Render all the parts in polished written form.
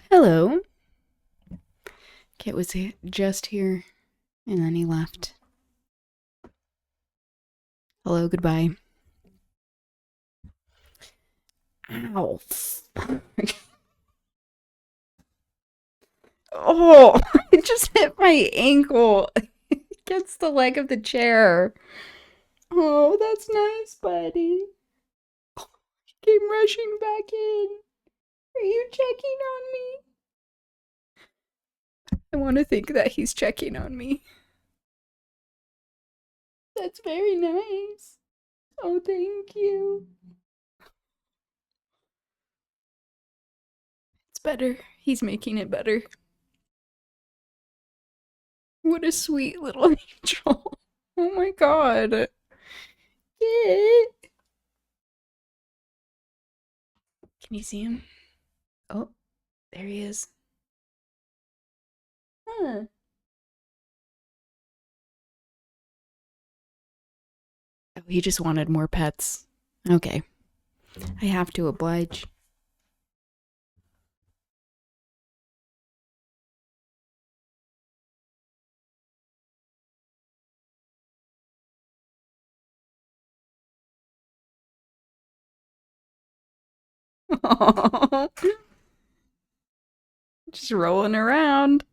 Hello. Kit was just here and then he left. Hello, goodbye. Ow. Oh, it just hit my ankle against the leg of the chair. Oh, that's nice, buddy. He came rushing back in. Are you checking on me? I want to think that he's checking on me. That's very nice. Oh, thank you. It's better. He's making it better. What a sweet little angel. Oh my god. Kit. Can you see him? Oh, there he is. Huh. Oh, he just wanted more pets. Okay. I have to oblige. Just rolling around.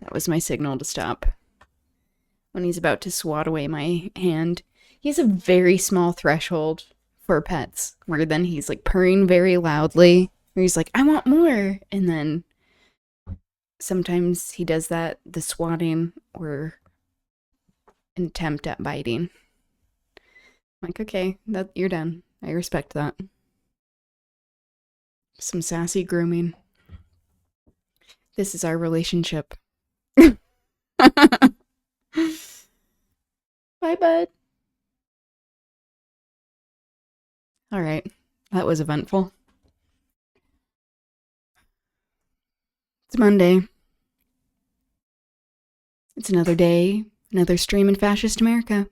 That was my signal to stop. When he's about to swat away my hand, he has a very small threshold for pets, where then he's like purring very loudly, where he's like, I want more. And then sometimes he does that, the swatting or an attempt at biting. I'm like, okay, that you're done. I respect that. Some sassy grooming. This is our relationship. Bye, bud. All right, that was eventful. It's Monday. It's another day, another stream in fascist America.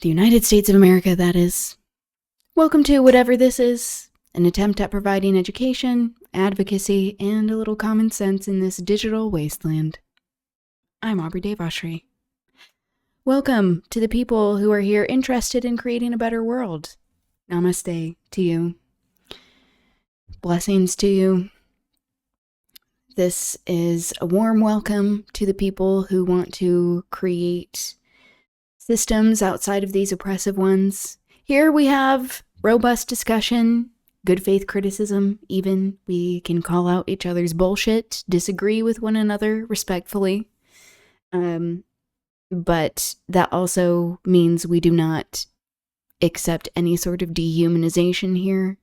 The United States of America, that is. Welcome to whatever this is, an attempt at providing education, advocacy, and a little common sense in this digital wasteland. I'm Aubri Devashrayee. Welcome to the people who are here interested in creating a better world. Namaste to you. Blessings to you. This is a warm welcome to the people who want to create systems outside of these oppressive ones. Here we have robust discussion, good faith criticism, even. We can call out each other's bullshit, disagree with one another respectfully. But that also means we do not accept any sort of dehumanization here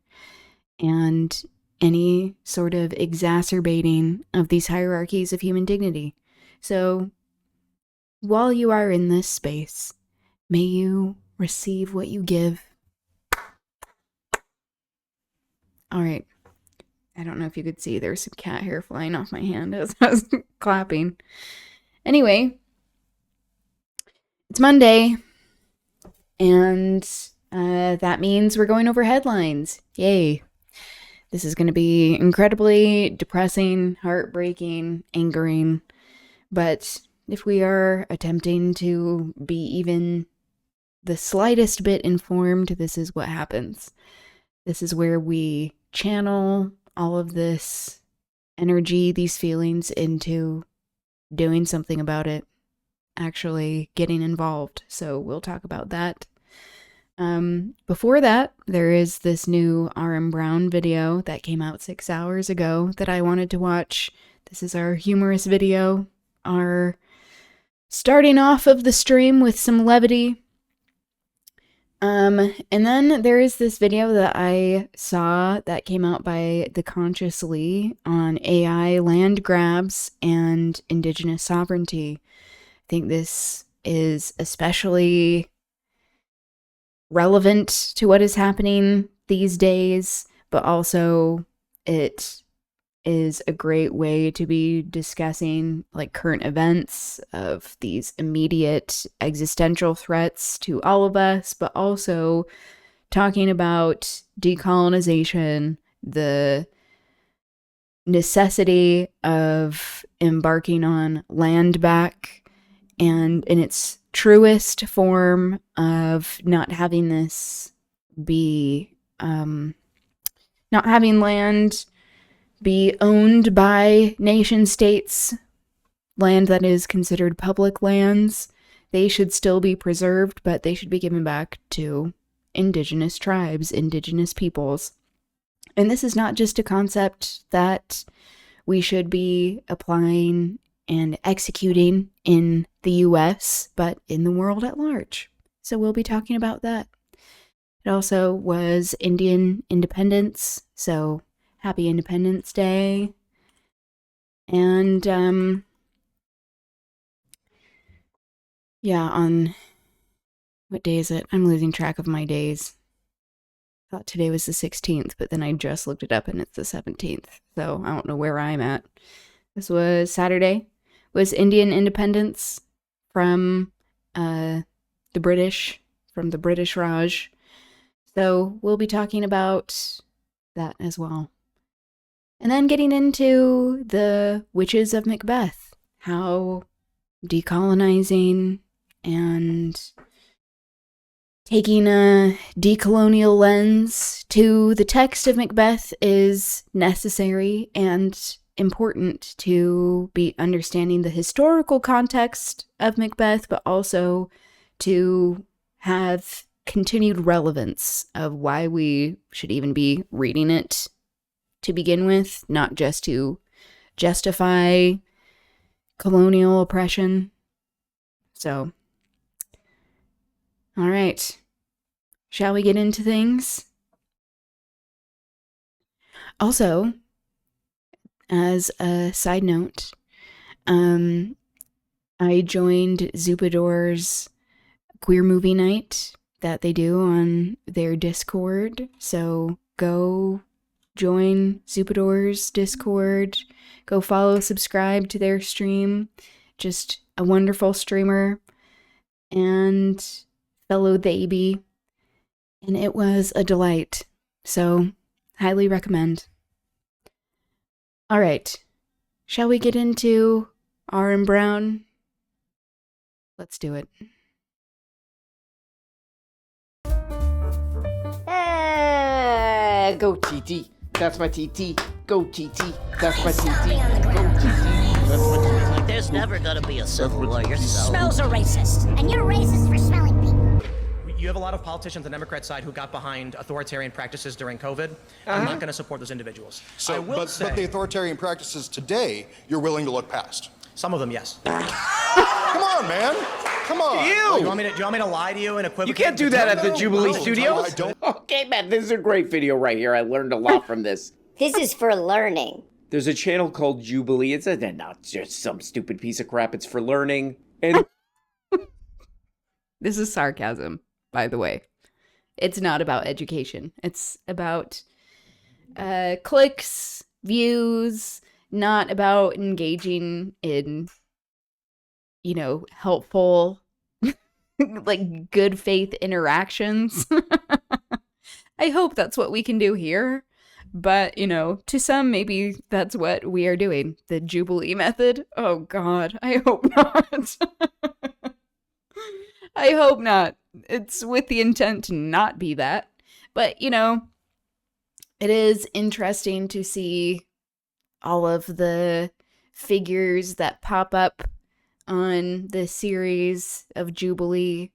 and any sort of exacerbating of these hierarchies of human dignity. So, while you are in this space, may you receive what you give. All right. I don't know if you could see, there's some cat hair flying off my hand as I was clapping. Anyway, it's Monday, and that means we're going over headlines. Yay. This is going to be incredibly depressing, heartbreaking, angering, but if we are attempting to be even the slightest bit informed, this is what happens. This is where we channel all of this energy, these feelings, into doing something about it, actually getting involved. So we'll talk about that. Before that, there is this new R.M. Brown video that came out 6 hours ago that I wanted to watch. This is our humorous video, our starting off of the stream with some levity. And then there is this video that I saw that came out by The Consciously on AI land grabs and indigenous sovereignty. I think this is especially relevant to what is happening these days, but also it is a great way to be discussing like current events of these immediate existential threats to all of us, but also talking about decolonization, the necessity of embarking on land back, and in its truest form of not having this be, not having land be owned by nation states, land that is considered public lands. They should still be preserved, but they should be given back to indigenous tribes, indigenous peoples. And this is not just a concept that we should be applying and executing in the US, but in the world at large. So we'll be talking about that. It also was Indian independence, so happy Independence Day. And yeah, on what day is it? I'm losing track of my days. I thought today was the 16th, but then I just looked it up and it's the 17th. So I don't know where I'm at. This was Saturday. Was Indian independence from the British, from the British Raj. So we'll be talking about that as well. And then getting into the witches of Macbeth, how decolonizing and taking a decolonial lens to the text of Macbeth is necessary and important to be understanding the historical context of Macbeth, but also to have continued relevance of why we should even be reading it to begin with, not just to justify colonial oppression. So, all right. Shall we get into things? Also, as a side note, I joined Zupador's queer movie night that they do on their Discord. So go join Zupador's Discord. Go follow, subscribe to their stream. Just a wonderful streamer and fellow baby. And it was a delight. So, highly recommend. All right. Shall we get into R and Brown? Let's do it. Go TT. That's my TT. Go TT. That's my TT. Go TT. That's my TT. There's never gonna be a civil war. You're so... Smells are racist, and you're racist for smelling people. You have a lot of politicians on the Democrat side who got behind authoritarian practices during COVID. I'm not going to support those individuals. So, but the authoritarian practices today, you're willing to look past. Some of them, yes. Come on, man. Come on. Do you want me to lie to you and equivocate? You can't do that at the Jubilee No, Studios. I don't. Okay, man, this is a great video right here. I learned a lot from this. This is for learning. There's a channel called Jubilee. It's not just some stupid piece of crap. It's for learning. And This is sarcasm, by the way. It's not about education. It's about clicks, views, not about engaging in, helpful, like good faith interactions. I hope that's what we can do here. But, to some, maybe that's what we are doing. The Jubilee method. Oh, God. I hope not. I hope not. It's with the intent to not be that. But, it is interesting to see all of the figures that pop up on the series of Jubilee.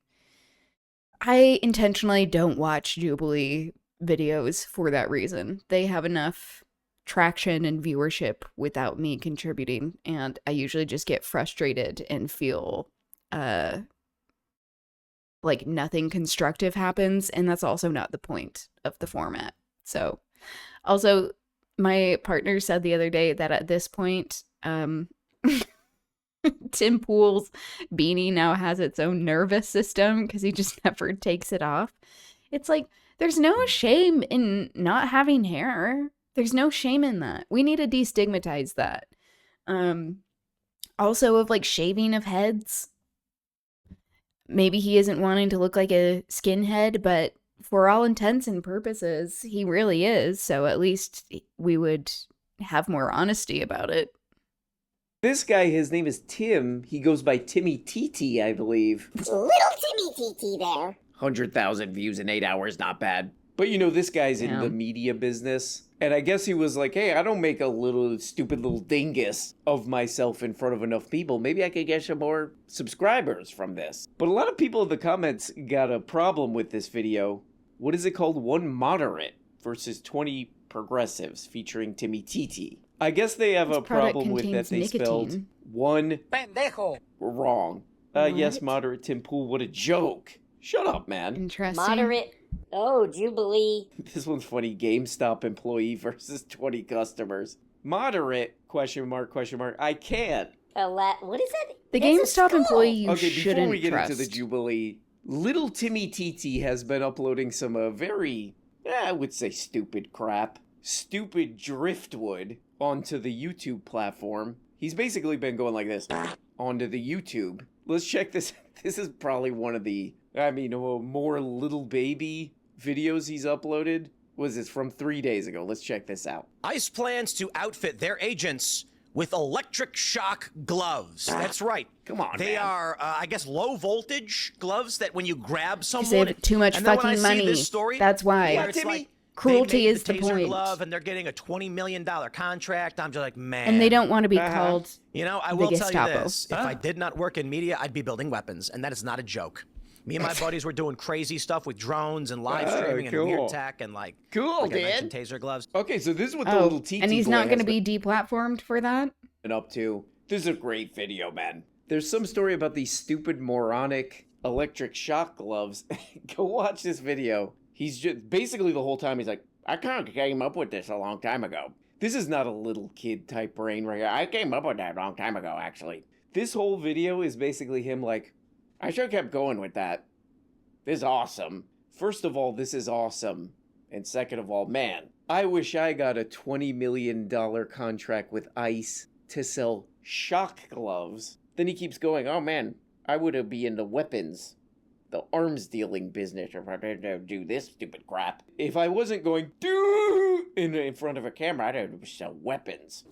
I intentionally don't watch Jubilee videos for that reason. They have enough traction and viewership without me contributing, and I usually just get frustrated and feel like nothing constructive happens, and that's also not the point of the format. So, also, my partner said the other day that at this point, Tim Pool's beanie now has its own nervous system because he just never takes it off. It's like, there's no shame in not having hair. There's no shame in that. We need to destigmatize that. Also of like shaving of heads. Maybe he isn't wanting to look like a skinhead, but for all intents and purposes, he really is. So at least we would have more honesty about it. This guy, his name is Tim. He goes by Timmy TT, I believe. Little Timmy TT there. 100,000 views in 8 hours, not bad. But you know, this guy's in the media business. And I guess he was like, hey, I don't make a little stupid little dingus of myself in front of enough people. Maybe I could get some more subscribers from this. But a lot of people in the comments got a problem with this video. What is it called? 1 moderate versus 20 progressives featuring Timmy TT. I guess they have a problem with that they spelled one pendejo wrong. Yes, moderate Tim Pool, what a joke. Shut up, man. Interesting. Moderate. Oh, Jubilee. This one's funny. GameStop employee versus 20 customers. Moderate, question mark, I can't. What is it? The GameStop employee you shouldn't before we get trust. into the Jubilee, little Timmy TT has been uploading some very, I would say stupid crap. Stupid driftwood onto the YouTube platform. He's basically been going like this onto the YouTube. Let's check this. This is probably one of the, more little baby videos he's uploaded. Was this from 3 days ago? Let's check this out. ICE plans to outfit their agents with electric shock gloves. That's right. Come on, They man. are, I guess, low voltage gloves that when you grab someone... They have too much and then when fucking I see money. this story, That's why. where it's like, Cruelty they made is the taser point. glove and they're getting a $20 million contract. I'm just like, man. And they don't want to be called You know, I the will tell Gestapo. you this. If I did not work in media, I'd be building weapons. And that is not a joke. Me and my buddies were doing crazy stuff with drones and live streaming and weird tech and Cool, like I mentioned, dude. taser gloves. Okay, so this is what the little TT and he's boy not going has to be deplatformed for that? been up to. This is a great video, man. There's some story about these stupid moronic electric shock gloves. Go watch this video. He's just basically the whole time he's like, I kind of came up with this a long time ago. This is not a little kid type brain right here. I came up with that a long time ago, actually. This whole video is basically him like, I should have kept going with that. This is awesome. First of all, this is awesome. And second of all, man, I wish I got a $20 million contract with ICE to sell shock gloves. Then he keeps going, oh man, I would be in the weapons, the arms dealing business if I didn't do this stupid crap. If I wasn't going in front of a camera, I'd have to sell weapons.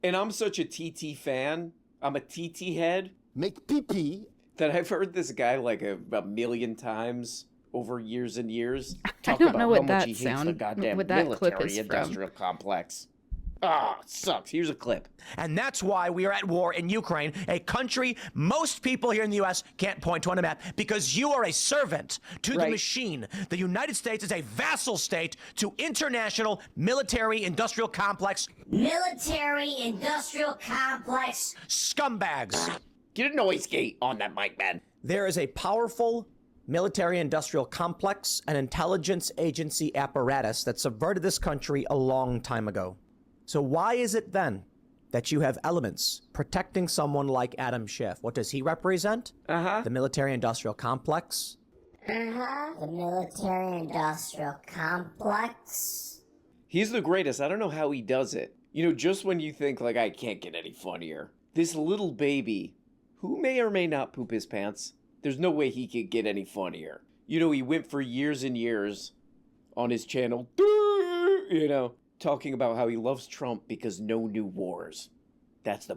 And I'm such a TT fan. I'm a TT head. Make pee-pee. That I've heard this guy like a million times over years and years talk don't about know how what much that he hates the goddamn what that clip military is from. industrial complex. Ah, it sucks. Here's a clip. And that's why we are at war in Ukraine, a country most people here in the U.S. can't point to on a map, because you are a servant to the machine. The United States is a vassal state to international military-industrial complex Military-industrial complex. scumbags. Get a noise gate on that mic, man. There is a powerful military-industrial complex and intelligence agency apparatus that subverted this country a long time ago. So why is it then that you have elements protecting someone like Adam Schiff? What does he represent? The military-industrial complex. The military-industrial complex. He's the greatest. I don't know how he does it. You know, just when you think, like, I can't get any funnier. This little baby, who may or may not poop his pants, there's no way he could get any funnier. You know, he went for years and years on his channel, you know, talking about how he loves Trump because no new wars. That's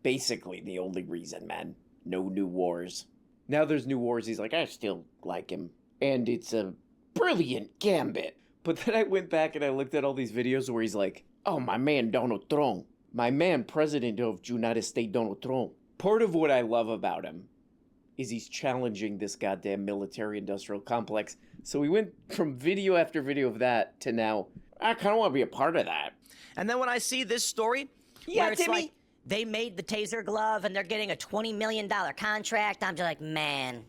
basically the only reason, man. No new wars. Now there's new wars, he's like, I still like him. And it's a brilliant gambit. But then I went back and I looked at all these videos where he's like, oh, my man Donald Trump. My man President of United States Donald Trump. Part of what I love about him is he's challenging this goddamn military-industrial complex. So we went from video after video of that to now, I kind of want to be a part of that. And then when I see this story, where it's like they made the taser glove and they're getting a $20 million contract, I'm just like, man.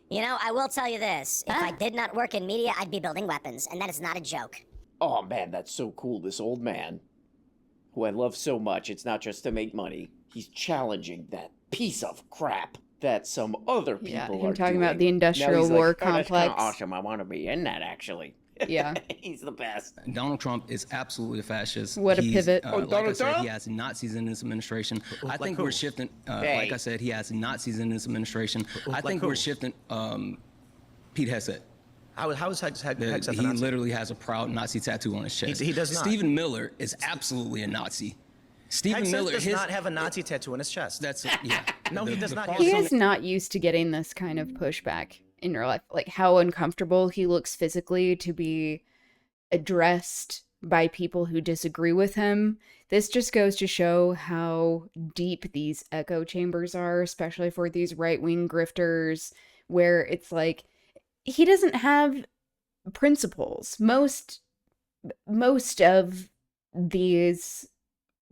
You know, I will tell you this. If I did not work in media, I'd be building weapons, and that is not a joke. Oh man, that's so cool. This old man, who I love so much, it's not just to make money. He's challenging that piece of crap. that some other people Yeah, are him talking doing. about the Now industrial he's war like, oh, that's kinda complex. awesome. I want to be in that, actually. Yeah. He's the best. Donald Trump is absolutely a fascist. What a pivot. Oh, Like I Donald said, Trump? he has Nazis in his administration. I Like think who? we're shifting. Hey. Like I said, he has Nazis in his administration. I think who? we're shifting. Pete Hegseth. How is Hegseth a He Nazi? literally has a proud Nazi tattoo on his chest. He does not. Stephen Miller is absolutely a Nazi. Stephen Hegseth Miller does not have a Nazi tattoo on his chest. That's yeah. No, he does not. problem- He He has is not used to getting this kind of pushback in your life. Like how uncomfortable he looks physically to be addressed by people who disagree with him. This just goes to show how deep these echo chambers are, especially for these right-wing grifters, where it's like he doesn't have principles. Most of these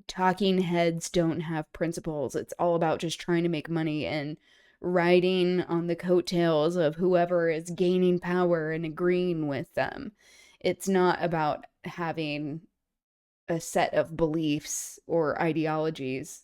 talking heads don't have principles. It's all about just trying to make money and riding on the coattails of whoever is gaining power and agreeing with them. It's not about having a set of beliefs or ideologies.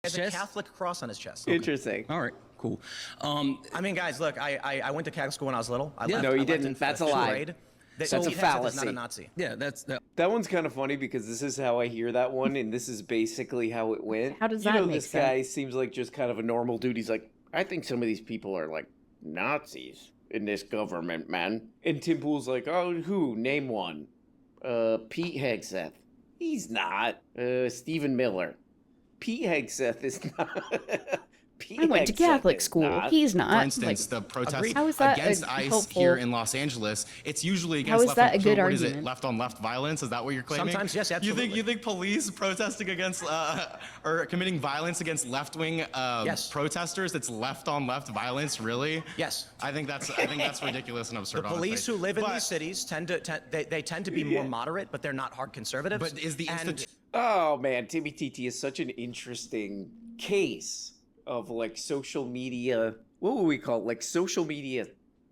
a Chest? Catholic cross on his chest. Interesting. All right, cool. I mean, guys, look, I went to Catholic school when I was little. I left, No, you I left didn't. in That's a fifth lie. grade. That's a Pete Hegseth is fallacy. not a Nazi. Yeah, that's that. That one's kind of funny because this is how I hear that one, and this is basically how it went. How does you that know, make this guy seems like just kind of a normal dude. He's like, I think some of these people are like Nazis in this government, man. And Tim Pool's like, oh, who? Name one. Pete Hegseth. He's not. Stephen Miller. Pete Hegseth is not. Pete I went to Hegseth Catholic is school. not. He's not. For instance, Like, the protest How is that against a ICE helpful- here in Los Angeles, it's usually How against is left that a good what is it, argument? left-on-left violence? Is that what you're claiming? Sometimes, yes, absolutely. You think police protesting against or committing violence against left-wing Yes. protesters? It's left-on-left violence, really? Yes. I think that's ridiculous and absurd. The police honestly. who live in But- these cities tend to be more moderate, but they're not hard conservatives. But is the And- Oh man, Timmy TT is such an interesting case of like social media. What would we call it? Like social media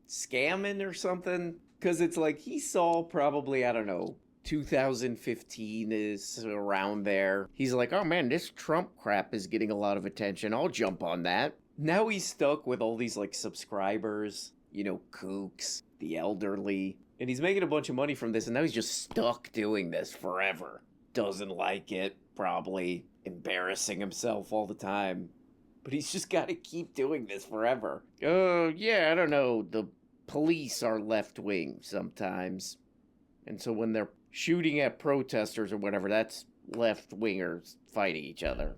scamming or something? Because it's like he saw probably, I don't know, 2015 is around there. He's like, oh man, this Trump crap is getting a lot of attention. I'll jump on that. Now he's stuck with all these like subscribers, you know, kooks, the elderly. And he's making a bunch of money from this, and now he's just stuck doing this forever. Doesn't like it, probably embarrassing himself all the time. But he's just got to keep doing this forever. Oh, yeah, I don't know. The police are left-wing sometimes. And so when they're shooting at protesters or whatever, that's left-wingers fighting each other.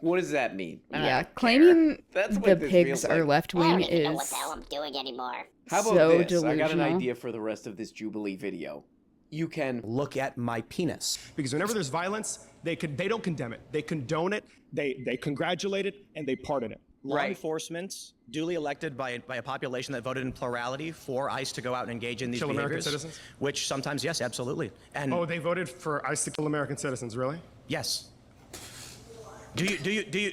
What does that mean? I yeah, don't claiming care. That's what the this pigs feels are like. left I don't wing even know what is the hell I'm doing anymore. How about so this? I got an delusional. idea for the rest of this Jubilee video. You can look at my penis. Because whenever there's violence, they don't condemn it. They condone it, they congratulate it, and they pardon it. Law enforcement, duly elected by a population that voted in plurality for ICE to go out and engage in these Kill American behaviors, citizens? which sometimes, yes, absolutely. And Oh, they voted for ICE to kill American citizens, really? yes. Do you?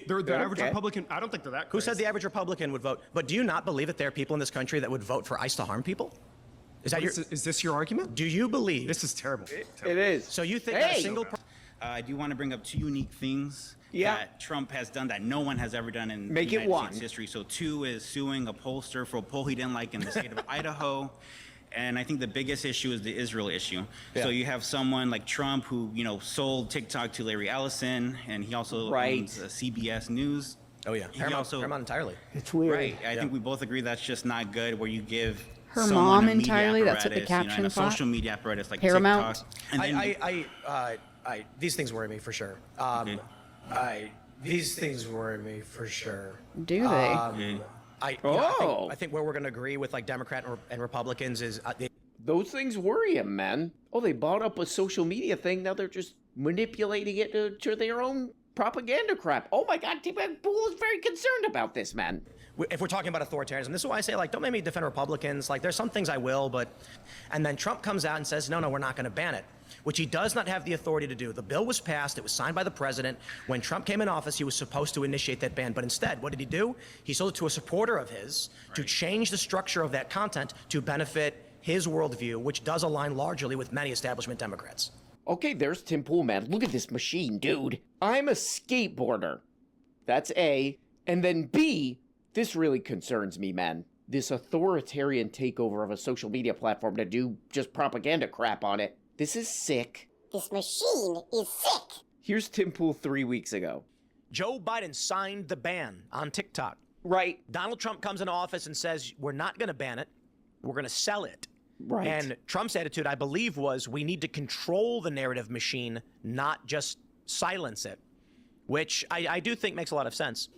They're the average Republican. I don't think they're that Who crazy. said the average Republican would vote? But do you not believe that there are people in this country that would vote for ICE to harm people? Is that Is this your argument? Do you believe? This is terrible. It is. So you think that a single? I do want to bring up two unique things Yeah. that Trump has done that no one has ever done in Make it United one. States history. So two is suing a pollster for a poll he didn't like in the state of Idaho. And I think the biggest issue is the Israel issue. So you have someone like Trump who, sold TikTok to Larry Ellison, and he also owns CBS News. Oh yeah, He Paramount, also- Paramount entirely. It's weird. Right. I think we both agree that's just not good where you give Her someone mom a media entirely? That's what the apparatus, caption and a thought? social media apparatus like Paramount? TikTok. And then These things worry me for sure. These things worry me for sure. Do they? I think where we're going to agree with like Democrat and Republicans is Those things worry him, man. Oh, they bought up a social media thing. Now they're just manipulating it to their own propaganda crap. Oh my God, T-Bag Pool is very concerned about this, man. if we're talking about authoritarianism, this is why I say, like, don't make me defend Republicans. Like, there's some things I will, but... And then Trump comes out and says, no, we're not going to ban it, which he does not have the authority to do. The bill was passed. It was signed by the president. When Trump came in office, he was supposed to initiate that ban. But instead, what did he do? He sold it to a supporter of his to change the structure of that content to benefit his worldview, which does align largely with many establishment Democrats. Okay, there's Tim Pool, man. Look at this machine, dude. I'm a skateboarder. That's A. And then B, This really concerns me, man. This authoritarian takeover of a social media platform to do just propaganda crap on it. This is sick. This machine is sick. Here's Tim Pool 3 weeks ago. Joe Biden signed the ban on TikTok. Right. Donald Trump comes into office and says, we're not going to ban it. We're going to sell it. Right. And Trump's attitude, I believe, was we need to control the narrative machine, not just silence it, which I do think makes a lot of sense.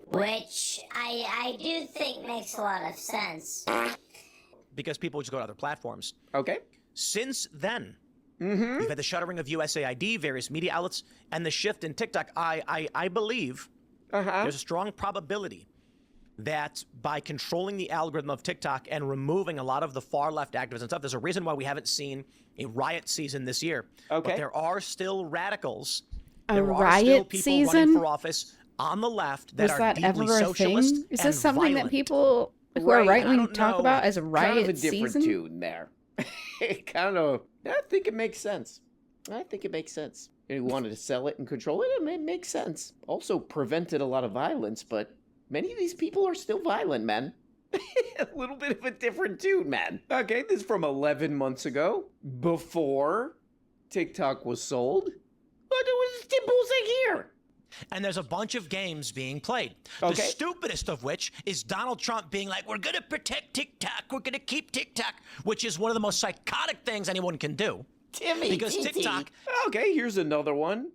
Which I do think makes a lot of sense. Because people just go to other platforms. Okay. Since then, you've had the shuttering of USAID, various media outlets, and the shift in TikTok. I believe there's a strong probability that by controlling the algorithm of TikTok and removing a lot of the far left activists and stuff, there's a reason why we haven't seen a riot season this year. Okay. But there are still radicals. A there riot are still people season? running for office on the left that Was are that deeply ever a socialist thing? Is and this something violent. that people who Right, are I right-wing don't talk know. about as a riot Kind of a different season? tune there. I think it makes sense. I think it makes sense. And he wanted to sell it and control it, and it makes sense. Also prevented a lot of violence, but many of these people are still violent, man. A little bit of a different tune, man. Okay, this is from 11 months ago, before TikTok was sold. What was Tim Pool saying here? And there's a bunch of games being played. The Okay. stupidest of which is Donald Trump being like, we're going to protect TikTok. We're going to keep TikTok, which is one of the most psychotic things anyone can do. Timmy, Because TT. TikTok. Okay, here's another one.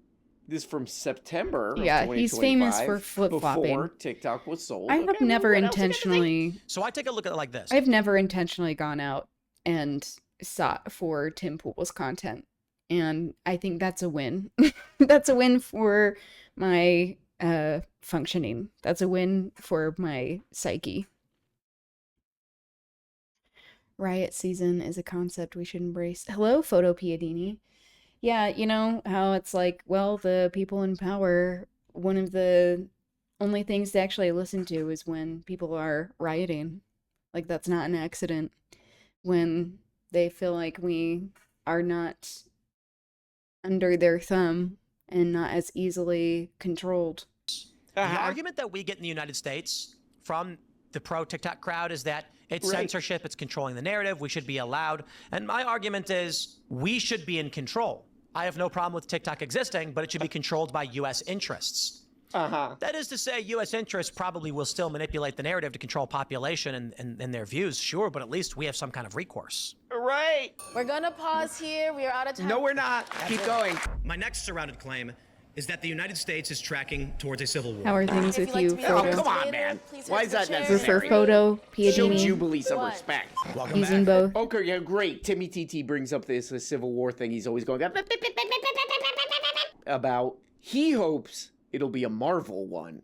This is from September. of Yeah, he's famous 2025, for flip-flopping. Before TikTok was sold. I have Okay, never what else you got to think? intentionally... So I take a look at it like this. I've never intentionally gone out and sought for Tim Pool's content. And I think that's a win. That's a win for my functioning. That's a win for my psyche. Riot season is a concept we should embrace. Hello, Photo Piadini. Yeah, you know how it's like, well, the people in power, one of the only things they actually listen to is when people are rioting. Like, that's not an accident. When they feel like we are not under their thumb and not as easily controlled. The argument that we get in the United States from the pro-TikTok crowd is that it's Right. censorship, it's controlling the narrative, we should be allowed. And my argument is we should be in control. I have no problem with TikTok existing, but it should be controlled by U.S. interests. That is to say, U.S. interests probably will still manipulate the narrative to control population and their views, sure, but at least we have some kind of recourse. Right. We're gonna pause here. We are out of time. No, we're not. Keep going. My next surrounded claim is that the United States is tracking towards a civil war. How are things If with you'd like you, to be Photo? a Come on, debater, man. please Why raise is the that chair. necessary? For Photo Show Piadini Jubilee some What? respect. Welcome using back. both. Okay, yeah, great. Timmy TT brings up this Civil War thing. He's always going about. He hopes it'll be a Marvel one.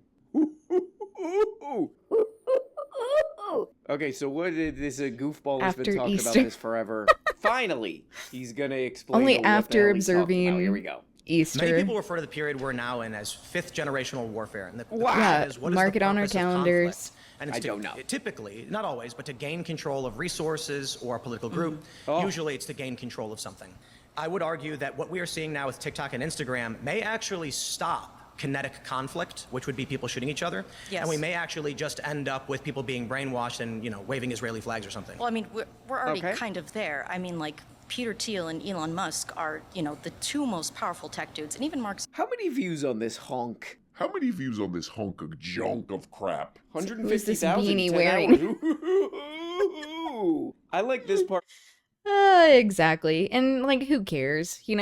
Okay, so what did this goofball has After been talking Easter. about this forever? Finally, he's gonna explain Only what the after hell he's talking about. observing Here we go. Easter. Many people refer to the period we're now in as fifth generational warfare. And the Wow. question Yeah, is, what is mark the it on our purpose of calendars. conflict? And it's I don't know. Typically, not always, but to gain control of resources or a political group. Oh. Usually it's to gain control of something. I would argue that what we are seeing now with TikTok and Instagram may actually stop kinetic conflict, which would be people shooting each other. Yes. And we may actually just end up with people being brainwashed and, waving Israeli flags or something. Well, I mean, we're already Okay. kind of there. I mean, like, Peter Thiel and Elon Musk are, the two most powerful tech dudes, and even Mark How many views on this honk? How many views on this hunk of junk of crap? 150,000. beanie 10 wearing? hours. I like this part. Exactly. And, like, who cares, His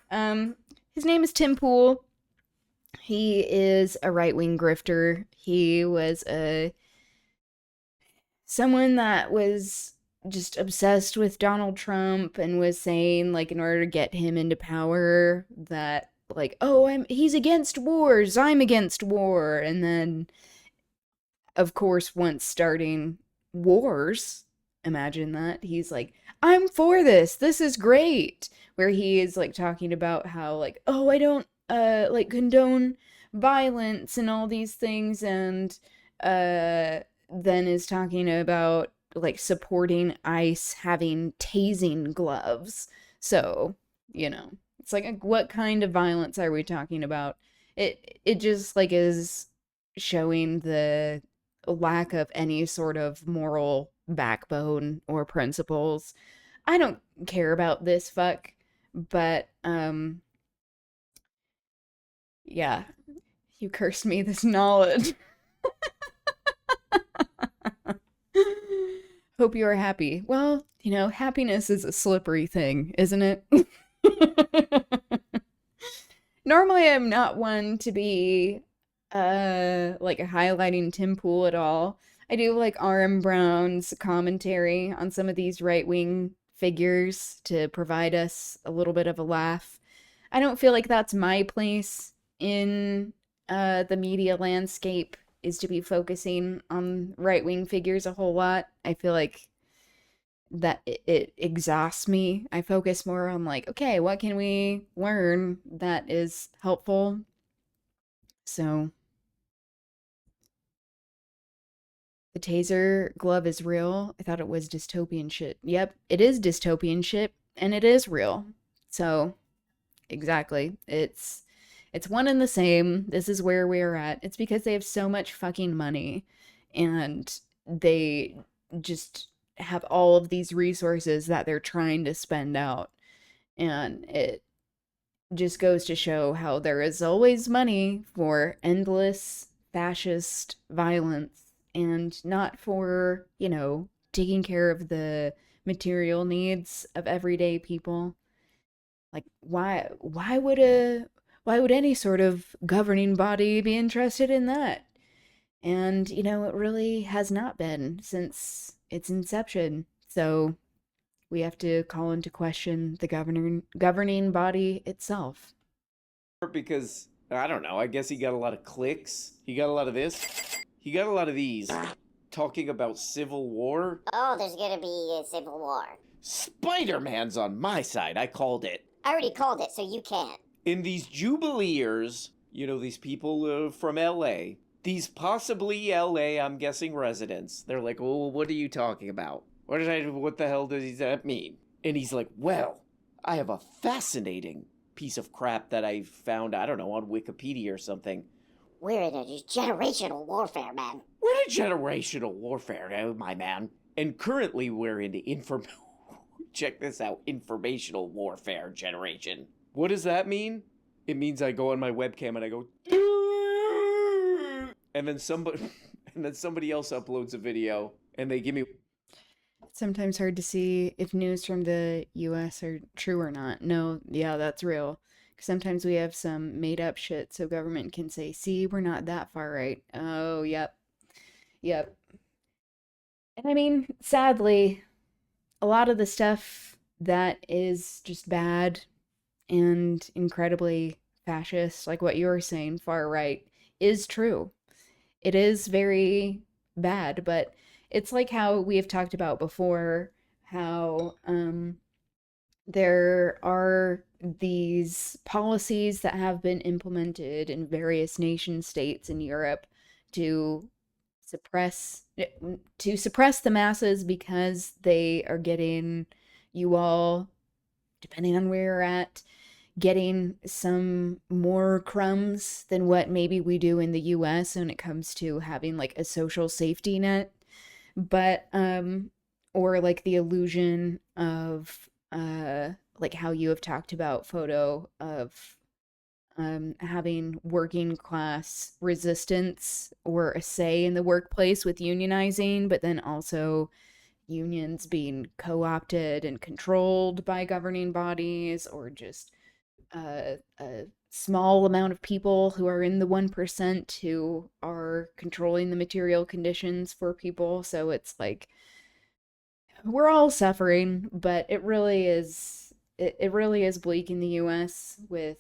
name is Tim Pool. He is a right-wing grifter. He was someone that was just obsessed with Donald Trump and was saying, like, in order to get him into power, that, like, he's against wars, I'm against war. And then, of course, once starting wars, imagine that, he's like, I'm for this is great. Where he is, like, talking about how, like, I don't condone violence and all these things, and then is talking about, like, supporting ICE having tasing gloves. So, it's like, what kind of violence are we talking about? It just, like, is showing the, lack of any sort of moral backbone or principles. I don't care about this fuck, but yeah, you cursed me this knowledge. Hope you are happy. Well, happiness is a slippery thing, isn't it? Normally, I'm not one to be like highlighting Tim Pool at all. I do like R.M. Brown's commentary on some of these right-wing figures to provide us a little bit of a laugh. I don't feel like that's my place in the media landscape, is to be focusing on right-wing figures a whole lot. I feel like that it exhausts me. I focus more on like, okay, what can we learn that is helpful? So the taser glove is real. I thought it was dystopian shit. Yep, it is dystopian shit, and it is real. So exactly. It's one and the same. This is where we're at. It's because they have so much fucking money, and they just have all of these resources that they're trying to spend out. And it just goes to show how there is always money for endless fascist violence, and not for, taking care of the material needs of everyday people. Like, why would any sort of governing body be interested in that? And, it really has not been since its inception. So we have to call into question the governing body itself. Because, I don't know, I guess he got a lot of clicks. He got a lot of this. He got a lot of these. Talking about civil war. Oh, there's gonna be a civil war. Spider-Man's on my side. I called it. I already called it, so you can't. In these Jubileers, these people from LA, these possibly LA, I'm guessing, residents, they're like, oh, what are you talking about? What the hell does that mean? And he's like, well, I have a fascinating piece of crap that I found, I don't know, on Wikipedia or something. We're in a generational warfare, man. We're in a generational warfare, my man. And currently we're in check this out, informational warfare generation. What does that mean? It means I go on my webcam and I go, and then somebody else uploads a video and they give me. It's sometimes hard to see if news from the US are true or not. No, yeah, that's real. Sometimes we have some made up shit so government can say, see, we're not that far right. Oh, yep. Yep. And I mean, sadly, a lot of the stuff that is just bad and incredibly fascist, like what you were saying, far right, is true. It is very bad, but it's like how we have talked about before, how there are these policies that have been implemented in various nation states in Europe to suppress the masses, because they are getting you all, depending on where you're at, getting some more crumbs than what maybe we do in the US when it comes to having like a social safety net. But or like the illusion of like how you have talked about, photo of having working class resistance or a say in the workplace with unionizing, but then also unions being co-opted and controlled by governing bodies, or just a small amount of people who are in the 1% who are controlling the material conditions for people. So it's like we're all suffering, but it really is bleak in the US with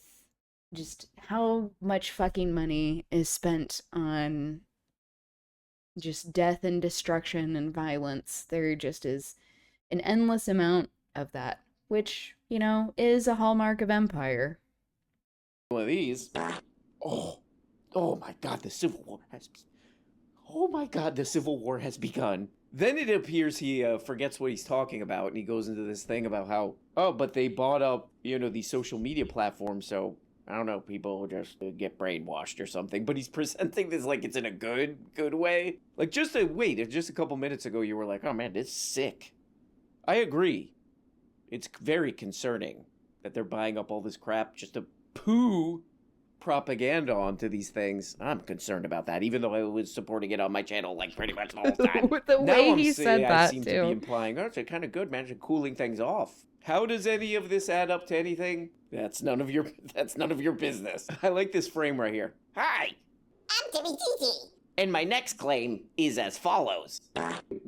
just how much fucking money is spent on just death and destruction and violence. There just is an endless amount of that, which, is a hallmark of empire. One of these. Oh my God, the Civil War has begun. Then it appears he forgets what he's talking about, and he goes into this thing about how, but they bought up, these social media platforms, so I don't know, people just get brainwashed or something, but he's presenting this like it's in a good way. Like, just a couple minutes ago, you were like, oh man, this is sick. I agree. It's very concerning that they're buying up all this crap just to poo propaganda onto these things. I'm concerned about that, even though I was supporting it on my channel like pretty much the whole time. With the way he said I that seem to too. be implying, oh, it's kind of good, man, just cooling things off. How does any of this add up to anything? That's none of your business. I like this frame right here. Hi, I'm Timmy Titi. and my next claim is as follows.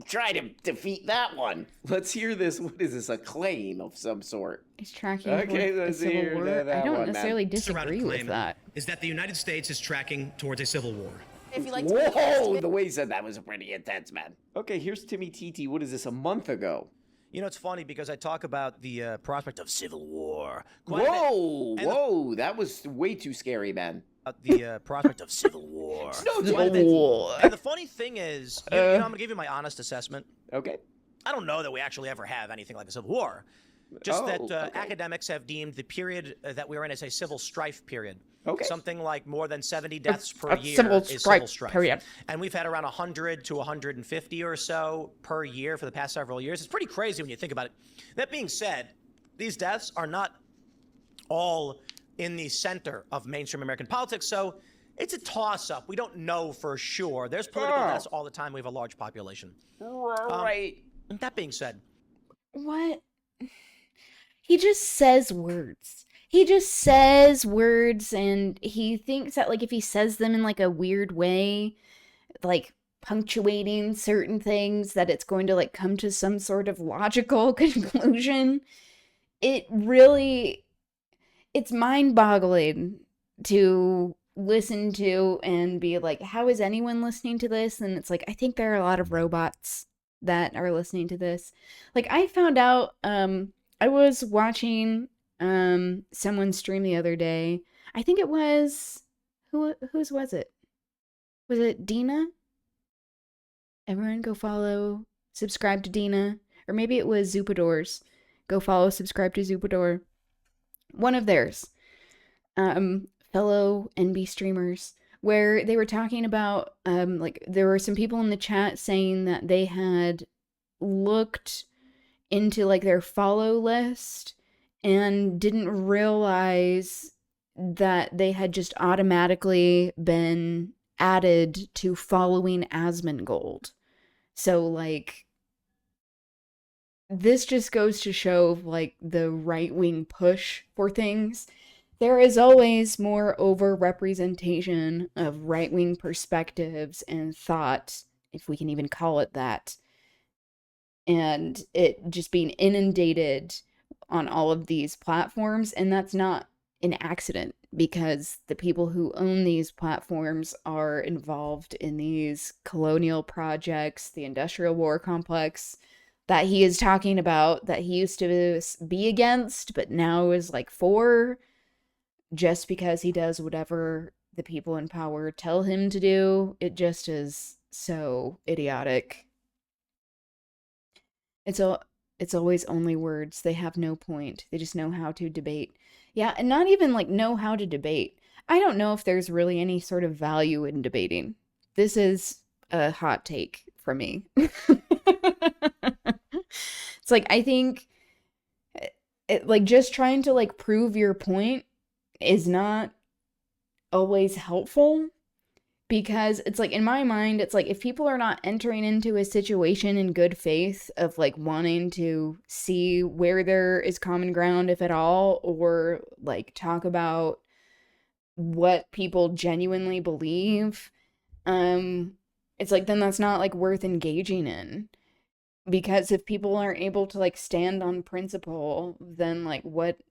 Try to defeat that one. Let's hear this. What is this? A claim of some sort? He's tracking Okay, towards a let's civil hear war. that I don't one, man. necessarily Surrounded disagree with claim that. is that the United States is tracking towards a civil war. If you like Whoa, the way he said that was pretty intense, man. Okay, here's Timmy Titi. What is this, a month ago? You know, it's funny because I talk about the prospect of civil war. quite a bit. Whoa, that was way too scary, man. The prospect of civil war. No, Quite a bit. war. And the funny thing is, you know, I'm going to give you my honest assessment. Okay. I don't know that we actually ever have anything like a civil war. Just that okay. academics have deemed the period that we are in as a civil strife period. Okay. Something like more than 70 deaths per a year civil is strife civil strife. period. And we've had around 100 to 150 or so per year for the past several years. It's pretty crazy when you think about it. That being said, these deaths are not all in the center of mainstream American politics, so it's a toss-up. We don't know for sure. There's political deaths all the time. We have a large population. Right. That being said, What? He just says words. He just says words, and he thinks that, like, if he says them in, like, a weird way, like, punctuating certain things, that it's going to, like, come to some sort of logical conclusion. It really... It's mind-boggling to listen to and be like, how is anyone listening to this? And it's like, I think there are a lot of robots that are listening to this. Like, I found out, I was watching someone stream the other day. I think it was, whose was it? Was it Dina? Everyone go follow, subscribe to Dina. Or maybe it was Zupador's. Go follow, subscribe to Zupador. One of theirs. Fellow NB streamers, where they were talking about, like, there were some people in the chat saying that they had looked into, like, their follow list and didn't realize that they had just automatically been added to following Asmongold. So, like, this just goes to show, like, the right-wing push for things. There is always more over-representation of right-wing perspectives and thought, if we can even call it that, and it just being inundated on all of these platforms, and that's not an accident, because the people who own these platforms are involved in these colonial projects, the industrial war complex that he is talking about, that he used to be against, but now is, like, for, just because he does whatever the people in power tell him to do. It just is so idiotic. It's always only words. They have no point. They just know how to debate. Yeah, and not even, like, know how to debate. I don't know if there's really any sort of value in debating. This is a hot take from me. It's like, I think, like, just trying to, like, prove your point is not always helpful, because it's like, in my mind, it's like, if people are not entering into a situation in good faith of, like, wanting to see where there is common ground, if at all, or, like, talk about what people genuinely believe, it's like, then that's not, like, worth engaging in. Because if people aren't able to, like, stand on principle, then, like, what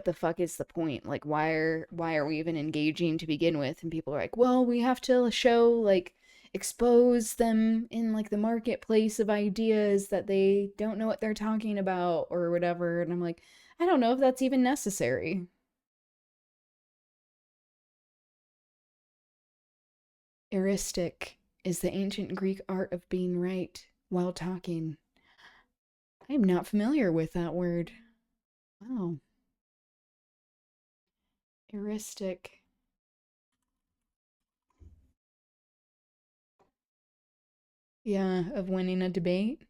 the fuck is the point? Like, why are we even engaging to begin with? And people are like, well, we have to show, like, expose them in, like, the marketplace of ideas that they don't know what they're talking about or whatever. And I'm like, I don't know if that's even necessary. Heuristic is the ancient Greek art of being right while talking. I am not familiar with that word. Wow. heuristic. Yeah, of winning a debate.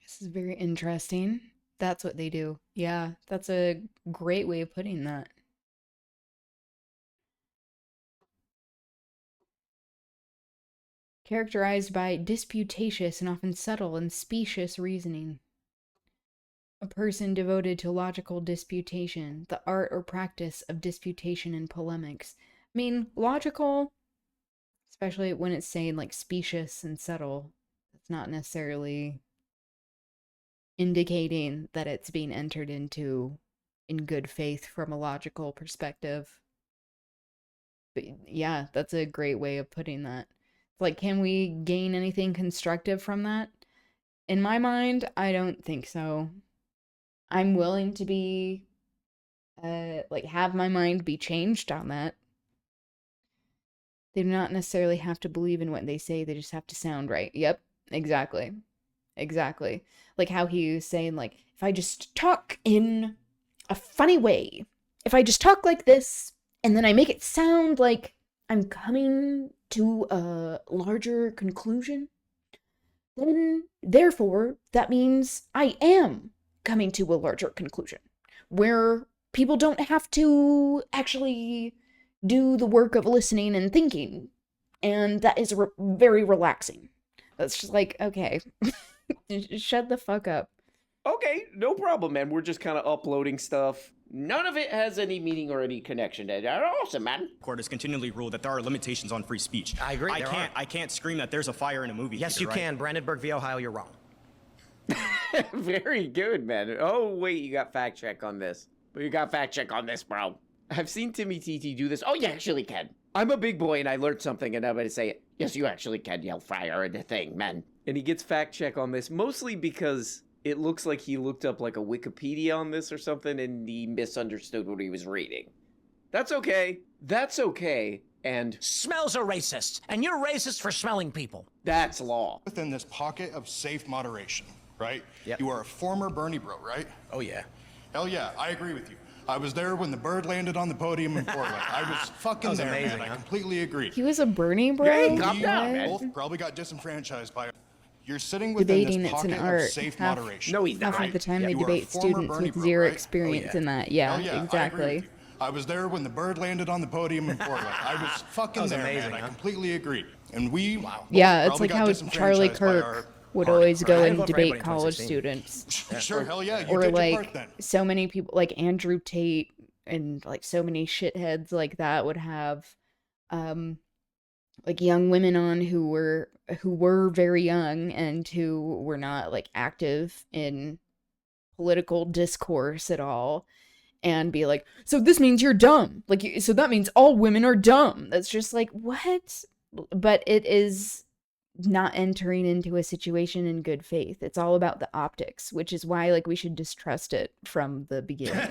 This is very interesting. That's what they do. Yeah, that's a great way of putting that. Characterized by disputatious and often subtle and specious reasoning. A person devoted to logical disputation, the art or practice of disputation and polemics. I mean, logical, especially when it's saying like specious and subtle, it's not necessarily indicating that it's being entered into in good faith from a logical perspective. But yeah, that's a great way of putting that. Like, can we gain anything constructive from that? In my mind, I don't think so. I'm willing to be, like, have my mind be changed on that. They do not necessarily have to believe in what they say, they just have to sound right. Yep, exactly. Exactly. Like how he was saying, like, if I just talk in a funny way, if I just talk like this, and then I make it sound like I'm coming to a larger conclusion, then, therefore, that means I am coming to a larger conclusion, where people don't have to actually do the work of listening and thinking, and that is very relaxing. That's just like, okay, shut the fuck up. Okay, no problem, man. We're just kind of uploading stuff. None of it has any meaning or any connection. That's awesome, man. Court has continually ruled that there are limitations on free speech. I agree. I can't scream that there's a fire in a movie. Yes, theater, you right? can. Brandenburg v. Ohio, you're wrong. Very good, man. Oh, wait, you got fact check on this. But you got fact check on this, bro. I've seen Timmy TT do this. Oh, you actually can. I'm a big boy and I learned something and I'm going to say it. Yes, you actually can yell fire in the thing, man. And he gets fact check on this, mostly because it looks like he looked up like a Wikipedia on this or something and he misunderstood what he was reading. That's okay. That's okay. And smells are racist, and you're racist for smelling people. That's law. Within this pocket of safe moderation, right? Yep. You are a former Bernie bro, right? Oh, yeah. Hell yeah, I agree with you. I was there when the bird landed on the podium in Portland. I was fucking there, amazing, man. huh? I completely agree. He was a Bernie bro? Hey, calm down, man. Both probably got disenfranchised by. You're sitting within Debating, this it's pocket an art. of safe Half, moderation. No, he's not. half of the time Yeah, they you are a debate former students Bernie with bro, zero right? experience Oh, in that. Yeah, Hell yeah, I agree exactly. with you. I was there when the bird landed on the podium in Portland. I was fucking there, amazing, man. huh? I completely agree. And we Yeah, it's probably like got how Charlie disenfranchised by our Kirk would party, always go right? and vote for debate anybody in college 2016. students. Sure, hell yeah, you Or did your like part then. so many people, like Andrew Tate and like so many shitheads like that would have like young women on who were very young and who were not like active in political discourse at all, and be like, so this means you're dumb, like, so that means all women are dumb. That's just like, what? But it is not entering into a situation in good faith. It's all about the optics, which is why like we should distrust it from the beginning.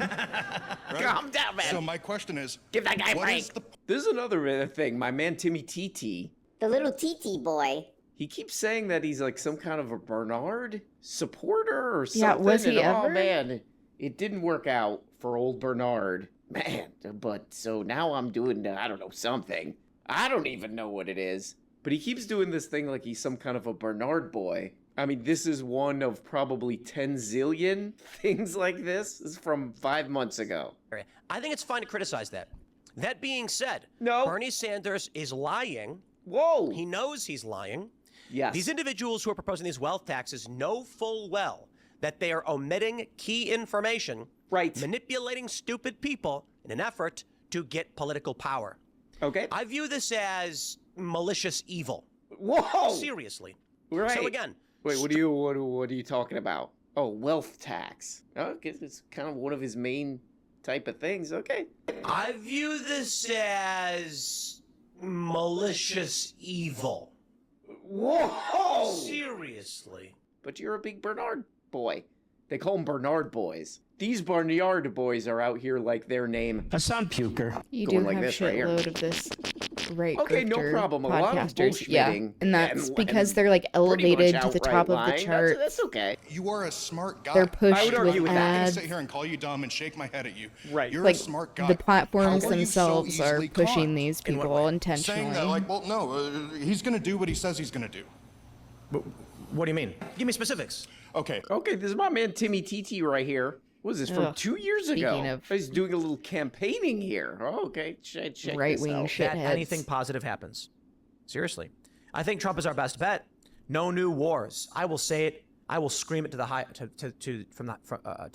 Calm down, man. So my question is, Give that guy a what break. is the This is another thing. My man Timmy TT, The little TT boy. he keeps saying that he's like some kind of a Bernard supporter or something. Yeah, was he and, ever? Oh, man, it didn't work out for old Bernard. Man, but so now I'm doing, I don't know, something. I don't even know what it is. But he keeps doing this thing like he's some kind of a Bernard boy. I mean, this is one of probably 10 zillion things like this. This is from 5 months ago. I think it's fine to criticize that. That being said, No. Bernie Sanders is lying. Whoa. He knows he's lying. Yes. These individuals who are proposing these wealth taxes know full well that they are omitting key information, right, manipulating stupid people in an effort to get political power. Okay. I view this as malicious evil. Whoa. Seriously. Right. So again, wait, what are you talking about? Oh, wealth tax. Okay, it's kind of one of his main type of things. Okay. I view this as malicious evil. Whoa! Seriously. But you're a big Bernard boy. They call them Bernard boys. These Barnyard boys are out here like their name. A sun puker. You Going do like have this right here. shitload of this. right Okay, no grifter problem. A lot of podcasters. Yeah, bullshitting and that's because and they're like pretty much elevated to the outright top of the lying. chart. That's okay. You are a smart guy. They're pushed I would argue with with that. I'm gonna ads. sit here and call you dumb and shake my head at you. Right. You're Like a smart guy. the platforms How are you so themselves are easily pushing conned? these In what people way? intentionally. Saying that, like, well, no, he's gonna do what he says he's gonna do. What do you mean? Give me specifics. Okay. Okay, this is my man Timmy TT right here. What was this from Ugh, 2 years ago? speaking of- He's doing a little campaigning here. Oh, okay, check this Right-wing out. shit. That Shitheads. anything positive happens. Seriously. I think Trump is our best bet. No new wars. I will say it. I will scream it to the high to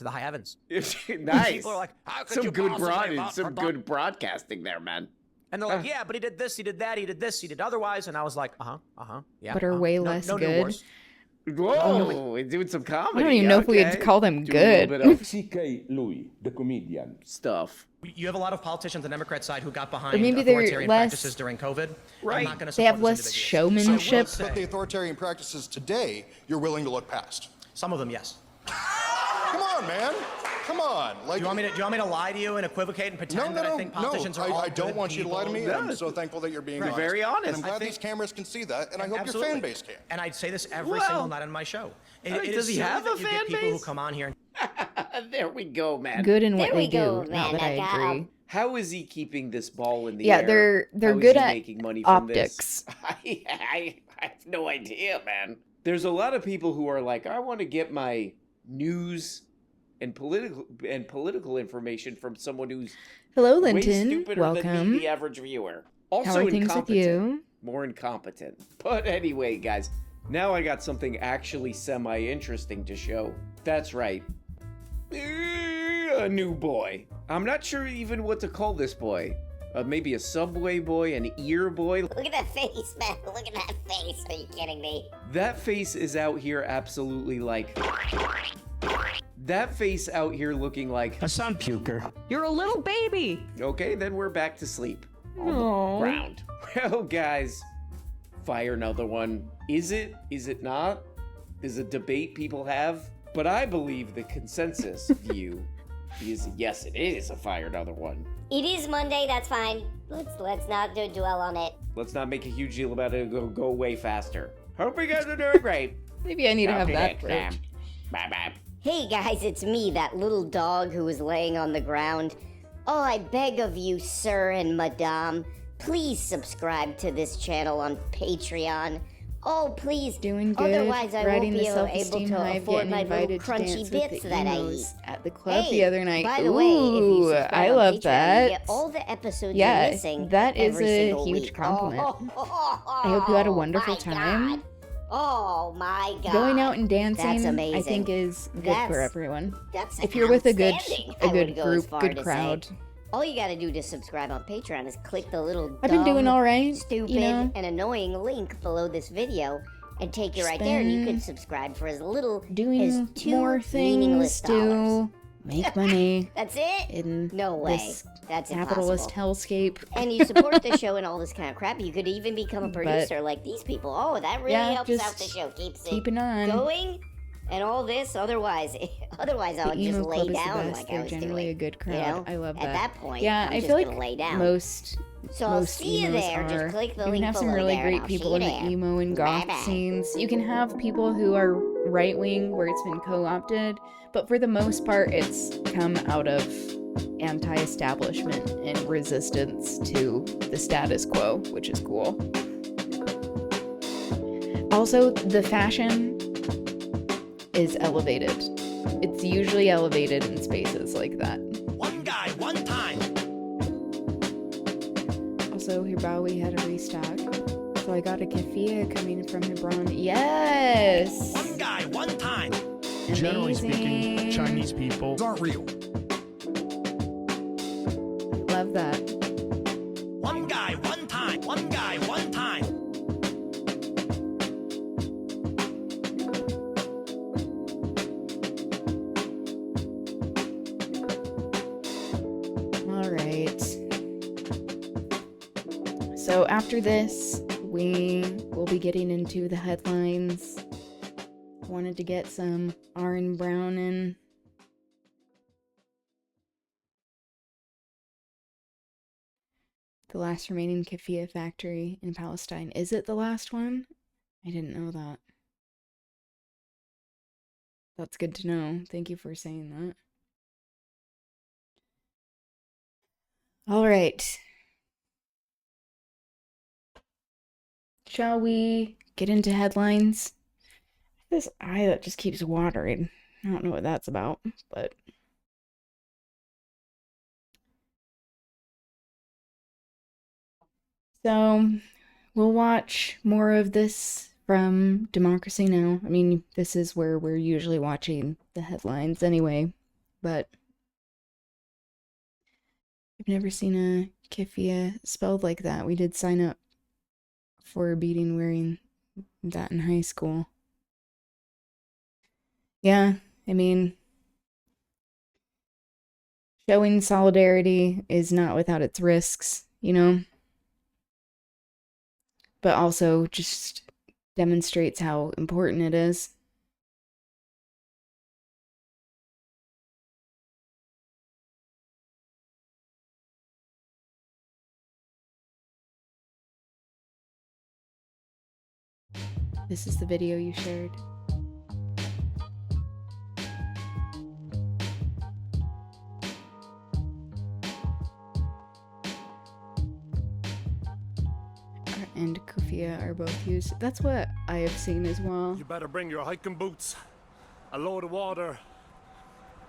the high heavens. Nice. People are like, how could some you good possibly vote for good broadcasting there, man. And they're like, yeah, but he did this, he did that, he did this, he did otherwise. And I was like, yeah. But are way no, less no new good. wars. Whoa, he's doing some comedy. I don't even know if we'd okay. call them Doing a little good. bit of C.K. Louis, the comedian. stuff. You have a lot of politicians on the Democrat side who got behind maybe they're authoritarian less- practices during COVID. Right. I'm not going to They have support those less individuals. showmanship. But the authoritarian practices today, you're willing to look past. Some of them, yes. Come on, man. Come on. Like, Do you want me to lie to you and equivocate and pretend that I think politicians are all I don't good want you to lie to me. people? And I'm so thankful that you're being Right. honest. Very honest. And I'm glad I think- these cameras can see that, and I hope Absolutely. your fan base can. And I say this every Well, single night on my show. does is he silly have that a you get fan people who base? come on here and There we go, man. Good in what There they we go, do. Not man. that I I got agree. How is he keeping this ball in the Yeah, air? they're How is good he at making money from optics. This? I have no idea, man. There's a lot of people who are like, I want to get my news and political information from someone who's Hello, way Linton. stupider than me, Welcome. the average viewer. Also How are things with incompetent. you? More incompetent. But anyway, guys, now I got something actually semi-interesting to show. That's right. A new boy. I'm not sure even what to call this boy. Maybe a subway boy, an ear boy. Look at that face, man. Look at that face. Are you kidding me? That face is out here absolutely like... That face out here looking like... A sun puker. You're a little baby. Okay, then we're back to sleep. On the Aw. ground. Well, guys, fire another one. Is it? Is it not? Is a debate people have? But I believe the consensus view is yes, it is a fire another one. It is Monday. That's fine. Let's not dwell on it. Let's not make a huge deal about it. Go away faster. Hope you guys are doing great. Maybe I need to have Okay, that next approach. time. Bye-bye. Hey guys, it's me, that little dog who was laying on the ground. Oh, I beg of you, sir and madame, please subscribe to this channel on Patreon. Oh, please. Doing good. Otherwise, I Riding won't the be able self-esteem to hive, afford getting my little invited to crunchy dance bits with the that I emos eat. at the club Hey, the other night. by the way, if you Ooh, subscribe I on love Patreon, that. you get all the episodes Yeah, you're missing that is every a single huge week. compliment. Oh, I hope you had a wonderful my time. God. Oh my God. Going out and dancing, That's amazing. I think, is good for That's- everyone. That's If you're with a good outstanding, I would go as group, far good to crowd. say. All you gotta do to subscribe on Patreon is click the little I've been doing dumb, all right, stupid, you know? and annoying link below this video and take you right there, and you can subscribe for as little Doing as $2 more meaningless things dollars. to make money That's it? in No way. this That's capitalist impossible. hellscape. And you support the show and all this kind of crap. You could even become a But- producer like these people. Oh, that really Yeah, helps just out the show. Keeps it keeping on. going. And all this, otherwise I The would just emo lay club is the down best. like I They're was generally doing. a good crowd. You know? I love At that. that point, yeah, I'm I just feel gonna like lay down. most So I'll most see you emos there. are. Just click the You can link have some below really there, and great I'll people see in you the there. emo and goth Bye-bye. scenes. You can have people who are right wing where it's been co-opted, but for the most part, it's come out of anti-establishment and resistance to the status quo, which is cool. Also, the fashion is elevated. It's usually elevated in spaces like that. One guy, one time. Also, Hibawi had a restock, so I got a kefir coming from Hebron. Yes! One guy, one time. Generally speaking, Amazing. Chinese people Aren't real. Love that. One guy, one time. One guy, one time. All right. So after this, we will be getting into the headlines. Wanted to get some Aaron Brown in. The last remaining keffiyeh factory in Palestine. Is it the last one? I didn't know that. That's good to know. Thank you for saying that. All right. Shall we get into headlines? This eye that just keeps watering. I don't know what that's about, but... So, we'll watch more of this from Democracy Now! I mean, this is where we're usually watching the headlines anyway, but I've never seen a keffiyeh spelled like that. We did sign up for beating wearing that in high school. Yeah, I mean, showing solidarity is not without its risks, you know? But also just demonstrates how important it is. This is the video you shared. And keffiyeh are both used. That's what I have seen as well. You better bring your hiking boots, a load of water,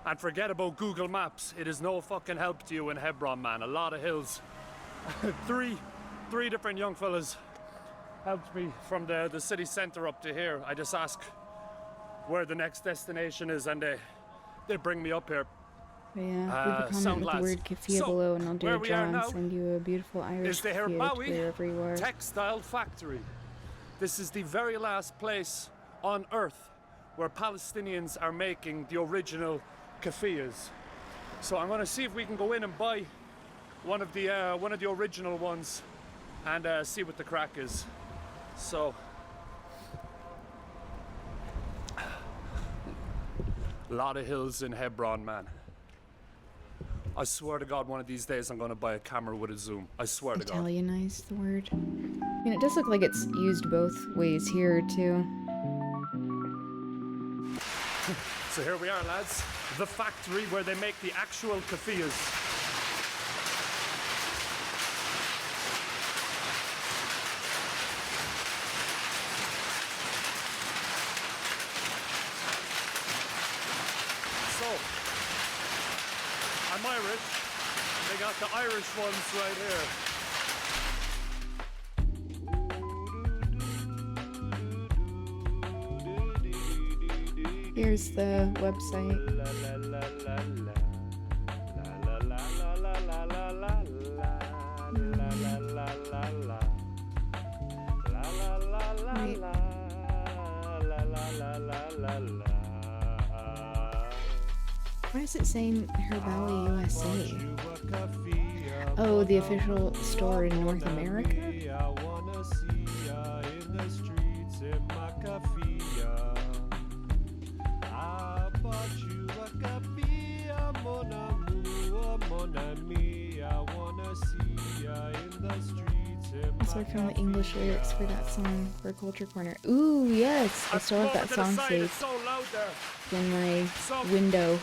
and forget about Google Maps. It is no fucking help to you in Hebron, man. A lot of hills. Three different young fellas helped me from the city center up to here. I just ask where the next destination is, and they bring me up here. But yeah, leave a comment with the word keffiyeh below, and I'll do a draw and send you a beautiful Irish keffiyeh to wherever you are. Textile Factory. This is the very last place on earth where Palestinians are making the original keffiyehs. So I'm going to see if we can go in and buy one of the original ones and see what the crack is. So a lot of hills in Hebron, man. I swear to God, one of these days I'm going to buy a camera with a zoom. I swear to God. Italianize the word. I mean, it does look like it's used both ways here, too. So here we are, lads. The factory where they make the actual keffiyehs. I'm Irish. They got the Irish ones right here. Here's the website. Why is it saying Herbawi USA? Oh, the official store in North America? Also, I found the English lyrics for that song for Culture Corner. Ooh, yes! I still have that song saved in my window.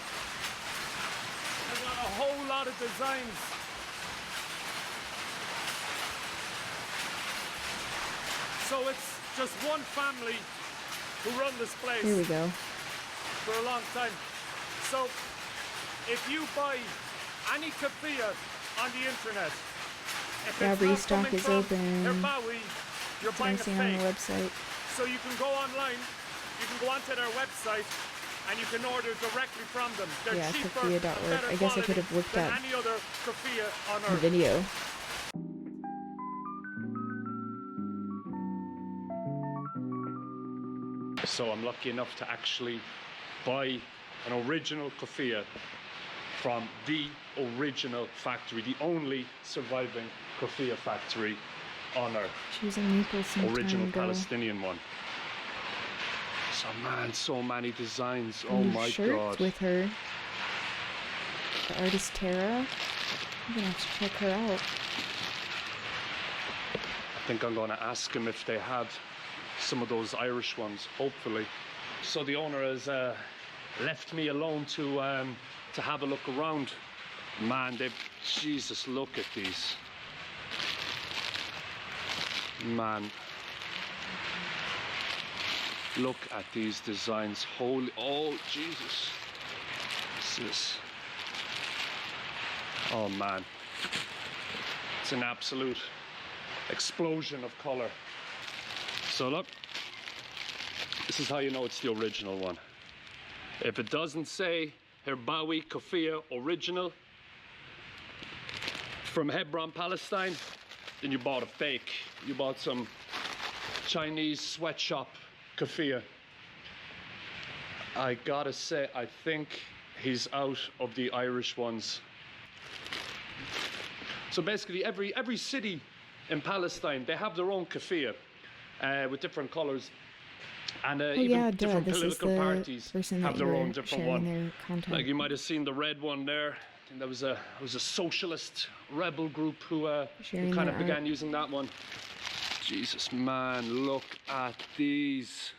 A whole lot of designs. So it's just one family who run this place. Here we go. For a long time. So if you buy any keffiyeh on the internet, Aubri stock is open. Herbawi, you're buying a fake. On the website. So you can go online, you can go onto their website, and you can order directly from them. They're cheaper, keffiyeh.org. I guess I could have looked up any other keffiyeh on the earth. video. So I'm lucky enough to actually buy an original keffiyeh from the original factory, the only surviving keffiyeh factory on earth. She was in Naples some original time ago. Palestinian one. So man, so many designs. Oh And my shirts God. with her. The artist Tara. I'm gonna have to check her out. I think I'm going to ask him if they have some of those Irish ones, hopefully. So the owner has left me alone to have a look around. Man, Jesus, look at these. Man, look at these designs. Holy, oh Jesus. Oh man, it's an absolute explosion of color. So look, this is how you know it's the original one. If it doesn't say Herbawi Kofia original from Hebron, Palestine, then you bought a fake. You bought some Chinese sweatshop keffiyeh. I gotta say, I think he's out of the Irish ones. So basically, every city in Palestine, they have their own keffiyeh with different colors, and even different political parties have their own different one. Like you might have seen the red one there. I think that was a socialist rebel group who kind of began using that one. Jesus, man, look at these.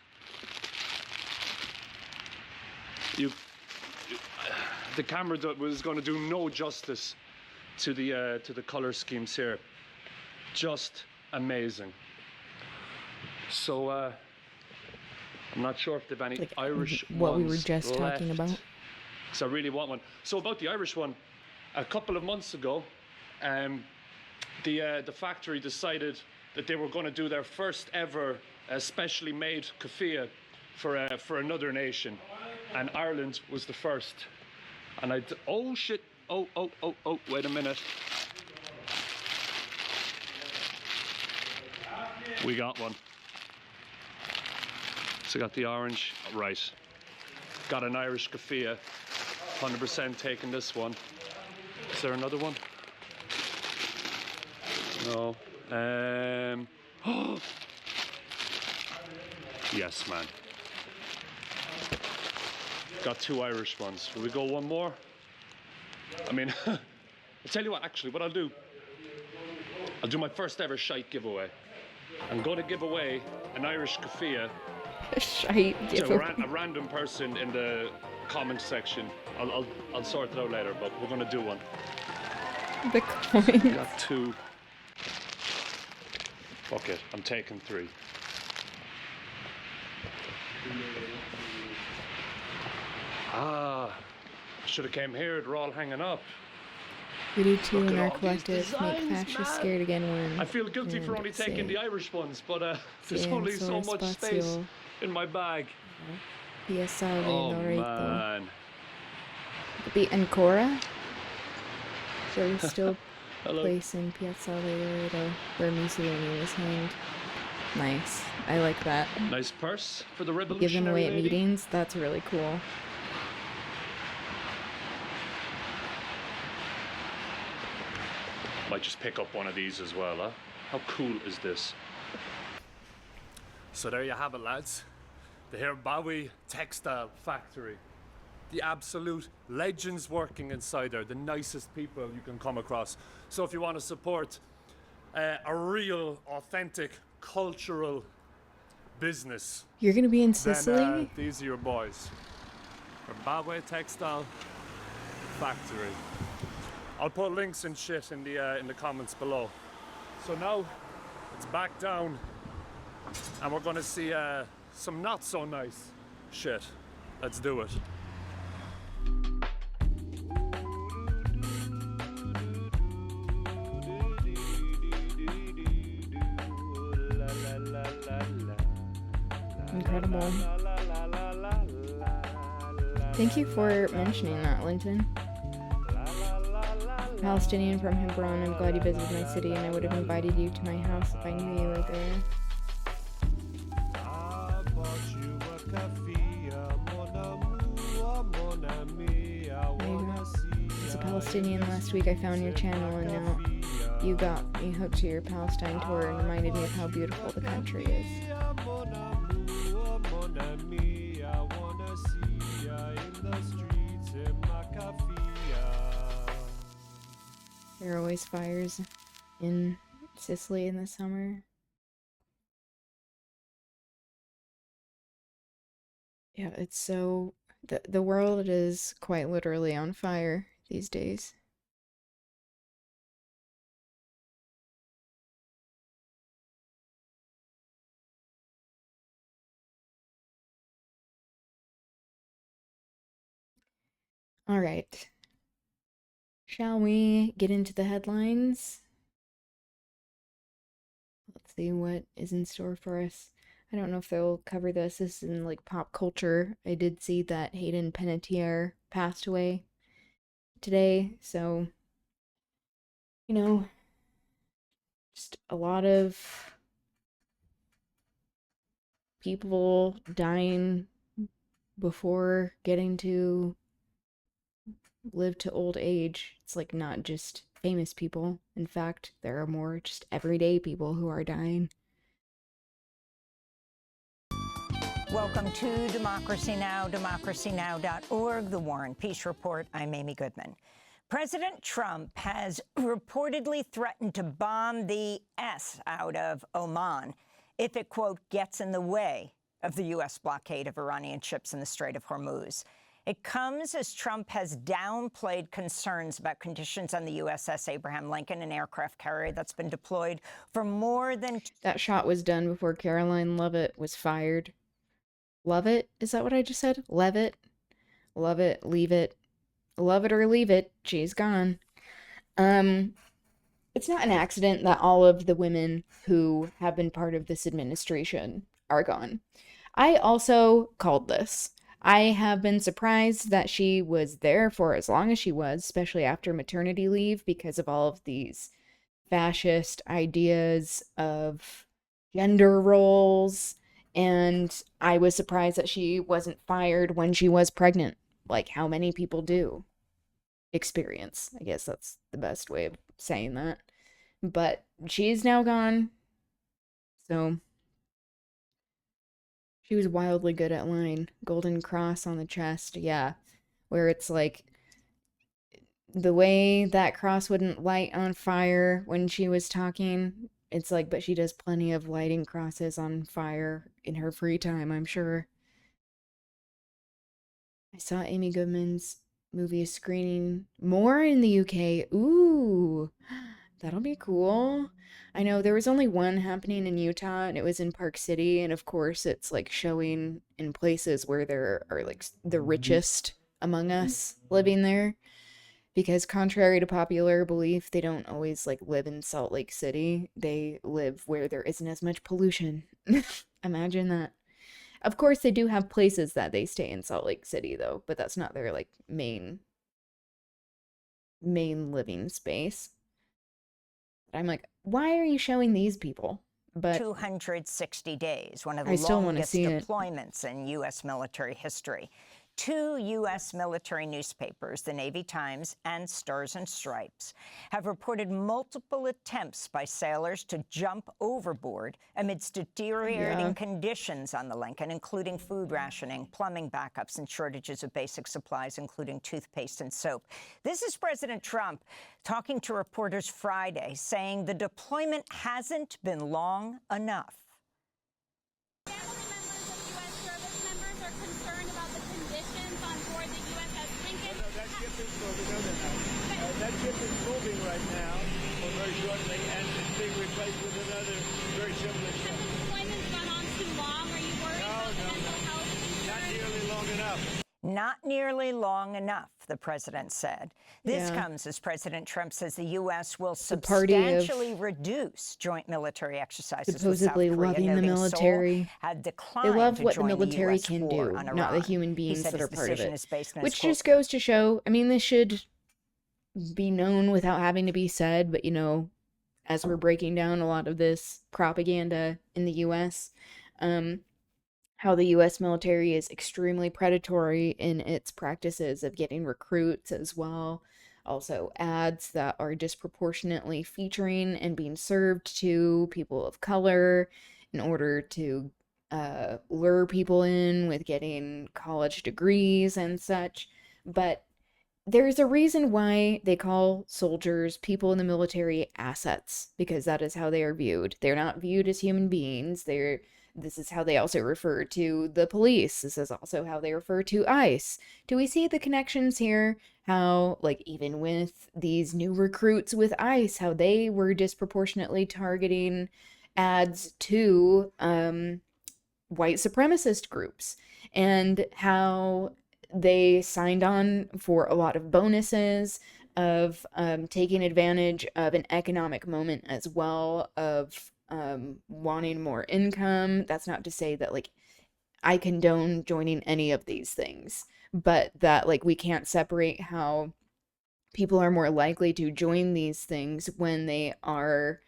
The camera was going to do no justice to the color schemes here. Just amazing. So I'm not sure if they've any Irish what ones we were just left, talking about. because I really want one. So about the Irish one, a couple of months ago, the factory decided that they were going to do their first ever specially made keffiyeh for another nation, and Ireland was the first. And oh shit, oh, wait a minute. We got one. So got the orange, right. Got an Irish keffiyeh, 100% taking this one. Is there another one? No. Yes, man. Got two Irish ones. Will we go one more? I mean, I'll tell you what, actually, what I'll do my first ever shite giveaway. I'm going to give away an Irish keffiyeh to a random person in the comment section. I'll sort it out later, but we're going to do one. The coins. Got two. Fuck it, I'm taking three. Should have came here. They're all hanging up. We do too in our collective. Make fascists scared again when. I feel guilty for only taking the Irish ones, but there's only so much space in my bag. Oh man. The Ancora. So we still place in Piazza Laredo where Mussolini was hanged. Nice. I like that. Nice purse for the revolutionary Give them away at lady. meetings. That's really cool. Might just pick up one of these as well, huh? How cool is this? So there you have it, lads. The Herbawi Textile Factory. The absolute legends working inside there. The nicest people you can come across. So if you want to support a real, authentic, cultural business, You're gonna be in then, Sicily? these are your boys. Herbawi Textile Factory. I'll put links and shit in the comments below. So now it's back down, and we're gonna see some not so nice shit. Let's do it. Incredible. Thank you for mentioning that, Linton. Palestinian from Hebron, I'm glad you visited my city, and I would have invited you to my house if I knew you were there. As a Palestinian, last week I found your channel, and now you got me hooked to your Palestine tour and reminded me of how beautiful the country is. There are always fires in Sicily in the summer. Yeah, it's so the world is quite literally on fire these days. All right. Shall we get into the headlines? Let's see what is in store for us. I don't know if they'll cover this. This is in like pop culture. I did see that Hayden Panettiere passed away today, so you know, just a lot of people dying before getting to live to old age. It's like not just famous people. In fact, there are more just everyday people who are dying. Welcome to Democracy Now!, democracynow.org, The War and Peace Report. I'm Amy Goodman. President Trump has reportedly threatened to bomb the S out of Oman if it, quote, gets in the way of the U.S. blockade of Iranian ships in the Strait of Hormuz. It comes as Trump has downplayed concerns about conditions on the USS Abraham Lincoln, an aircraft carrier that's been deployed for more than... That shot was done before Caroline Leavitt was fired. Lovett? Is that what I just said? Leavitt? Love it, leave it. Love it or leave it. She's gone. It's not an accident that all of the women who have been part of this administration are gone. I also called this. I have been surprised that she was there for as long as she was, especially after maternity leave, because of all of these fascist ideas of gender roles. And I was surprised that she wasn't fired when she was pregnant, like how many people do experience. I guess that's the best way of saying that. But she's now gone. So she was wildly good at line. Golden cross on the chest. Yeah. Where it's like the way that cross wouldn't light on fire when she was talking. It's like, but she does plenty of lighting crosses on fire in her free time, I'm sure. I saw Amy Goodman's movie screening more in the UK. Ooh, that'll be cool. I know there was only one happening in Utah, and it was in Park City, and of course it's like showing in places where there are like the richest among us living there. Because contrary to popular belief, they don't always like live in Salt Lake City. They live where there isn't as much pollution. Imagine that. Of course, they do have places that they stay in Salt Lake City though, but that's not their like main living space. I'm like, why are you showing these people? But 260 days, one of I the still want to longest see it. deployments in U.S. military history. 2 U.S. military newspapers, the Navy Times and Stars and Stripes, have reported multiple attempts by sailors to jump overboard amidst deteriorating conditions on the Lincoln, including food rationing, plumbing backups, and shortages of basic supplies, including toothpaste and soap. This is President Trump talking to reporters Friday, saying the deployment hasn't been long enough. That ship is moving right now, or very shortly, and it's being replaced with another very similar ship. Has the deployment gone on too long? Are you worried about the mental health? Not nearly long enough. Not nearly long enough, the president said. This comes as President Trump says the U.S. will substantially reduce joint military exercises supposedly with South Korea, loving the noting military. Seoul had They declined love to what the join military US can war do, on not the Iran. human He beings said that are his part of decision it. is based on his, Which quote, just goes to show, I mean, this should be known without having to be said, but you know, as we're breaking down a lot of this propaganda in the US, how the US military is extremely predatory in its practices of getting recruits as well. Also, ads that are disproportionately featuring and being served to people of color in order to lure people in with getting college degrees and such. But there's a reason why they call soldiers, people in the military, assets, because that is how they are viewed. They're not viewed as human beings. This is how they also refer to the police. This is also how they refer to ICE. Do we see the connections here? How, like, even with these new recruits with ICE, how they were disproportionately targeting ads to white supremacist groups, and how they signed on for a lot of bonuses, of taking advantage of an economic moment as well, of wanting more income. That's not to say that, like, I condone joining any of these things, but that, like, we can't separate how people are more likely to join these things when they are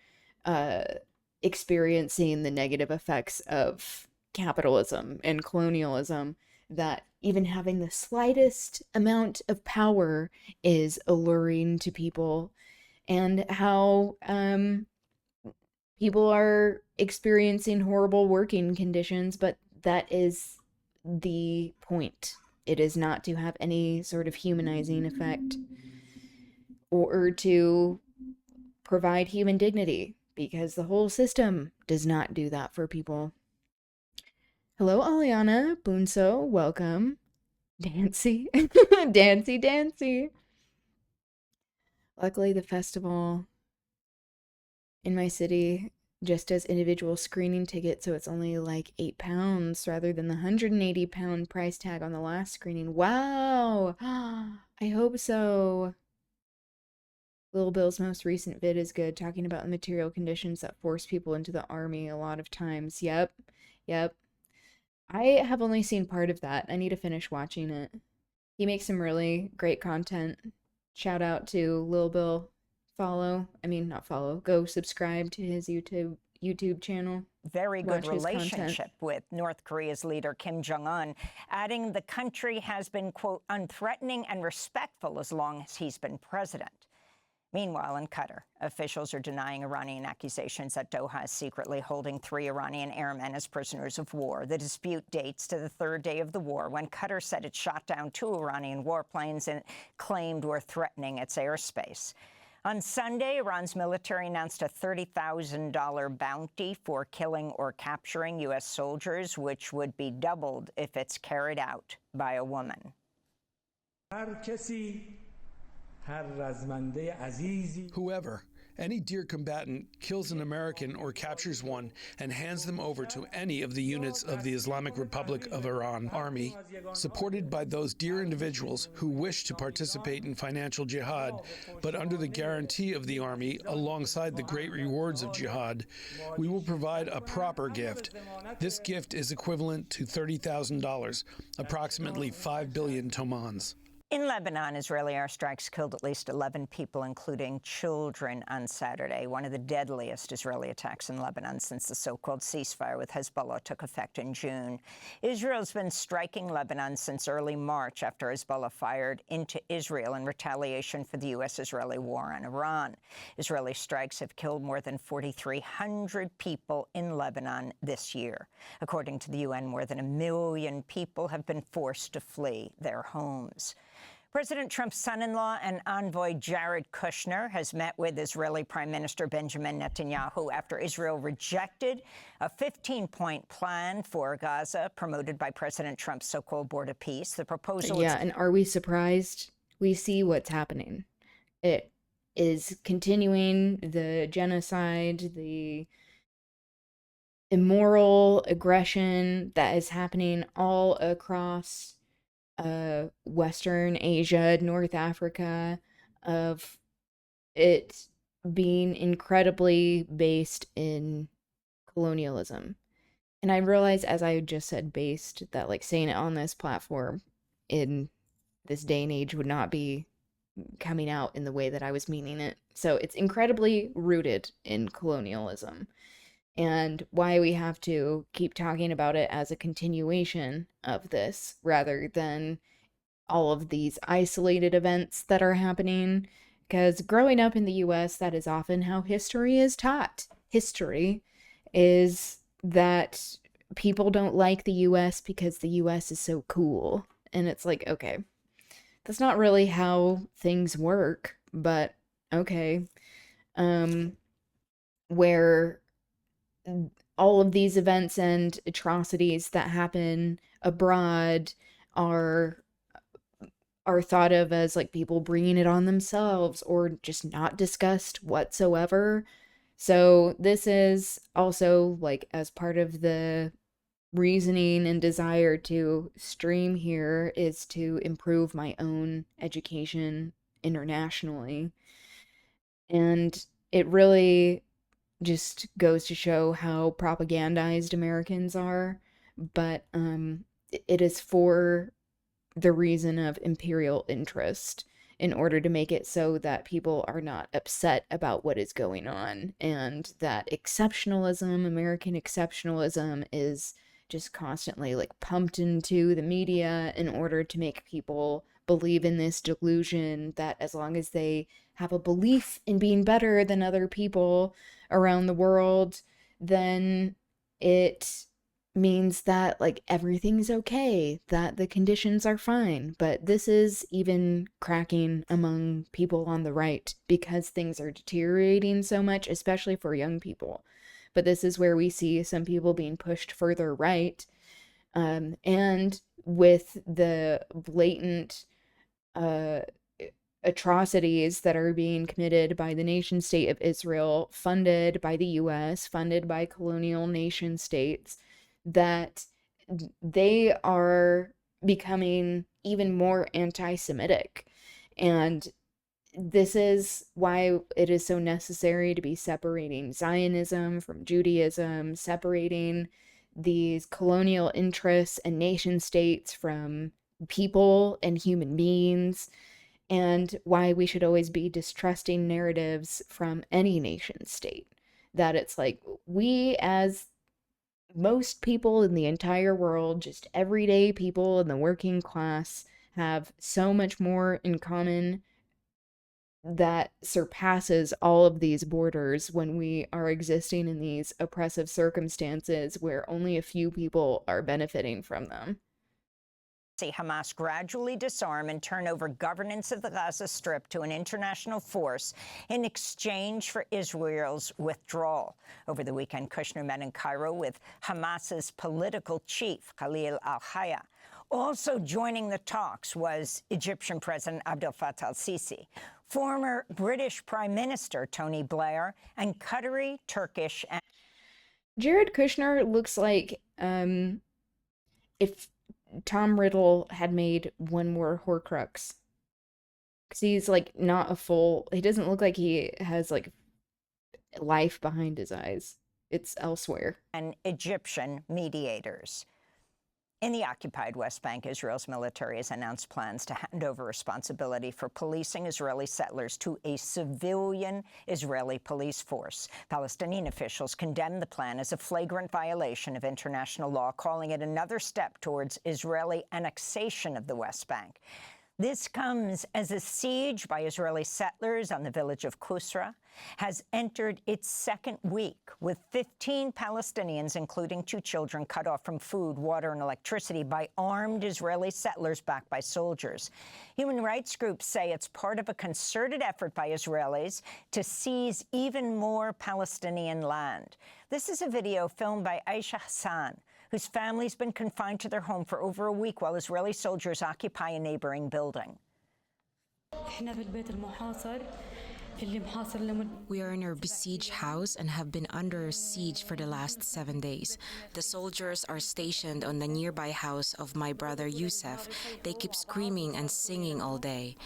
experiencing the negative effects of capitalism and colonialism, that even having the slightest amount of power is alluring to people, and how people are experiencing horrible working conditions, but that is the point. It is not to have any sort of humanizing effect or to provide human dignity, because the whole system does not do that for people. Hello, Aliana, Bunso, welcome. Dancy, Dancy. Luckily, the festival in my city just does individual screening tickets, so it's only like £8 rather than the £180 price tag on the last screening. Wow! I hope so. Lil Bill's most recent vid is good, talking about the material conditions that force people into the army a lot of times. Yep. I have only seen part of that. I need to finish watching it. He makes some really great content. Shout out to Lil Bill. Go subscribe to his YouTube channel. Very good relationship with North Korea's leader Kim Jong-un, adding the country has been, quote, unthreatening and respectful as long as he's been president. Meanwhile, in Qatar, officials are denying Iranian accusations that Doha is secretly holding 3 Iranian airmen as prisoners of war. The dispute dates to the 3rd day of the war, when Qatar said it shot down 2 Iranian warplanes and claimed were threatening its airspace. On Sunday, Iran's military announced a $30,000 bounty for killing or capturing U.S. soldiers, which would be doubled if it's carried out by a woman. Whoever, any dear combatant, kills an American or captures one and hands them over to any of the units of the Islamic Republic of Iran Army, supported by those dear individuals who wish to participate in financial jihad, but under the guarantee of the Army, alongside the great rewards of jihad, we will provide a proper gift. This gift is equivalent to $30,000, approximately 5 billion tomans. In Lebanon, Israeli airstrikes killed at least 11 people, including children, on Saturday, one of the deadliest Israeli attacks in Lebanon since the so-called ceasefire with Hezbollah took effect in June. Israel's been striking Lebanon since early March after Hezbollah fired into Israel in retaliation for the U.S.-Israeli war on Iran. Israeli strikes have killed more than 4,300 people in Lebanon this year. According to the UN, more than 1 million people have been forced to flee their homes. President Trump's son-in-law and envoy Jared Kushner has met with Israeli Prime Minister Benjamin Netanyahu after Israel rejected a 15-point plan for Gaza promoted by President Trump's so-called board of peace. The proposal... Yeah, and are we surprised? We see what's happening. It is continuing the genocide, the immoral aggression that is happening all across Western Asia, North Africa, of it being incredibly based in colonialism. And I realize, as I just said, based, that like saying it on this platform in this day and age would not be coming out in the way that I was meaning it. So it's incredibly rooted in colonialism. And why we have to keep talking about it as a continuation of this rather than all of these isolated events that are happening. Because growing up in the US, that is often how history is taught. History is that people don't like the US because the US is so cool. And it's like, okay, that's not really how things work, but okay. Where all of these events and atrocities that happen abroad are thought of as like people bringing it on themselves or just not discussed whatsoever. So this is also like as part of the reasoning and desire to stream here is to improve my own education internationally. And it really just goes to show how propagandized Americans are, but it is for the reason of imperial interest in order to make it so that people are not upset about what is going on, and that exceptionalism, American exceptionalism, is just constantly like pumped into the media in order to make people believe in this delusion that as long as they have a belief in being better than other people around the world, then it means that like everything's okay, that the conditions are fine. But this is even cracking among people on the right because things are deteriorating so much, especially for young people. But this is where we see some people being pushed further right, and with the blatant atrocities that are being committed by the nation state of Israel, funded by the US, funded by colonial nation states, that they are becoming even more anti-Semitic. And this is why it is so necessary to be separating Zionism from Judaism, separating these colonial interests and nation states from people and human beings, and why we should always be distrusting narratives from any nation state. That it's like we, as most people in the entire world, just everyday people in the working class, have so much more in common that surpasses all of these borders when we are existing in these oppressive circumstances where only a few people are benefiting from them. See Hamas gradually disarm and turn over governance of the Gaza Strip to an international force in exchange for Israel's withdrawal. Over the weekend, Kushner met in Cairo with Hamas's political chief, Khalil al-Hayya. Also joining the talks was Egyptian President Abdel Fattah al-Sisi, former British Prime Minister Tony Blair, and Qatari, Turkish, and Jared Kushner looks like if Tom Riddle had made one more Horcrux. Because he's like not a full, he doesn't look like he has like life behind his eyes. It's elsewhere. And Egyptian mediators. In the occupied West Bank, Israel's military has announced plans to hand over responsibility for policing Israeli settlers to a civilian Israeli police force. Palestinian officials condemned the plan as a flagrant violation of international law, calling it another step towards Israeli annexation of the West Bank. This comes as a siege by Israeli settlers on the village of Kusra has entered its second week, with 15 Palestinians, including 2 children, cut off from food, water, and electricity by armed Israeli settlers backed by soldiers. Human rights groups say it's part of a concerted effort by Israelis to seize even more Palestinian land. This is a video filmed by Aisha Hassan, whose family's been confined to their home for over a week while Israeli soldiers occupy a neighboring building. We are in our besieged house and have been under siege for the last 7 days. The soldiers are stationed on the nearby house of my brother Youssef. They keep screaming and singing all day.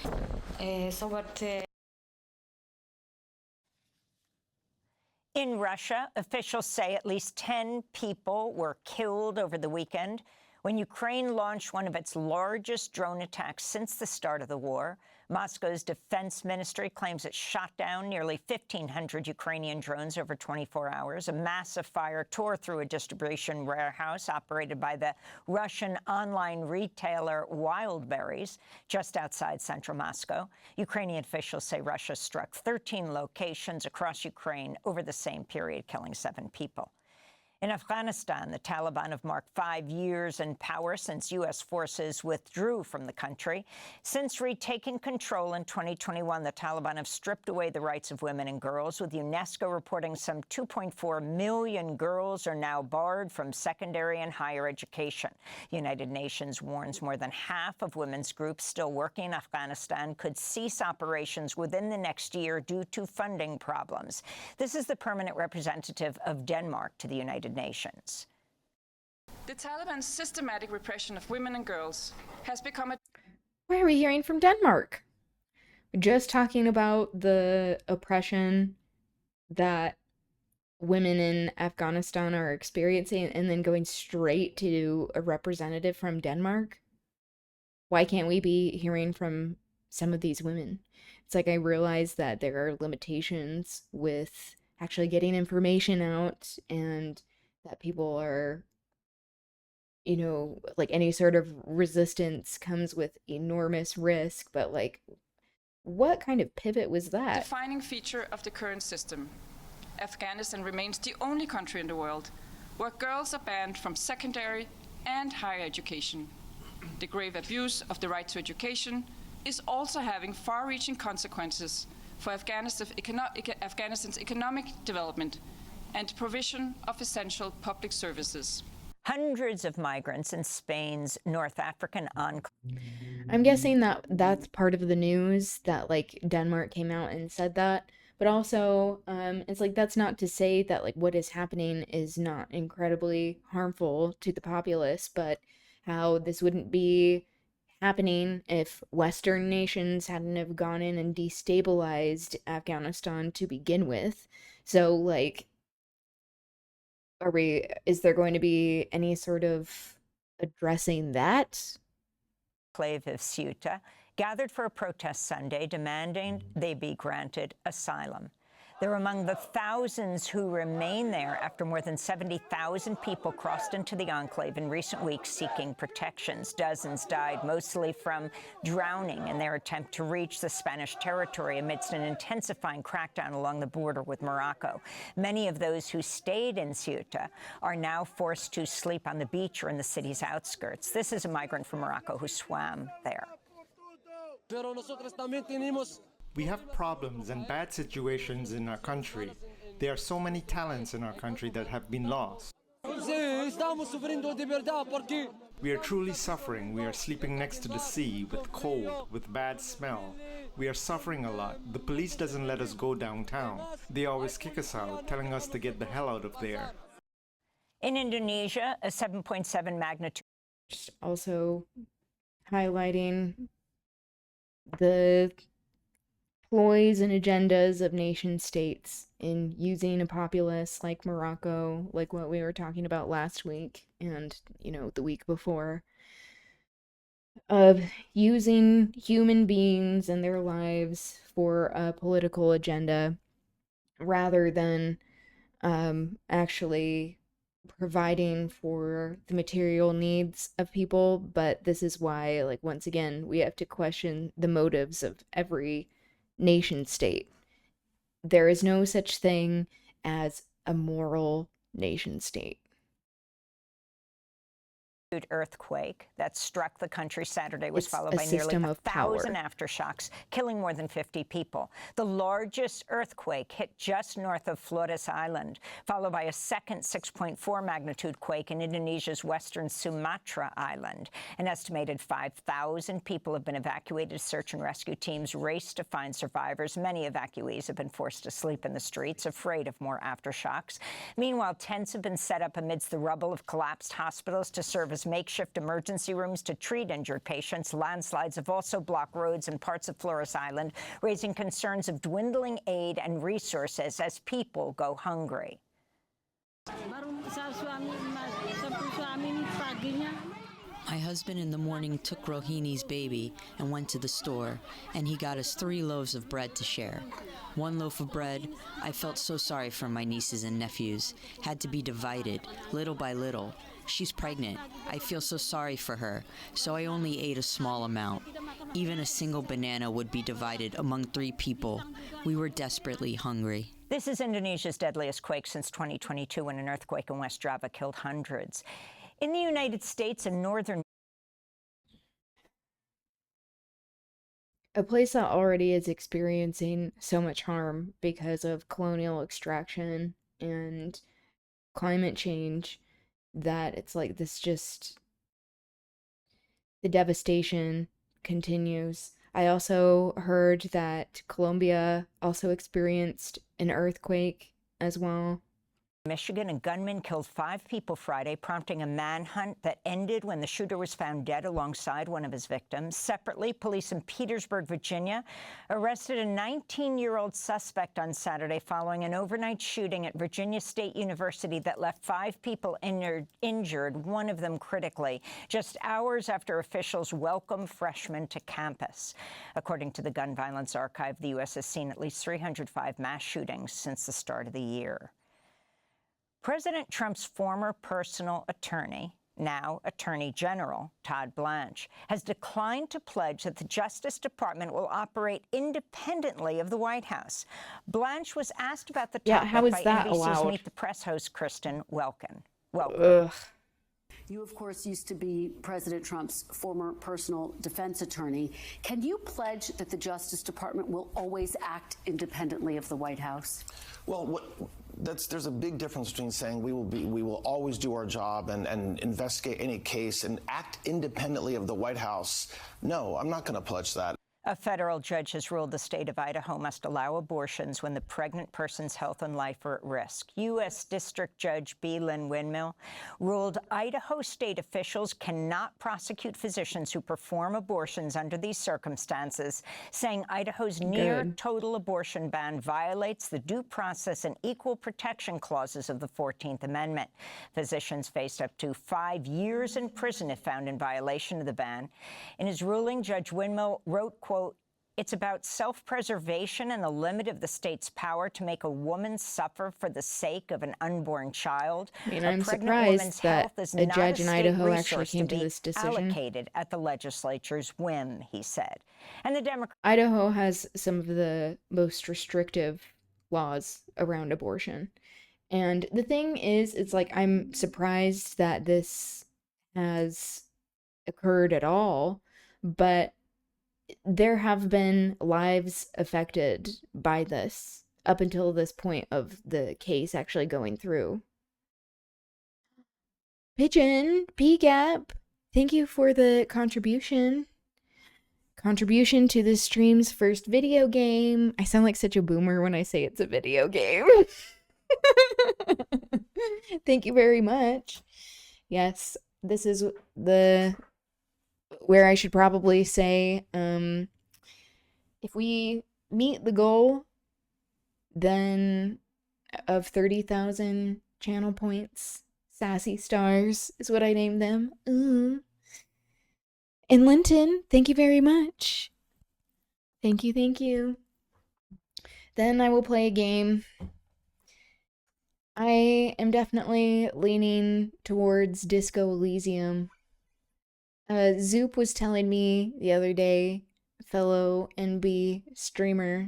In Russia, officials say at least 10 people were killed over the weekend when Ukraine launched one of its largest drone attacks since the start of the war. Moscow's defense ministry claims it shot down nearly 1,500 Ukrainian drones over 24 hours. A massive fire tore through a distribution warehouse operated by the Russian online retailer Wildberries just outside central Moscow. Ukrainian officials say Russia struck 13 locations across Ukraine over the same period, killing 7 people. In Afghanistan, the Taliban have marked 5 years in power since U.S. forces withdrew from the country. Since retaking control in 2021, the Taliban have stripped away the rights of women and girls, with UNESCO reporting some 2.4 million girls are now barred from secondary and higher education. The United Nations warns more than half of women's groups still working in Afghanistan could cease operations within the next year due to funding problems. This is the permanent representative of Denmark to the United Nations. The Taliban's systematic repression of women and girls has become a... Why are we hearing from Denmark? We're just talking about the oppression that women in Afghanistan are experiencing and then going straight to a representative from Denmark. Why can't we be hearing from some of these women? It's like I realize that there are limitations with actually getting information out, and that people are, you know, like any sort of resistance comes with enormous risk, but like, what kind of pivot was that? defining feature of the current system. Afghanistan remains the only country in the world where girls are banned from secondary and higher education. The grave abuse of the right to education is also having far-reaching consequences for Afghanistan's economic development and provision of essential public services. Hundreds of migrants in Spain's North African enclave. I'm guessing that that's part of the news, that like Denmark came out and said that, but also it's like that's not to say that like what is happening is not incredibly harmful to the populace, but how this wouldn't be happening if Western nations hadn't have gone in and destabilized Afghanistan to begin with. So like, is there going to be any sort of addressing that? Enclave of Ceuta gathered for a protest Sunday demanding they be granted asylum. They're among the thousands who remain there after more than 70,000 people crossed into the enclave in recent weeks seeking protections. Dozens died, mostly from drowning in their attempt to reach the Spanish territory amidst an intensifying crackdown along the border with Morocco. Many of those who stayed in Ceuta are now forced to sleep on the beach or in the city's outskirts. This is a migrant from Morocco who swam there. We have problems and bad situations in our country. There are so many talents in our country that have been lost. We are truly suffering. We are sleeping next to the sea, with cold, with bad smell. We are suffering a lot. The police doesn't let us go downtown. They always kick us out, telling us to get the hell out of there. In Indonesia, a 7.7 magnitude. Just also highlighting the ploys and agendas of nation states in using a populace like Morocco, like what we were talking about last week and, you know, the week before, of using human beings and their lives for a political agenda rather than actually providing for the material needs of people. But this is why, like, once again, we have to question the motives of every nation state. There is no such thing as a moral nation state. Earthquake that struck the country Saturday was followed by nearly 1,000 aftershocks, killing more than 50 people. The largest earthquake hit just north of Flores Island, followed by a second 6.4 magnitude quake in Indonesia's western Sumatra Island. An estimated 5,000 people have been evacuated. Search and rescue teams race to find survivors. Many evacuees have been forced to sleep in the streets, afraid of more aftershocks. Meanwhile, tents have been set up amidst the rubble of collapsed hospitals to serve as makeshift emergency rooms to treat injured patients. Landslides have also blocked roads in parts of Flores Island, raising concerns of dwindling aid and resources as people go hungry. My husband in the morning took Rohini's baby and went to the store, and he got us 3 loaves of bread to share. 1 loaf of bread, I felt so sorry for my nieces and nephews, had to be divided, little by little. She's pregnant. I feel so sorry for her, so I only ate a small amount. Even a single banana would be divided among 3 people. We were desperately hungry. This is Indonesia's deadliest quake since 2022 when an earthquake in West Java killed hundreds. In the United States and northern... A place that already is experiencing so much harm because of colonial extraction and climate change, that it's like this just... the devastation continues. I also heard that Colombia also experienced an earthquake as well. Michigan, a gunman killed 5 people Friday, prompting a manhunt that ended when the shooter was found dead alongside one of his victims. Separately, police in Petersburg, Virginia, arrested a 19-year-old suspect on Saturday following an overnight shooting at Virginia State University that left 5 people injured, one of them critically, just hours after officials welcomed freshmen to campus. According to the Gun Violence Archive, the U.S. has seen at least 305 mass shootings since the start of the year. President Trump's former personal attorney, now Attorney General Todd Blanche, has declined to pledge that the Justice Department will operate independently of the White House. Blanche was asked about the topic by NBC's allowed? Meet the Press host Kristen Welken. Ugh. You, of course, used to be President Trump's former personal defense attorney. Can you pledge that the Justice Department will always act independently of the White House? Well, there's a big difference between saying we will always do our job and investigate any case and act independently of the White House. No, I'm not going to pledge that. A federal judge has ruled the state of Idaho must allow abortions when the pregnant person's health and life are at risk. U.S. District Judge B. Lynn Windmill ruled Idaho state officials cannot prosecute physicians who perform abortions under these circumstances, saying Idaho's near-total abortion ban violates the due process and equal protection clauses of the 14th Amendment. Physicians faced up to 5 years in prison if found in violation of the ban. In his ruling, Judge Windmill wrote, quote, "It's about self-preservation and the limit of the state's power to make a woman suffer for the sake of an unborn child. I mean, A I'm pregnant surprised woman's that health is a not judge in state Idaho actually resource came to be this decision. allocated at the legislature's whim," he said. And the Democrats... Idaho has some of the most restrictive laws around abortion. And the thing is, it's like, I'm surprised that this has occurred at all, but there have been lives affected by this up until this point of the case actually going through. Pigeon, PGAP, thank you for the contribution. Contribution to the stream's first video game. I sound like such a boomer when I say it's a video game. Thank you very much. Yes, this is where I should probably say, if we meet the goal, then of 30,000 channel points, sassy stars is what I named them. Ooh. And Linton, thank you very much. Thank you, thank you. Then I will play a game. I am definitely leaning towards Disco Elysium. Zoop was telling me the other day, fellow NB streamer,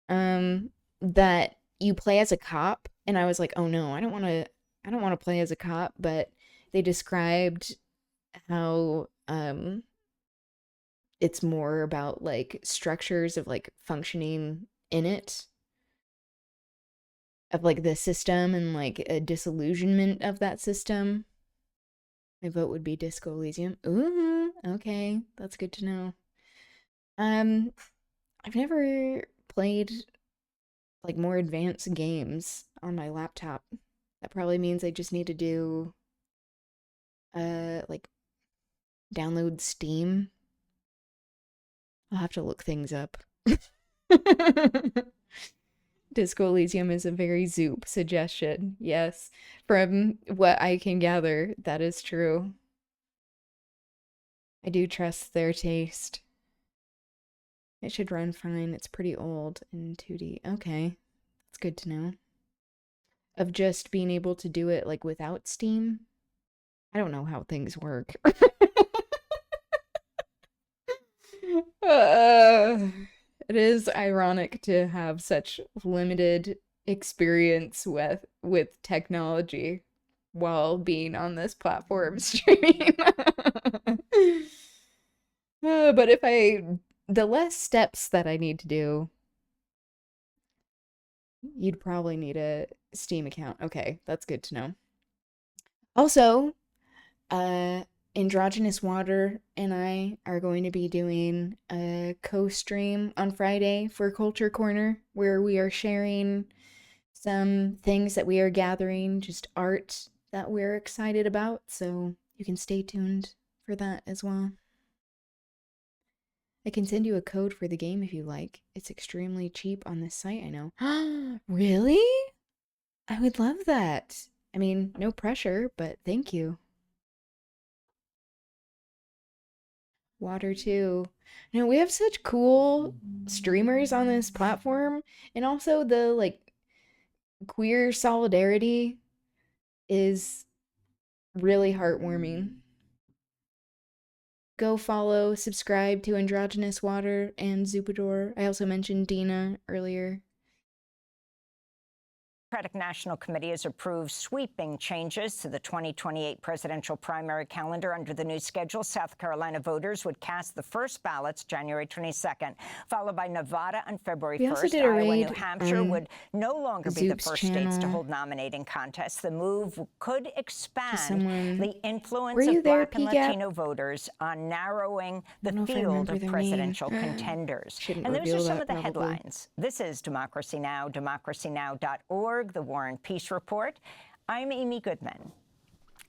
that you play as a cop, and I was like, oh no, I don't want to play as a cop, but they described how it's more about like structures of like functioning in it, of like the system and like a disillusionment of that system. My vote would be Disco Elysium. Ooh, okay, that's good to know. I've never played like more advanced games on my laptop. That probably means I just need to do like download Steam. I'll have to look things up. Disco Elysium is a very Zoop suggestion. Yes, from what I can gather, that is true. I do trust their taste. It should run fine. It's pretty old in 2D. Okay, that's good to know. Of just being able to do it like without Steam. I don't know how things work. It is ironic to have such limited experience with technology while being on this platform streaming. But the less steps that I need to do, you'd probably need a Steam account. Okay, that's good to know. Also, Androgynous Water and I are going to be doing a co-stream on Friday for Culture Corner, where we are sharing some things that we are gathering, just art that we're excited about, so you can stay tuned for that as well. I can send you a code for the game if you like. It's extremely cheap on this site, I know. Really? I would love that. I mean, no pressure, but thank you. Water too. No, we have such cool streamers on this platform, and also the like queer solidarity is really heartwarming. Go follow, subscribe to Androgynous Water and Zupador. I also mentioned Dina earlier. Democratic National Committee has approved sweeping changes to the 2028 presidential primary calendar. Under the new schedule, South Carolina voters would cast the first ballots January 22nd, followed by Nevada on February 1st. Iowa, New Hampshire would no longer be the first states to hold nominating contests. The move could expand the influence of Black and Latino voters on narrowing the field of presidential contenders. And those are some of the headlines. This is Democracy Now!, democracynow.org. The War and Peace Report. I'm Amy Goodman.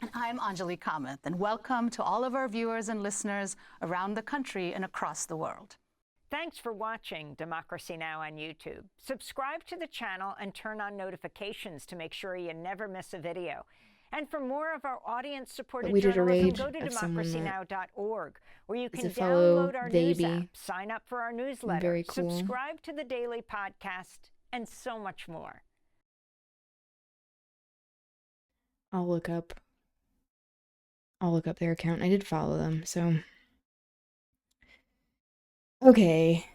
And I'm Anjali Kamath, and welcome to all of our viewers and listeners around the country and across the world. Thanks for watching Democracy Now! On YouTube. Subscribe to the channel and turn on notifications to make sure you never miss a video. And for more of our audience-supported journalism, go to democracynow.org, where you can download our news app, sign up for our newsletter, subscribe to the daily podcast, and so much more. I'll look up their account. I did follow them, so. Okay.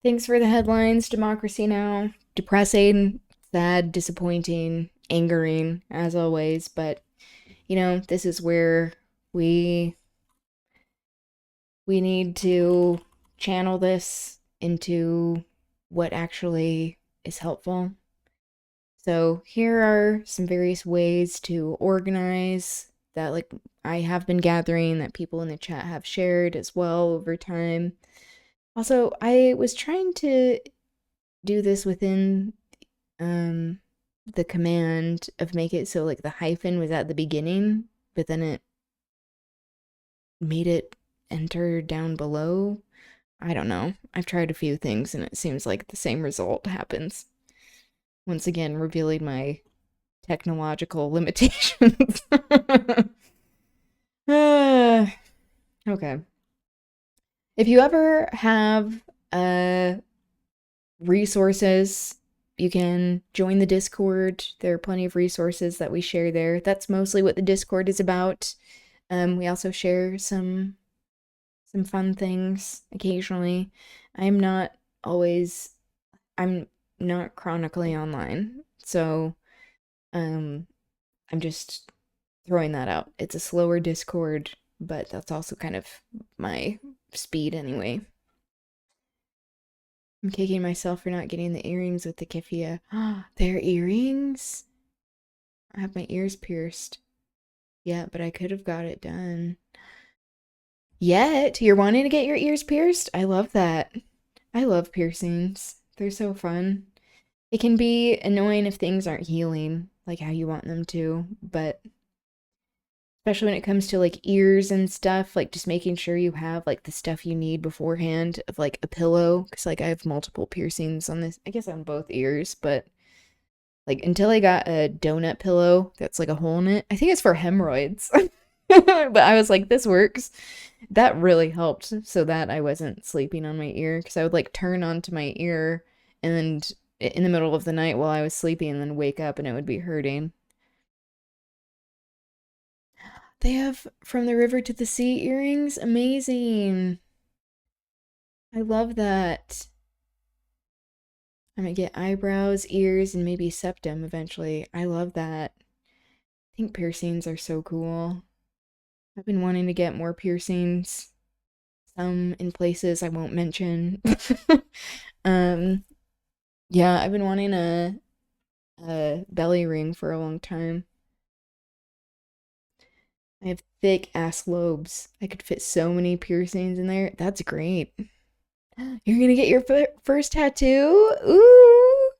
Thanks for the headlines, Democracy Now! Depressing, sad, disappointing, angering, as always, but, you know, this is where we need to channel this into what actually is helpful. So here are some various ways to organize that, like, I have been gathering, that people in the chat have shared as well over time. Also, I was trying to do this within the command of make it so like the hyphen was at the beginning, but then it made it enter down below. I don't know. I've tried a few things and it seems like the same result happens. Once again, revealing my technological limitations. Okay. If you ever have resources, you can join the Discord. There are plenty of resources that we share there. That's mostly what the Discord is about. We also share some fun things occasionally. I'm not chronically online, so I'm just throwing that out. It's a slower Discord, but that's also kind of my speed anyway. I'm kicking myself for not getting the earrings with the keffiyeh. They're earrings? I have my ears pierced. Yeah, but I could have got it done. Yet, you're wanting to get your ears pierced? I love that. I love piercings. They're so fun. It can be annoying if things aren't healing like how you want them to, but especially when it comes to like ears and stuff, like just making sure you have like the stuff you need beforehand of like a pillow, because like I have multiple piercings on this, I guess on both ears, but like until I got a donut pillow that's like a hole in it, I think it's for hemorrhoids. But I was like, this works. That really helped so that I wasn't sleeping on my ear, because I would like turn onto my ear and in the middle of the night while I was sleeping and then wake up and it would be hurting. They have From the River to the Sea earrings. Amazing. I love that. I'm gonna get eyebrows, ears, and maybe septum eventually. I love that. I think piercings are so cool. I've been wanting to get more piercings. Some in places I won't mention. um, yeah, I've been wanting a belly ring for a long time. I have thick ass lobes. I could fit so many piercings in there. That's great. You're gonna get your first tattoo? Ooh!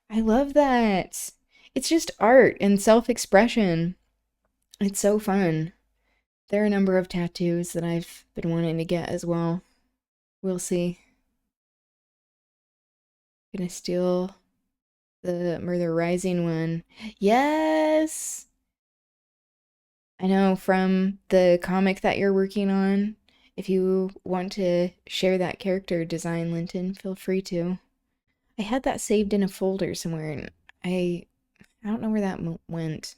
I love that. It's just art and self-expression. It's so fun. There are a number of tattoos that I've been wanting to get as well. We'll see. Gonna steal the Murder Rising one. Yes! I know, from the comic that you're working on. If you want to share that character design, Linton, feel free to. I had that saved in a folder somewhere, and I don't know where that went.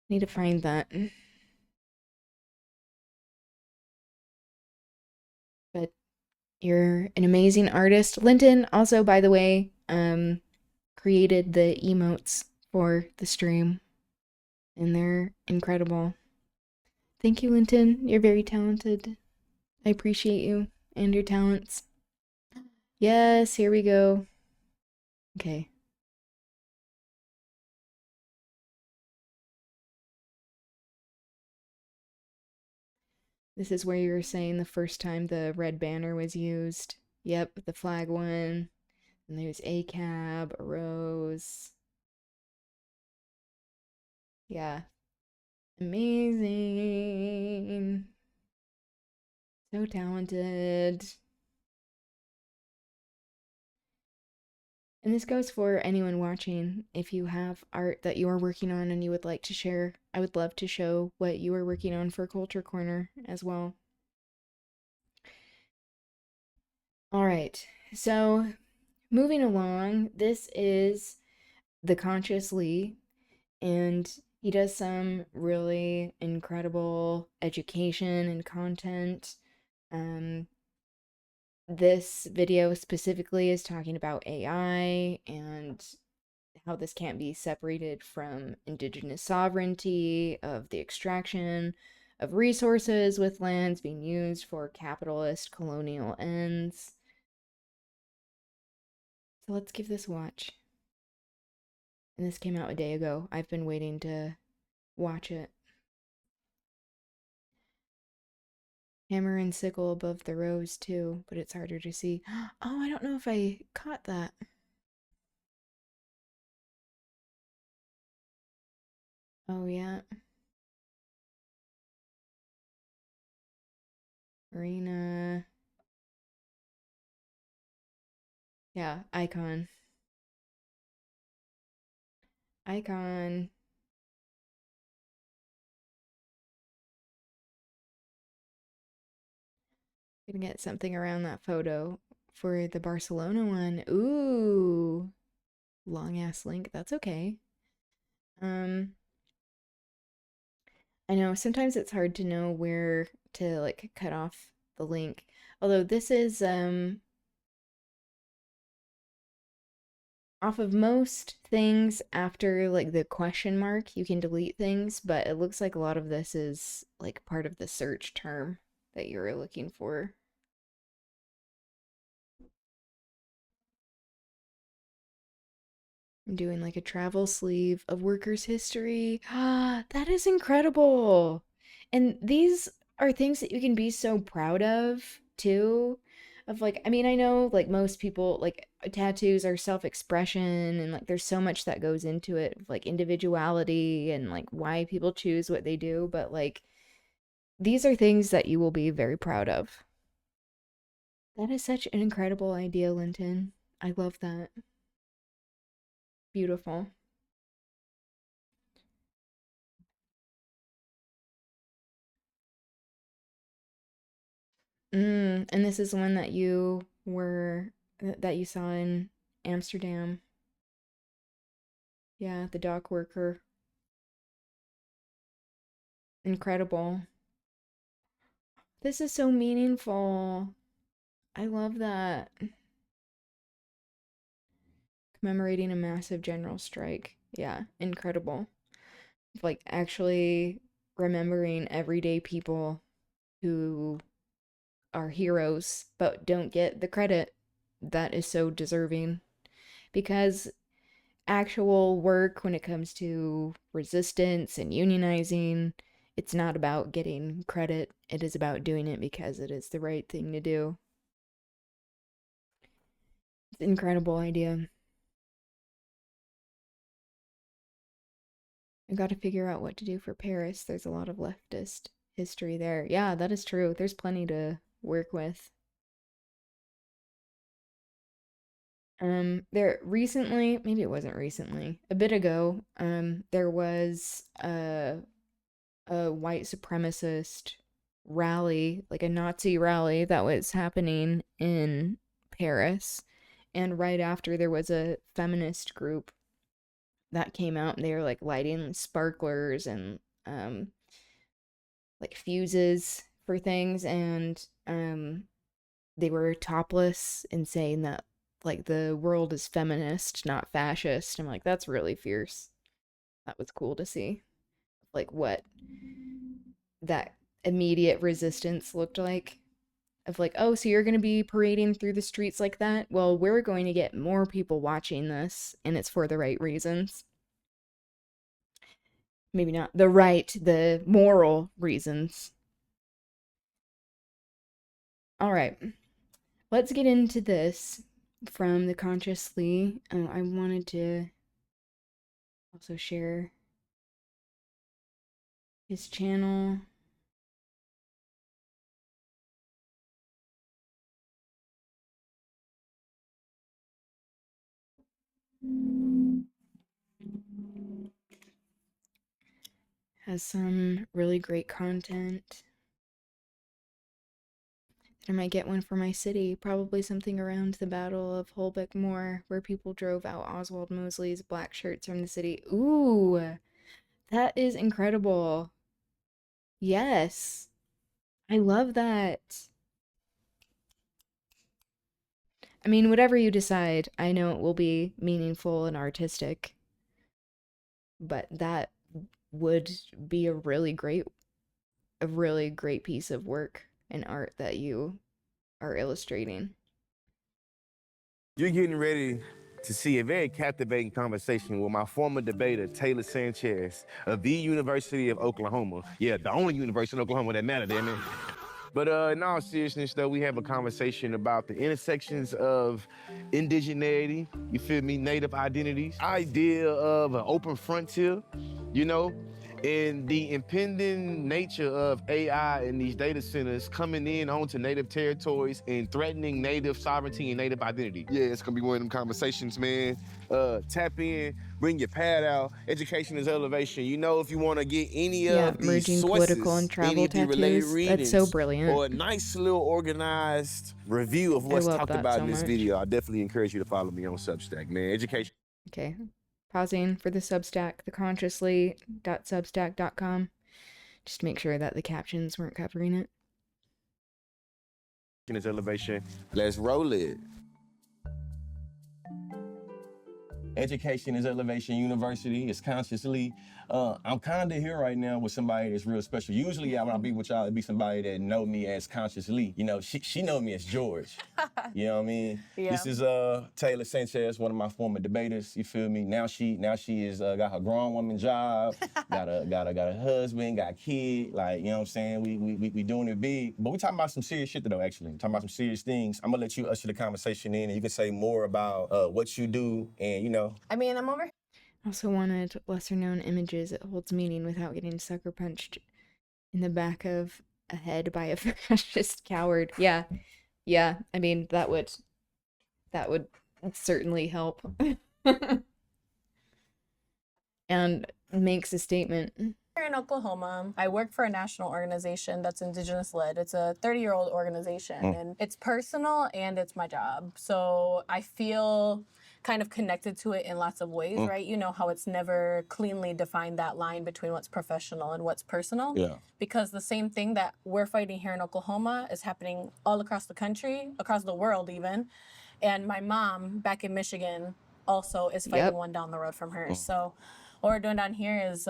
Need to find that. But you're an amazing artist. Linton, also, by the way, created the emotes for the stream, and they're incredible. Thank you, Linton. You're very talented. I appreciate you and your talents. Yes, here we go. Okay. This is where you were saying the first time the red banner was used. Yep, the flag one. And there's a cab, a rose. Yeah. Amazing. So talented. And this goes for anyone watching. If you have art that you are working on and you would like to share, I would love to show what you are working on for Culture Corner as well. All right, so moving along, this is The Conscious Lee, and he does some really incredible education and content. This video specifically is talking about AI and how this can't be separated from indigenous sovereignty, of the extraction of resources with lands being used for capitalist colonial ends. So let's give this a watch. And this came out a day ago. I've been waiting to watch it. Hammer and sickle above the rose too, but it's harder to see. Oh, I don't know if I caught that. Oh, yeah. Marina. Yeah, icon. Icon. Gonna get something around that photo for the Barcelona one. Ooh. Long ass link. That's okay. I know sometimes it's hard to know where to like cut off the link. Although this is off of most things after like the question mark, you can delete things, but it looks like a lot of this is like part of the search term that you're looking for. I'm doing like a travel sleeve of workers' history. Ah, that is incredible. And these are things that you can be so proud of too. Of like, I mean, I know like most people, like tattoos are self-expression and like there's so much that goes into it, like individuality and like why people choose what they do, but like these are things that you will be very proud of. That is such an incredible idea, Linton. I love that. Beautiful. And this is one that you saw in Amsterdam. Yeah, the dock worker. Incredible. This is so meaningful. I love that. Commemorating a massive general strike. Yeah, incredible. Like, actually remembering everyday people who are heroes but don't get the credit that is so deserving. Because actual work, when it comes to resistance and unionizing, it's not about getting credit. It is about doing it because it is the right thing to do. It's an incredible idea. I got to figure out what to do for Paris. There's a lot of leftist history there. Yeah, that is true. There's plenty to work with. There recently, maybe it wasn't recently, a bit ago, there was a white supremacist rally, like a Nazi rally that was happening in Paris. And right after, there was a feminist group that came out, and they were like lighting sparklers and like fuses for things, and they were topless and saying that like the world is feminist, not fascist. I'm like, that's really fierce. That was cool to see. Like what that immediate resistance looked like. Of like, oh, so you're going to be parading through the streets like that? Well, we're going to get more people watching this, and it's for the right reasons. Maybe not the right, the moral reasons. All right. Let's get into this from the Consciously. I wanted to also share his channel. Has some really great content. I might get one for my city, probably something around the Battle of Holbeck Moor, where people drove out Oswald Mosley's black shirts from the city. Ooh, that is incredible. Yes, I love that. I mean, whatever you decide, I know it will be meaningful and artistic, but that would be a really great piece of work and art that you are illustrating. You're getting ready to see a very captivating conversation with my former debater, Taylor Sanchez, of the University of Oklahoma. Yeah, the only university in Oklahoma that matters, damn it. But in all seriousness, though, we have a conversation about the intersections of indigeneity, you feel me, native identities, idea of an open frontier, you know, and the impending nature of AI in these data centers coming in onto native territories and threatening native sovereignty and native identity. Yeah, it's gonna be one of them conversations, man. Tap in, bring your pad out. Education is elevation. You know, if you want to get any of these merging sources, political and travel any of the related tattoos. readings, That's so brilliant. or a nice little organized review of what's love talked that about so in this much. video, I definitely encourage you to follow me on Substack, man. Education. Okay, pausing for the Substack, theconsciously.substack.com. Just to make sure that the captions weren't covering it. Is elevation. Let's roll it. Education is Elevation University. It's Consciously. I'm kind of here right now with somebody that's real special. Usually, when I be with y'all, it'd be somebody that know me as Consciously. You know, she know me as George. You know what I mean? Yeah. This is Taylor Sanchez, one of my former debaters. You feel me? Now she is got her grown woman job, got a husband, got a kid. Like, you know what I'm saying? We doing it big. But we talking about some serious shit though. Actually, talking about some serious things. I'm gonna let you usher the conversation in, and you can say more about what you do, and you know. I mean, I'm over. Also wanted lesser known images. It holds meaning without getting sucker punched in the back of a head by a fascist coward. Yeah. Yeah. I mean, that would certainly help. And makes a statement. Here in Oklahoma, I work for a national organization that's indigenous led. It's a 30-year-old organization, and it's personal and it's my job. So I feel kind of connected to it in lots of ways, right? You know how it's never cleanly defined, that line between what's professional and what's personal. Yeah. Because the same thing that we're fighting here in Oklahoma is happening all across the country, across the world even. And my mom back in Michigan also is fighting one down the road from her. So what we're doing down here is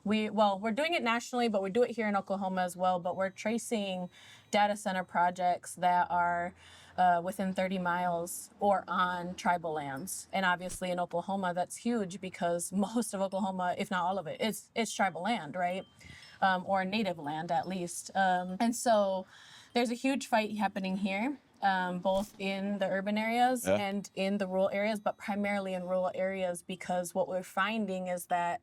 we're doing it nationally, but we do it here in Oklahoma as well. But we're tracing data center projects that are within 30 miles or on tribal lands. And obviously in Oklahoma, that's huge because most of Oklahoma, if not all of it, it's tribal land, right? Or native land at least. And so there's a huge fight happening here, both in the urban areas and in the rural areas, but primarily in rural areas, because what we're finding is that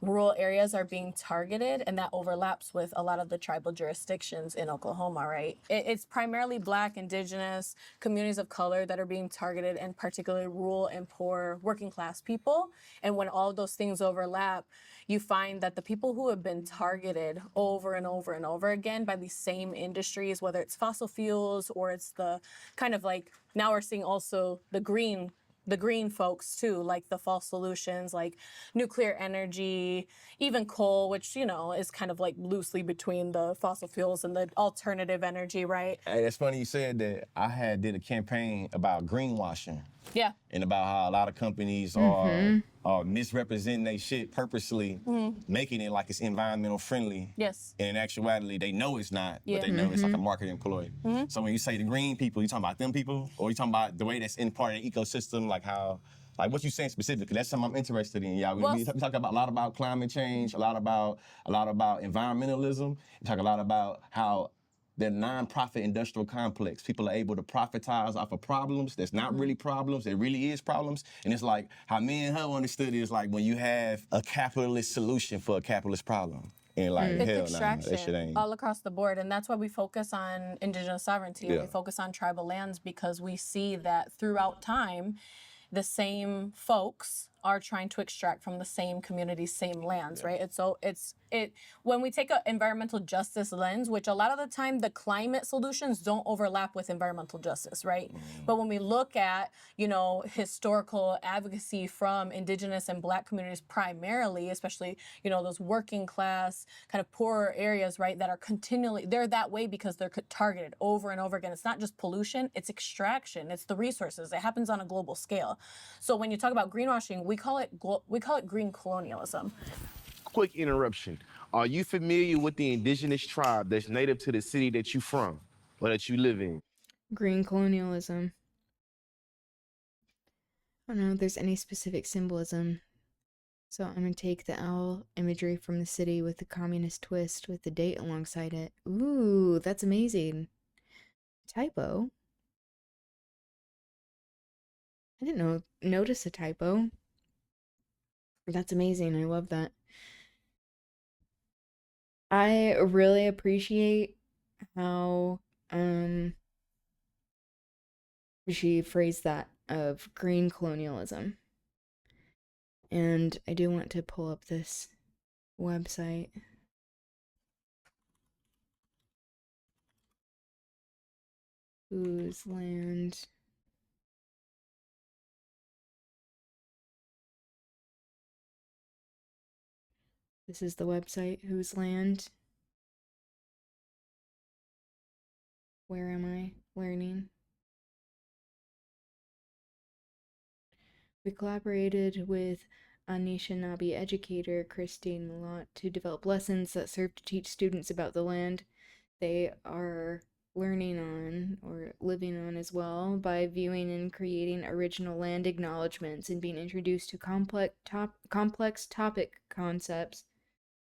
rural areas are being targeted, and that overlaps with a lot of the tribal jurisdictions in Oklahoma, right? It's primarily Black, Indigenous, communities of color that are being targeted, and particularly rural and poor working class people. And when all of those things overlap, you find that the people who have been targeted over and over and over again by these same industries, whether it's fossil fuels or it's the kind of like, now we're seeing also the green folks too, like the false solutions, like nuclear energy, even coal, which, you know, is kind of like loosely between the fossil fuels and the alternative energy, right? Hey, it's funny you said that. I did a campaign about greenwashing. Yeah. And about how a lot of companies are misrepresenting their shit purposely, making it like it's environmental friendly. Yes. And in actuality, they know it's not, but they know it's like a marketing ploy. So when you say the green people, you talking about them people, or you talking about the way that's in part of the ecosystem, like how, like what you saying specifically? That's something I'm interested in. Yeah, we talk about a lot about climate change, a lot about environmentalism. We talk a lot about how the nonprofit industrial complex, people are able to profitize off of problems that's not really problems, it really is problems. And it's like how me and her understood it is like when you have a capitalist solution for a capitalist problem. And like, It's hell nah, extraction that shit ain't. all across the board. And that's why we focus on indigenous sovereignty and we focus on tribal lands, because we see that throughout time, the same folks are trying to extract from the same communities, same lands, right? When we take an environmental justice lens, which a lot of the time the climate solutions don't overlap with environmental justice, right? But when we look at, you know, historical advocacy from indigenous and Black communities primarily, especially, you know, those working class, kind of poorer areas, right, that are continually, they're that way because they're targeted over and over again. It's not just pollution, it's extraction, it's the resources. It happens on a global scale. So when you talk about greenwashing, we call it green colonialism. Quick interruption. Are you familiar with the indigenous tribe that's native to the city that you from or that you live in? Green colonialism. I don't know if there's any specific symbolism. So I'm going to take the owl imagery from the city with the communist twist with the date alongside it. Ooh, that's amazing. Typo? I didn't notice a typo. That's amazing. I love that. I really appreciate how she phrased that of green colonialism. And I do want to pull up this website. Whose land? This is the website, Whose Land. Where am I learning? We collaborated with Anishinaabe educator Christine Malott to develop lessons that serve to teach students about the land they are learning on or living on as well by viewing and creating original land acknowledgments and being introduced to complex topic concepts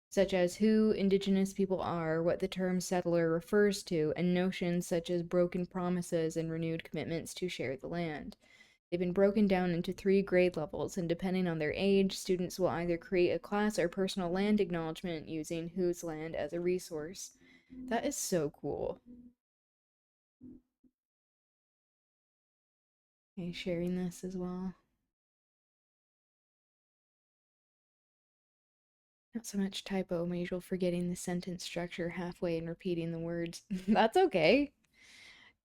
such as who indigenous people are, what the term settler refers to, and notions such as broken promises and renewed commitments to share the land. They've been broken down into 3 grade levels, and depending on their age, students will either create a class or personal land acknowledgement using Whose Land as a resource. That is so cool. Okay, sharing this as well. Not so much typo, my usual forgetting the sentence structure halfway and repeating the words. That's okay.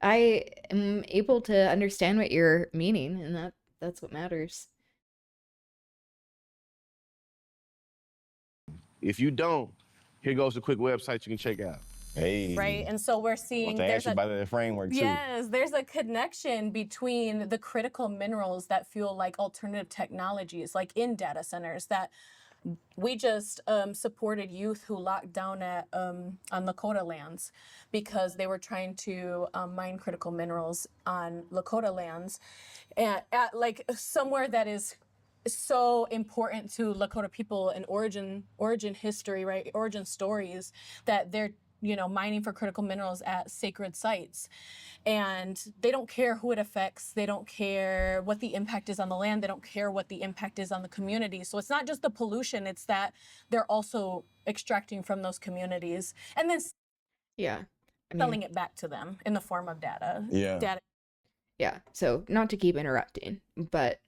I am able to understand what you're meaning, and That's what matters. If you don't, here goes a quick website you can check out. Hey. Right, and so we're seeing To ask you about the framework too. Yes, there's a connection between the critical minerals that fuel like alternative technologies, like in data centers. That we just supported youth who locked down at on Lakota lands because they were trying to mine critical minerals on Lakota lands, and at like somewhere that is so important to Lakota people and origin history, right? Origin stories, that they're mining for critical minerals at sacred sites. And they don't care who it affects. They don't care what the impact is on the land. They don't care what the impact is on the community. So it's not just the pollution, it's that they're also extracting from those communities and then selling it back to them in the form of data. Yeah. So not to keep interrupting, but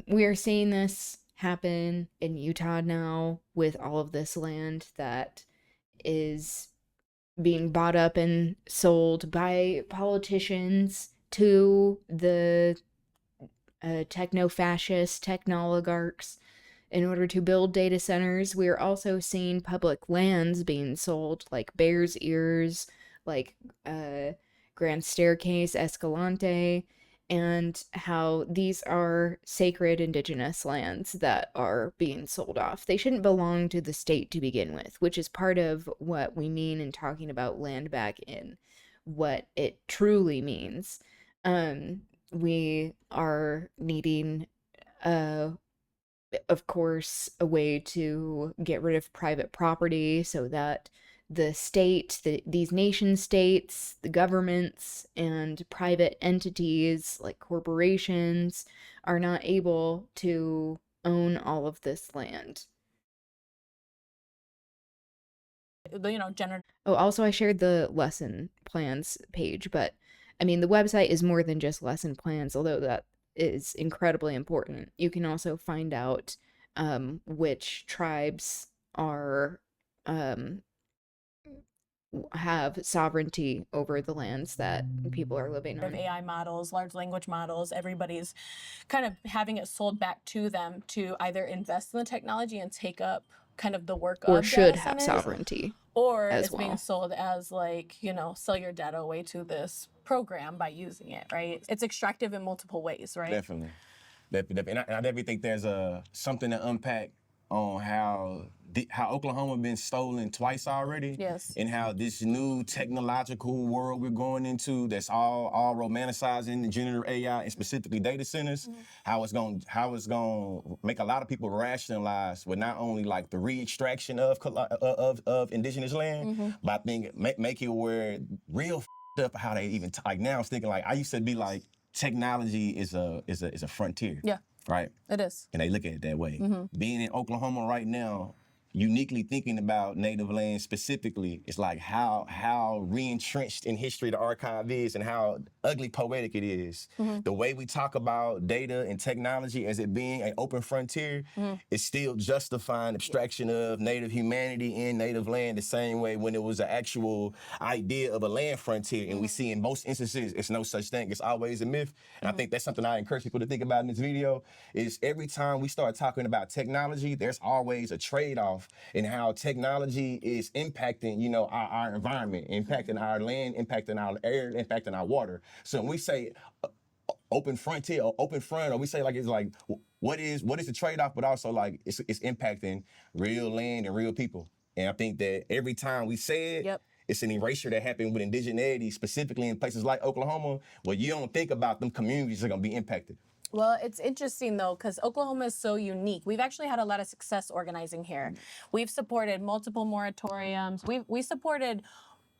we are seeing this happen in Utah now with all of this land that is being bought up and sold by politicians to the techno-fascist techno-oligarchs in order to build data centers. We're also seeing public lands being sold, like Bears Ears, like Grand Staircase, Escalante, and how these are sacred indigenous lands that are being sold off. They shouldn't belong to the state to begin with, which is part of what we mean in talking about land back in what it truly means. We are needing, of course, a way to get rid of private property so that the state, these nation states, the governments, and private entities like corporations are not able to own all of this land. Oh, also I shared the lesson plans page, but I mean, the website is more than just lesson plans, although that is incredibly important. You can also find out which tribes are have sovereignty over the lands that people are living on. AI models, large language models, everybody's kind of having it sold back to them to either invest in the technology and take up kind of the work or of should data have centers, sovereignty, or as it's being well. sold as like, sell your data away to this program by using it, right? It's extractive in multiple ways, right? Definitely. And I definitely think there's something to unpack on how Oklahoma been stolen twice already. Yes. And how this new technological world we're going into that's all romanticizing the generative AI and specifically data centers, how it's going to make a lot of people rationalize with not only like the re-extraction of indigenous land, but I think make it where real up how they even like now I was thinking like I used to be like technology is a frontier. Yeah. Right? It is. And they look at it that way. Mhm. Being in Oklahoma right now, uniquely thinking about native land specifically, it's like how re-entrenched in history the archive is and how ugly poetic it is. The way we talk about data and technology as it being an open frontier is still justifying abstraction of native humanity in native land the same way when it was an actual idea of a land frontier. And we see in most instances, it's no such thing. It's always a myth. And I think that's something I encourage people to think about in this video is every time we start talking about technology, there's always a trade-off in how technology is impacting, our environment, impacting our land, impacting our air, impacting our water. So when we say open frontier or open front, or we say like it's like what is the trade-off, but also like it's impacting real land and real people. And I think that every time we say it, it's an erasure that happened with indigeneity, specifically in places like Oklahoma, where you don't think about them communities that are gonna be impacted. Well, it's interesting though, because Oklahoma is so unique. We've actually had a lot of success organizing here. We've supported multiple moratoriums. We supported,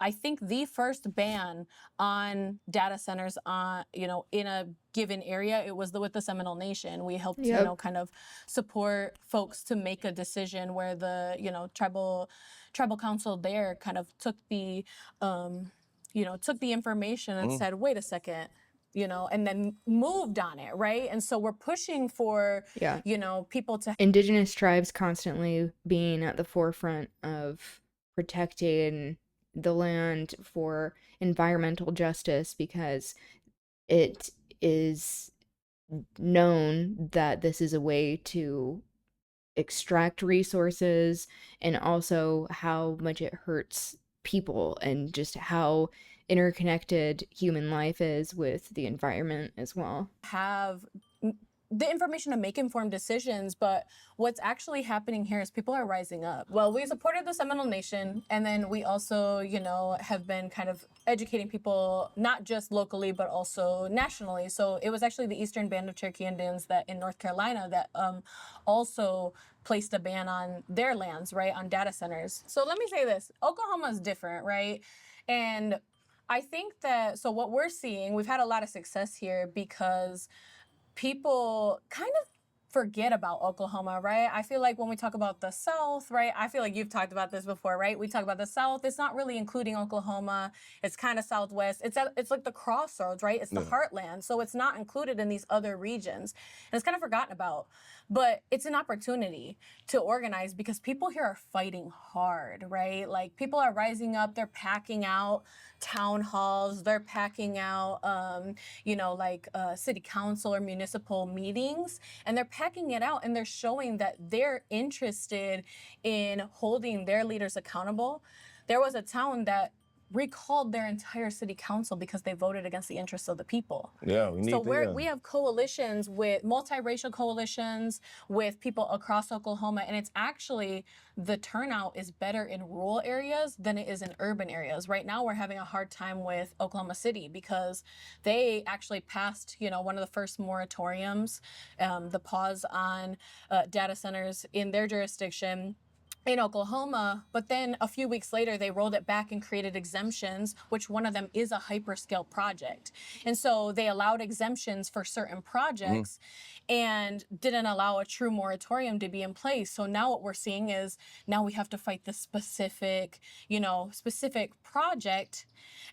I think, the first ban on data centers on, in a given area. It was with the Seminole Nation. We helped, kind of support folks to make a decision where the, tribal council there kind of took the, took the information and said, wait a second, and then moved on it, right? And so we're pushing for, people to... Indigenous tribes constantly being at the forefront of protecting the land for environmental justice because it is known that this is a way to extract resources, and also how much it hurts people and just how interconnected human life is with the environment as well. Have the information to make informed decisions, but what's actually happening here is people are rising up. Well, we supported the Seminole Nation, and then we also, have been kind of educating people, not just locally, but also nationally. So it was actually the Eastern Band of Cherokee Indians that in North Carolina that also placed a ban on their lands, right, on data centers. So let me say this, Oklahoma is different, right? And I think that, so what we're seeing, we've had a lot of success here because people kind of forget about Oklahoma, right? I feel like when we talk about the South, right? I feel like you've talked about this before, right? We talk about the South. It's not really including Oklahoma. It's kind of Southwest. It's like the crossroads, right? It's the heartland. So it's not included in these other regions. And it's kind of forgotten about. But it's an opportunity to organize because people here are fighting hard, right? Like people are rising up. They're packing out town halls. They're packing out, city council or municipal meetings. And they're packing it out and they're showing that they're interested in holding their leaders accountable. There was a town that recalled their entire city council because they voted against the interests of the people. Yeah, we have coalitions with multiracial coalitions with people across Oklahoma, and it's actually the turnout is better in rural areas than it is in urban areas. Right now, we're having a hard time with Oklahoma City because they actually passed, one of the first moratoriums, the pause on data centers in their jurisdiction in Oklahoma, but then a few weeks later, they rolled it back and created exemptions, which one of them is a hyperscale project. And so they allowed exemptions for certain projects and didn't allow a true moratorium to be in place. So now what we're seeing is now we have to fight the specific project.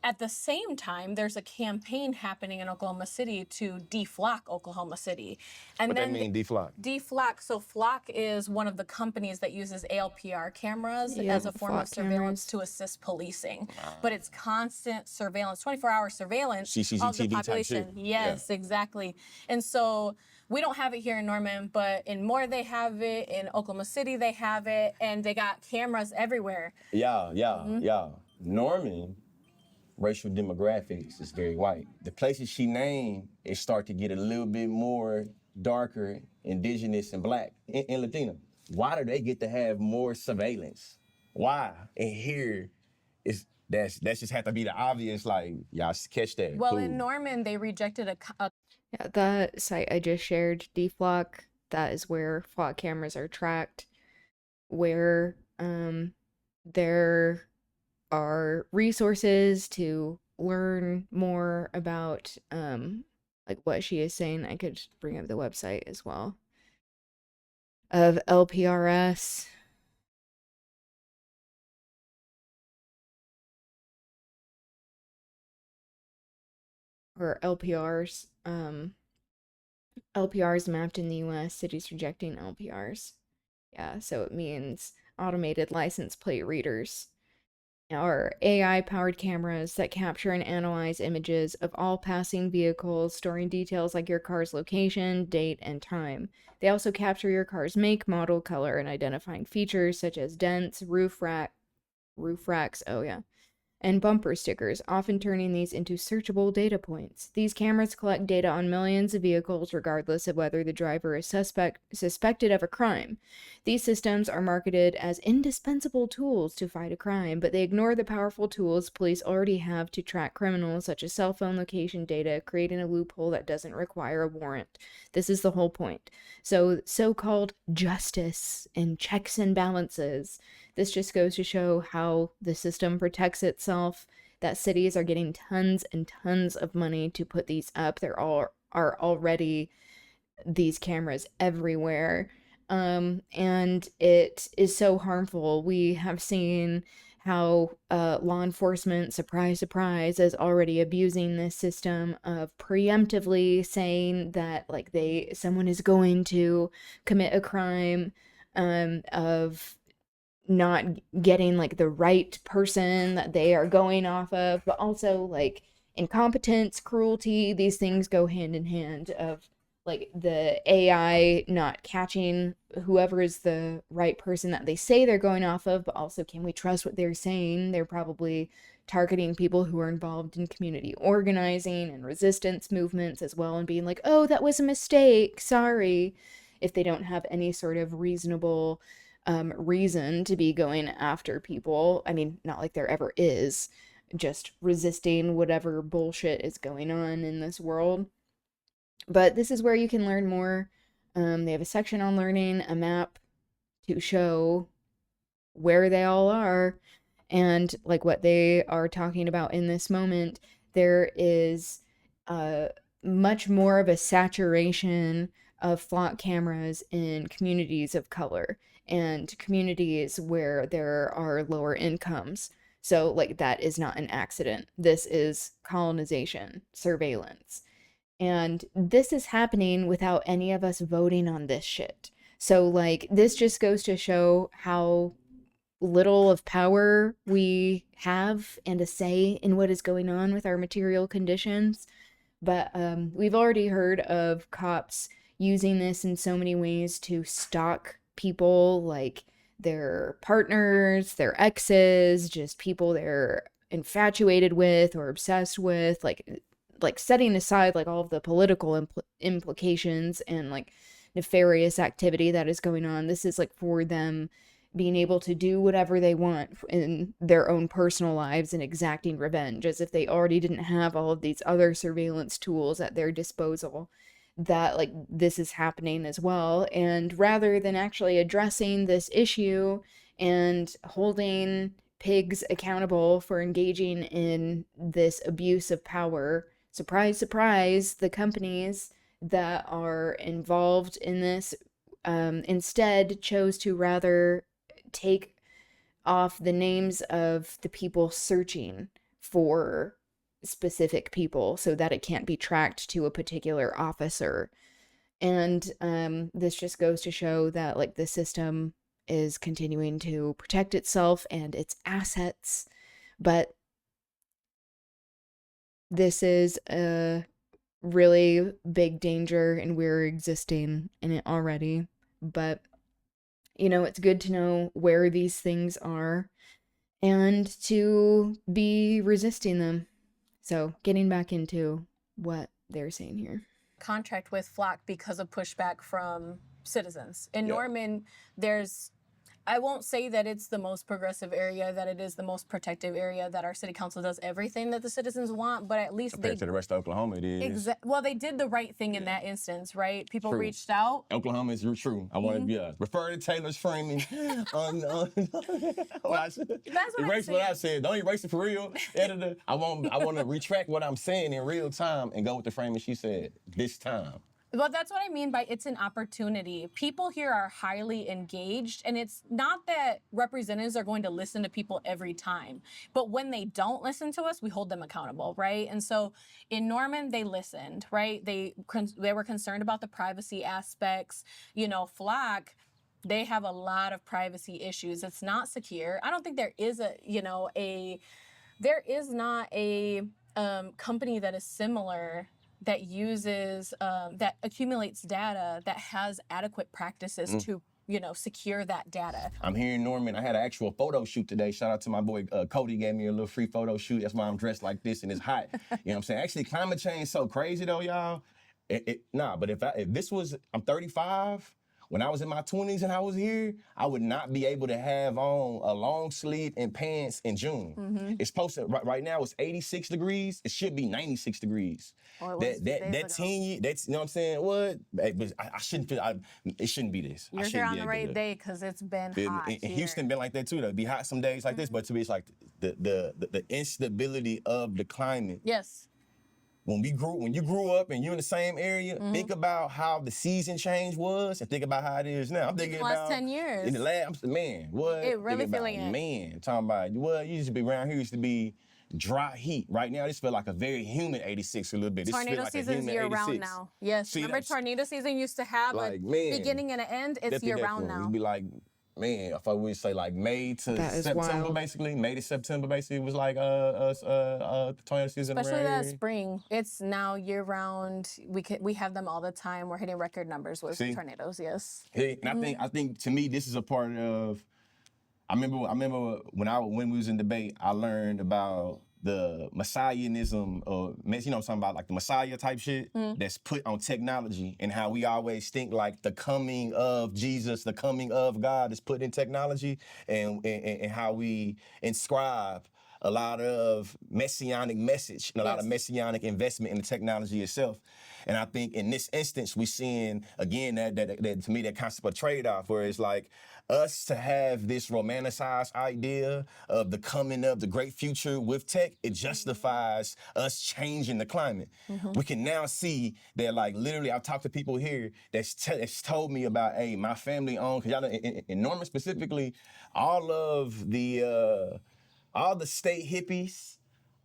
At the same time, there's a campaign happening in Oklahoma City to deflock Oklahoma City. And What then that mean, deflock? Deflock. So Flock is one of the companies that uses ALPR cameras as a form of surveillance to assist policing. But it's constant surveillance, 24-hour surveillance of the CCTV type population. shit. Yes, exactly. And so we don't have it here in Norman, but in Moore they have it, in Oklahoma City they have it, and they got cameras everywhere. Yeah. Norman, racial demographics is very white. The places she named, it start to get a little bit more darker, indigenous, and black, and Latino. Why do they get to have more surveillance? Why? And here, that's just have to be the obvious, like, y'all catch that. Well, cool. in Norman, they rejected Yeah, that site I just shared, deflock, that is where flock cameras are tracked, where there are resources to learn more about like what she is saying. I could bring up the website as well of LPRS. Or LPRs. LPRs mapped in the US, cities rejecting LPRs. Yeah, so it means automated license plate readers. Or AI-powered cameras that capture and analyze images of all passing vehicles, storing details like your car's location, date, and time. They also capture your car's make, model, color, and identifying features such as dents, roof racks, and bumper stickers, often turning these into searchable data points. These cameras collect data on millions of vehicles regardless of whether the driver is suspected of a crime. These systems are marketed as indispensable tools to fight a crime, but they ignore the powerful tools police already have to track criminals, such as cell phone location data, creating a loophole that doesn't require a warrant. This is the whole point. So-called justice and checks and balances. This just goes to show how the system protects itself, that cities are getting tons and tons of money to put these up. There are already these cameras everywhere. And it is so harmful. We have seen how law enforcement, surprise, surprise, is already abusing this system of preemptively saying that like someone is going to commit a crime, of not getting like the right person that they are going off of, but also like incompetence, cruelty. These things go hand in hand of like the AI not catching whoever is the right person that they say they're going off of, but also can we trust what they're saying? They're probably targeting people who are involved in community organizing and resistance movements as well, and being like, oh, that was a mistake, sorry, if they don't have any sort of reasonable reason to be going after people. I mean, not like there ever is, just resisting whatever bullshit is going on in this world. But this is where you can learn more. They have a section on learning, a map to show where they all are, and like what they are talking about in this moment. There is much more of a saturation of flock cameras in communities of color and communities where there are lower incomes. So, like, that is not an accident. This is colonization, surveillance. And this is happening without any of us voting on this shit. So, like, this just goes to show how little of power we have and a say in what is going on with our material conditions. But we've already heard of cops using this in so many ways to stalk people, like their partners, their exes, just people they're infatuated with or obsessed with, like setting aside like all of the political implications and like nefarious activity that is going on. This is like for them being able to do whatever they want in their own personal lives and exacting revenge, as if they already didn't have all of these other surveillance tools at their disposal. That like this is happening as well. And rather than actually addressing this issue and holding pigs accountable for engaging in this abuse of power, surprise, surprise, the companies that are involved in this instead chose to rather take off the names of the people searching for specific people so that it can't be tracked to a particular officer. And this just goes to show that like the system is continuing to protect itself and its assets, but this is a really big danger and we're existing in it already. But you know, it's good to know where these things are and to be resisting them. So getting back into what they're saying here. Contract with Flock because of pushback from citizens. In Norman, there's, I won't say that it's the most progressive area, that it is the most protective area, that our city council does everything that the citizens want, but at least compared to the rest of Oklahoma, it is. Well, they did the right thing in that instance, right? People reached out. Oklahoma is true. I want to refer to Taylor's framing. That's what I said. Erase what I said. Don't erase it for real, editor. I want to retract what I'm saying in real time and go with the framing she said this time. Well, that's what I mean by it's an opportunity. People here are highly engaged, and it's not that representatives are going to listen to people every time, but when they don't listen to us, we hold them accountable, right? And so in Norman, they listened, right? They were concerned about the privacy aspects. You know, Flock, they have a lot of privacy issues. It's not secure. I don't think there is there is not a company that is similar that uses, that accumulates data, that has adequate practices to, you know, secure that data. I'm here in Norman. I had an actual photo shoot today. Shout out to my boy Cody, gave me a little free photo shoot. That's why I'm dressed like this and it's hot. You know what I'm saying? Actually, climate change is so crazy though, y'all. But if this was, I'm 35. When I was in my 20s and I was here, I would not be able to have on a long sleeve and pants in June. It's supposed to, right now it's 86 degrees. It should be 96 degrees. Oh, that 10 year, that's, you know what I'm saying? What? I shouldn't feel, it shouldn't be this. You're here on the right day because it's been hot in Houston been like that too. It'd be hot some days like this, but to me it's like the instability of the climate. Yes. When you grew up and you're in the same area, think about how the season change was and think about how it is now. I'm thinking the last 10 years. In the last, man, what? It really feeling it. Man, talking about, what, you used to be around here, used to be dry heat. Right now, this feel like a very humid 86 a little bit. Tornado season's year-round now. Yes, remember tornado season used to have a beginning and an end? It's year-round now. It'd be like man, if I would say like May to That is September, wild. basically. May to September, basically, was like tornado season Especially around that here. spring. It's now year round. We have them all the time. We're hitting record numbers with See? tornadoes. Yes. Hey, and I think to me, this is a part of. I remember when we was in debate, I learned about the messianism of, you know what I'm talking about, like the messiah type shit that's put on technology, and how we always think like the coming of Jesus, the coming of God is put in technology, and how we inscribe a lot of messianic message and a lot of messianic investment in the technology itself. And I think in this instance, we're seeing, again, that to me, that concept of trade-off, where it's like us to have this romanticized idea of the coming of the great future with tech, it justifies us changing the climate. We can now see that, like, literally, I've talked to people here that's told me about, hey, my family owned, because y'all know, in Norman specifically, all the state hippies,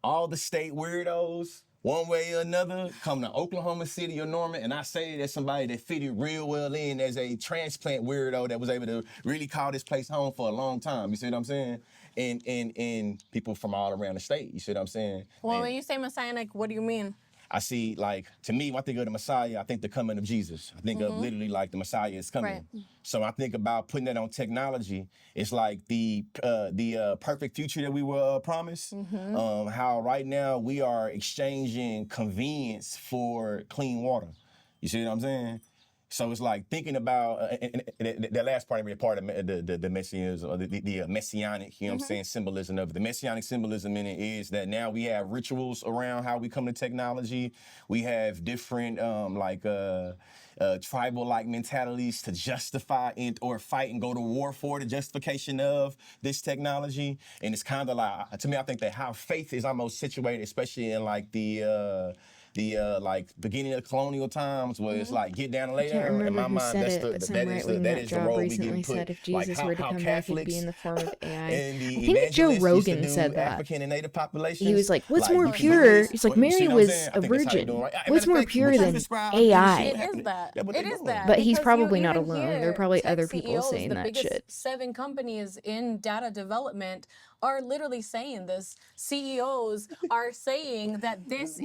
all the state weirdos, one way or another, come to Oklahoma City or Norman, and I say that's somebody that fitted real well in as a transplant weirdo that was able to really call this place home for a long time. You see what I'm saying? And people from all around the state. You see what I'm saying? Well, when you say messianic, what do you mean? I see, like, to me, when I think of the Messiah, I think the coming of Jesus. I think of literally like the Messiah is coming. Right. So I think about putting that on technology. It's like the perfect future that we were promised. How right now we are exchanging convenience for clean water. You see what I'm saying? So it's like thinking about and the last part of it, part of the messianism, or the messianic, you know what I'm saying, symbolism of it. The messianic symbolism in it is that now we have rituals around how we come to technology. We have different tribal-like mentalities to justify or fight and go to war for the justification of this technology. And it's kind of like, to me, I think that how faith is almost situated, especially in like the beginning of colonial times, where it's like get down and lay I can't down. In remember my who mind, said that's it, the but some that right-wing is the nut job role we recently get put. said if Like Jesus how were to come back, he'd Catholics be in the form of AI. and the I think Joe evangelists used to Rogan do said that. African and Native populations. He was like, what's like, more you can pure? release- He's like, you see Mary what I'm was saying? I a think that's how they virgin. doing, right? What's more pure than AI? It is that. That's what It they is doing. that. But he's Because probably you not even alone. There are hear probably tech other people CEOs, saying the that biggest shit. 7 companies in data development are literally saying this. CEOs are saying that this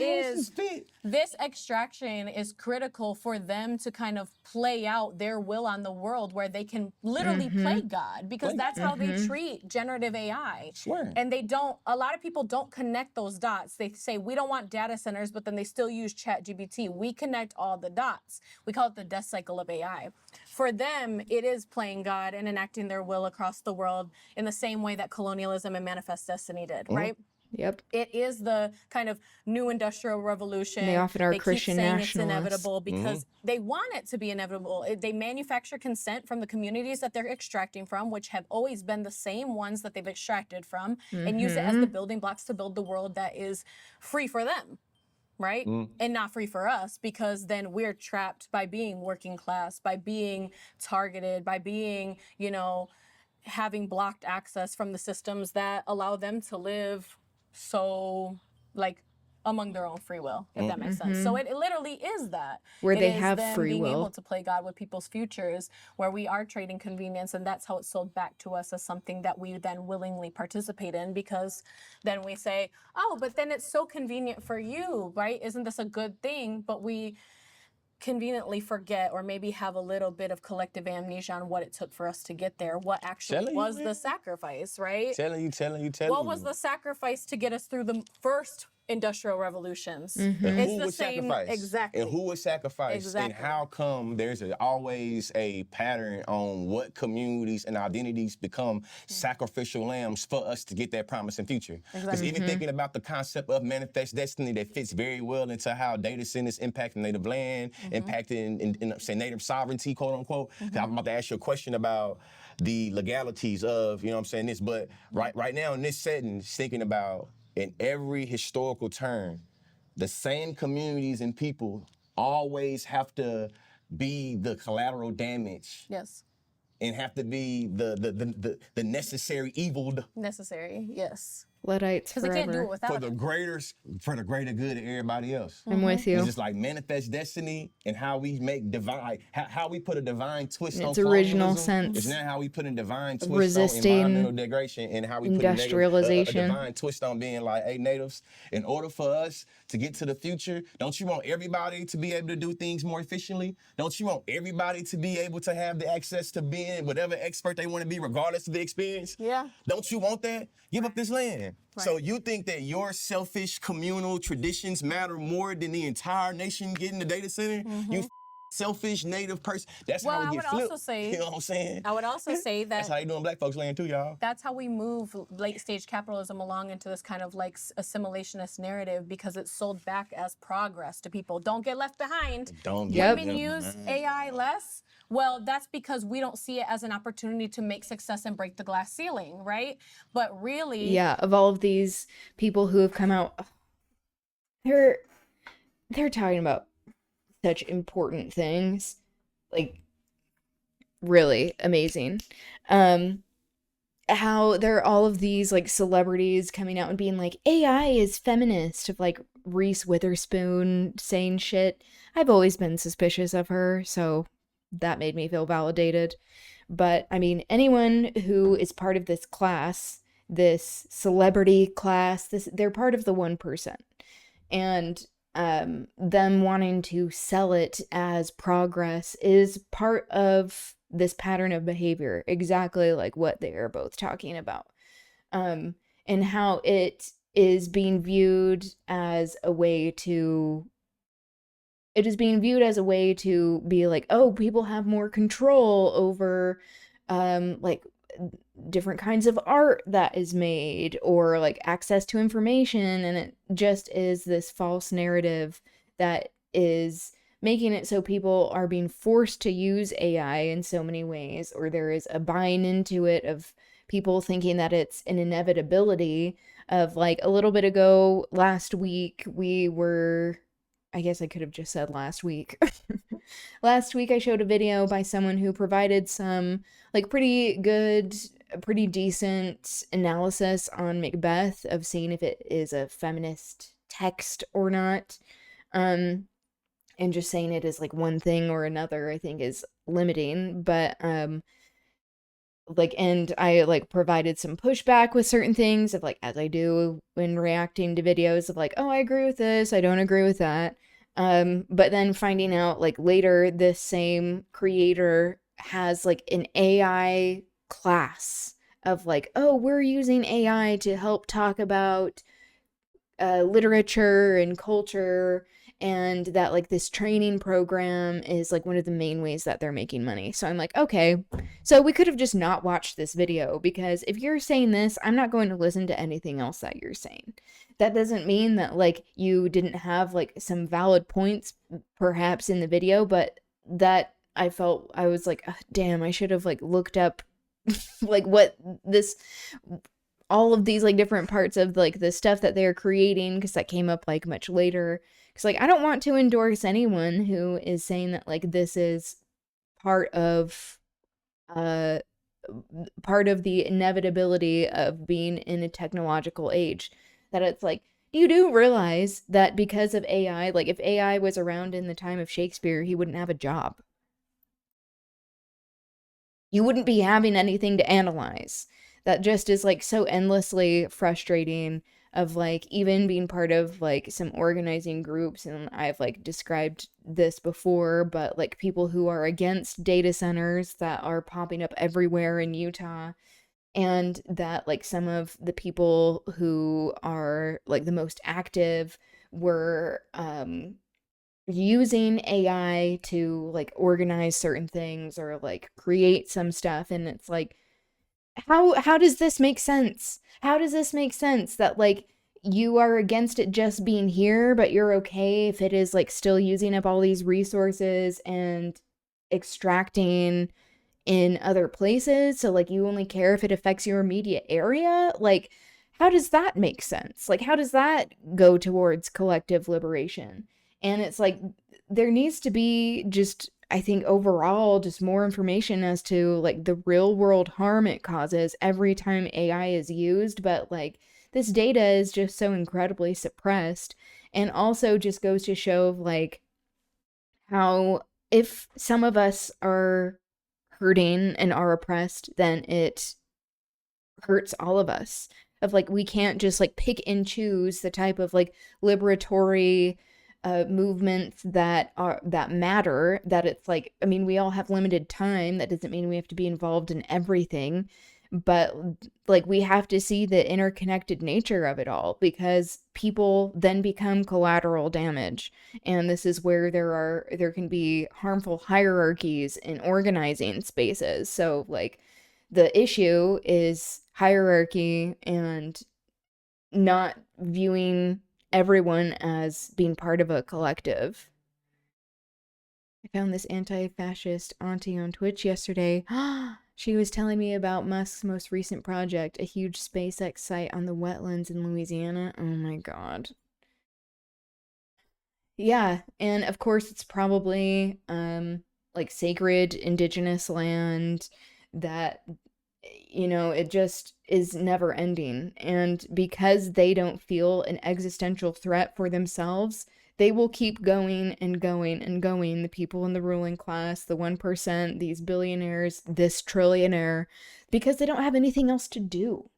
extraction is critical for them to kind of play out their will on the world, where they can literally play God, because that's how they treat generative AI. And a lot of people don't connect those dots. They say, we don't want data centers, but then they still use ChatGPT. We connect all the dots. We call it the death cycle of AI. For them, it is playing God and enacting their will across the world in the same way that colonialism and Manifest Destiny did, right? Yep. It is the kind of new industrial revolution. They often are keep Christian saying nationalists. it's inevitable because they want it to be inevitable. They manufacture consent from the communities that they're extracting from, which have always been the same ones that they've extracted from, and use it as the building blocks to build the world that is free for them. Right? And not free for us, because then we're trapped by being working class, by being targeted, by being, having blocked access from the systems that allow them to live so, like, among their own free will, if that makes sense. So it literally is that. Where It they is have them free being will. able to play God with people's futures, where we are trading convenience, and that's how it's sold back to us as something that we then willingly participate in, because then we say, oh, but then it's so convenient for you, right? Isn't this a good thing? But we conveniently forget, or maybe have a little bit of collective amnesia on what it took for us to get there, what actually was the sacrifice, right? Telling you. What was the sacrifice to get us through the first industrial revolutions? And It's who the was same, sacrificed? exactly. And who was sacrificed? Exactly. And how come there's always a pattern on what communities and identities become sacrificial lambs for us to get that promising future? Because even thinking about the concept of manifest destiny, that fits very well into how data centers impacting native land, impacting in say native sovereignty, quote unquote. 'Cause I'm about to ask you a question about the legalities of, this, but right now in this setting, thinking about in every historical turn, the same communities and people always have to be the collateral damage. Yes. And have to be the necessary evil. Necessary, yes. Luddites Because they can't do forever. it without for the greater good of everybody else. I'm with you. It's just like manifest destiny and how we make divine, how we put a divine twist In on its original colonialism. sense. It's not how we put a divine twist Resisting on environmental degradation and how we put a industrialization. divine twist on being like, hey, natives, in order for us to get to the future, don't you want everybody to be able to do things more efficiently? Don't you want everybody to be able to have the access to being whatever expert they want to be, regardless of the experience? Yeah. Don't you want that? Give up this land. Right. So you think that your selfish communal traditions matter more than the entire nation getting the data center? You selfish native person. That's Well, how I we would get flipped. also say, You know what I'm saying? I would also say that That's how you doing black folks land too, y'all. that's how we move late stage capitalism along into this kind of like assimilationist narrative, because it's sold back as progress to people. Don't get left behind. Women use AI less. Well, that's because we don't see it as an opportunity to make success and break the glass ceiling, right? But really, Yeah, of all of these people who have come out, they're talking about such important things, like really amazing. How there are all of these like celebrities coming out and being like, AI is feminist, of like Reese Witherspoon saying shit. I've always been suspicious of her, so that made me feel validated. But I mean, anyone who is part of this class, this celebrity class, they're part of the 1%. And them wanting to sell it as progress is part of this pattern of behavior, exactly like what they are both talking about. And how it is being viewed as a way to be like, oh, people have more control over like different kinds of art that is made, or like access to information, and it just is this false narrative that is making it so people are being forced to use AI in so many ways, or there is a buying into it of people thinking that it's an inevitability of like a little bit ago last week I guess I could have just said last week. Last week I showed a video by someone who provided some like pretty decent analysis on Macbeth, of seeing if it is a feminist text or not. And just saying it is like one thing or another, I think is limiting. But like, and I like provided some pushback with certain things, of like, as I do when reacting to videos, of like, oh, I agree with this, I don't agree with that. But then finding out like later, this same creator has like an AI class of like, oh, we're using AI to help talk about literature and culture, and that like this training program is like one of the main ways that they're making money. So I'm like, okay, so we could have just not watched this video, because if you're saying this, I'm not going to listen to anything else that you're saying. That doesn't mean that like you didn't have like some valid points perhaps in the video, but that I was like, damn, I should have like looked up like what all of these like different parts of like the stuff that they're creating, because that came up like much later. Because like I don't want to endorse anyone who is saying that like this is part of the inevitability of being in a technological age. That it's like, you do realize that because of AI, like if AI was around in the time of Shakespeare, he wouldn't have a job. You wouldn't be having anything to analyze. That just is like so endlessly frustrating, of like even being part of like some organizing groups, and I've like described this before, but like people who are against data centers that are popping up everywhere in Utah, and that like some of the people who are like the most active were using AI to like organize certain things or like create some stuff. And it's like, how does this make sense? How does this make sense that like you are against it just being here, but you're okay if it is like still using up all these resources and extracting in other places? So like you only care if it affects your immediate area? Like, how does that make sense? Like, how does that go towards collective liberation? And it's like, there needs to be just, I think overall, just more information as to like the real world harm it causes every time AI is used. But like this data is just so incredibly suppressed, and also just goes to show like how if some of us are hurting and are oppressed, then it hurts all of us. Of like, we can't just like pick and choose the type of like liberatory movements that matter. That it's like, I mean, we all have limited time. That doesn't mean we have to be involved in everything, but like we have to see the interconnected nature of it all, because people then become collateral damage. And this is where there can be harmful hierarchies in organizing spaces. So like, the issue is hierarchy and not viewing everyone as being part of a collective. I found this anti-fascist auntie on Twitch yesterday. She was telling me about Musk's most recent project, a huge SpaceX site on the wetlands in Louisiana. Oh my god. Yeah, and of course it's probably like sacred indigenous land that, you know, it just is never ending. And because they don't feel an existential threat for themselves, they will keep going and going and going. The people in the ruling class, the 1%, these billionaires, this trillionaire, because they don't have anything else to do.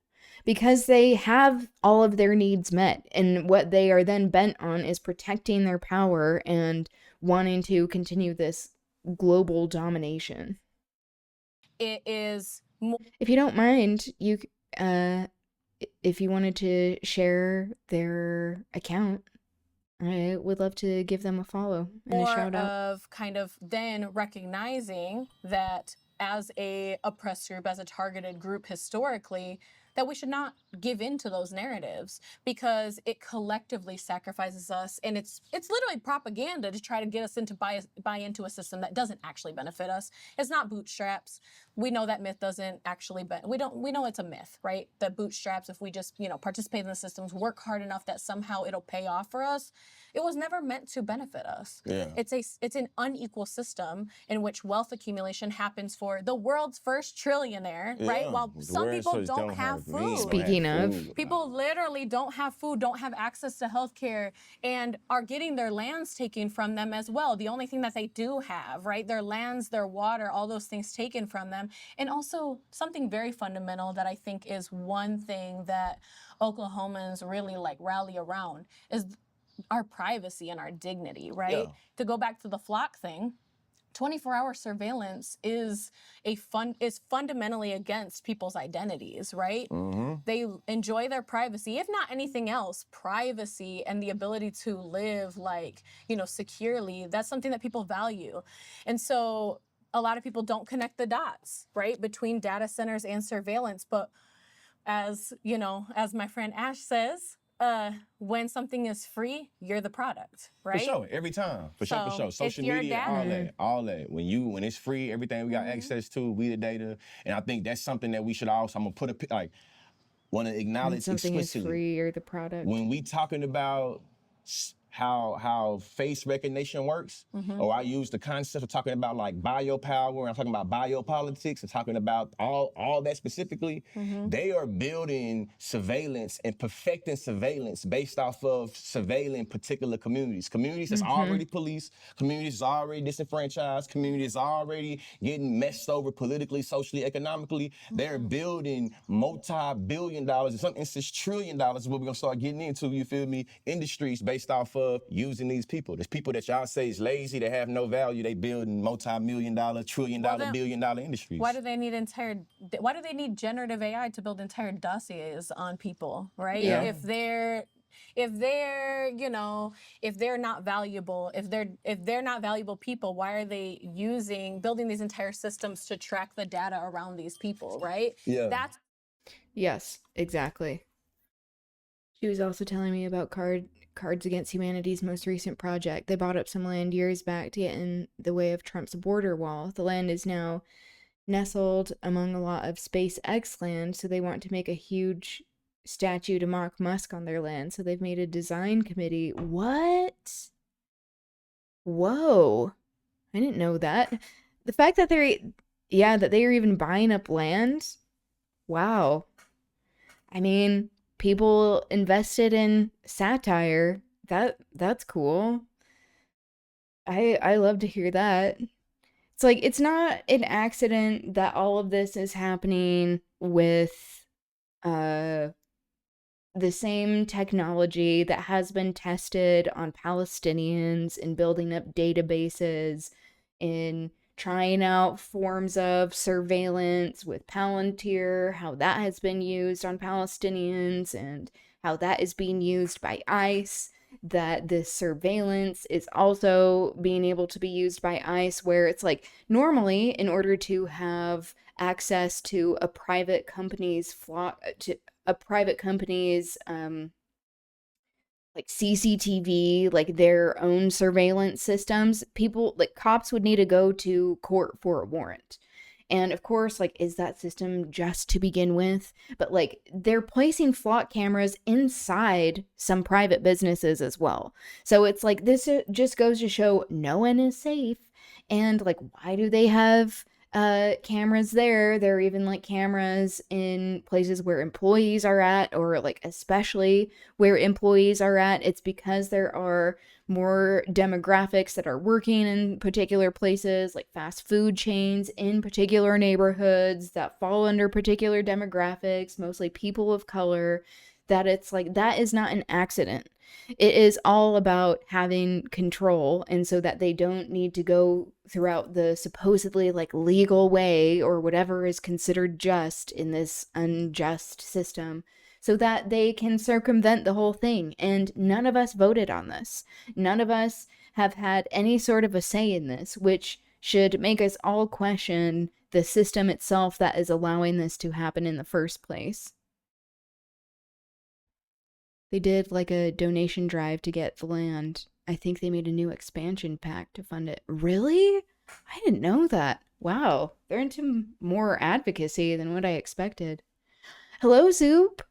Because they have all of their needs met. And what they are then bent on is protecting their power and wanting to continue this global domination. It is. If you don't mind, if you wanted to share their account, I would love to give them a follow and a shout out. Of kind of then recognizing that as a oppressed group, as a targeted group historically, that we should not give in to those narratives, because it collectively sacrifices us, and it's literally propaganda to try to get us into buy into a system that doesn't actually benefit us. It's not bootstraps. We know that myth doesn't actually we know it's a myth, right? That bootstraps, if we just, you know, participate in the systems, work hard enough, that somehow it'll pay off for us. It was never meant to benefit us. Yeah. It's an unequal system in which wealth accumulation happens for the world's first trillionaire, right? While some people don't have food. Speaking of, People literally don't have food, don't have access to healthcare, and are getting their lands taken from them as well. The only thing that they do have, right? Their lands, their water, all those things taken from them. And also something very fundamental that I think is one thing that Oklahomans really like rally around is our privacy and our dignity, right? Yeah. To go back to the flock thing, 24-hour surveillance is fundamentally against people's identities, right? Mm-hmm. They enjoy their privacy, if not anything else, privacy and the ability to live like, you know, securely. That's something that people value. And so a lot of people don't connect the dots, right, between data centers and surveillance. But as, you know, as my friend Ash says, when something is free, you're the product, right? For sure, every time. For sure. Social media, all that. When it's free, everything we got access to, we the data. And I think that's something that we should also, I'm gonna put want to acknowledge something explicitly. is free, you're the product. When we talking about how face recognition works, or I use the concept of talking about like biopower, I'm talking about biopolitics, and talking about all that specifically, they are building surveillance and perfecting surveillance based off of surveilling particular communities. Communities that's already policed, communities that's already disenfranchised, communities already getting messed over politically, socially, economically. They're building multi-billion dollars, in some instances $trillion is what we're gonna start getting into, you feel me, industries based off of using these people. There's people that y'all say is lazy, that have no value, they building multi-million dollar, $trillion-dollar, billion-dollar industries. Why do they need generative AI to build entire dossiers on people, right? Yeah. If they're you know, if they're not valuable, if they're not valuable people, why are they building these entire systems to track the data around these people, right? Yeah. Yes, exactly. She was also telling me about Cards Against Humanity's most recent project. They bought up some land years back to get in the way of Trump's border wall. The land is now nestled among a lot of SpaceX land, so they want to make a huge statue to mock Musk on their land. So they've made a design committee. What? Whoa. I didn't know that. The fact that they are even buying up land. Wow. I mean, people invested in satire. That's cool. I love to hear that. It's like, it's not an accident that all of this is happening with uh the same technology that has been tested on Palestinians in building up databases, in trying out forms of surveillance with Palantir, how that has been used on Palestinians and how that is being used by ICE, that this surveillance is also being able to be used by ICE, where it's like, normally in order to have access to a private company's like CCTV, like their own surveillance systems, people, like cops would need to go to court for a warrant. And of course, like, is that system just to begin with? But like, they're placing flock cameras inside some private businesses as well. So it's like, this just goes to show no one is safe. And like, why do they have cameras there? There are even like cameras in places where employees are at, or like especially where employees are at. It's because there are more demographics that are working in particular places, like fast food chains in particular neighborhoods that fall under particular demographics, mostly people of color, that it's like, that is not an accident. It is all about having control, and so that they don't need to go throughout the supposedly like legal way or whatever is considered just in this unjust system, so that they can circumvent the whole thing. And none of us voted on this. None of us have had any sort of a say in this, which should make us all question the system itself that is allowing this to happen in the first place. They did like a donation drive to get the land. I think they made a new expansion pack to fund it. Really? I didn't know that. Wow, they're into more advocacy than what I expected. Hello, Zoop.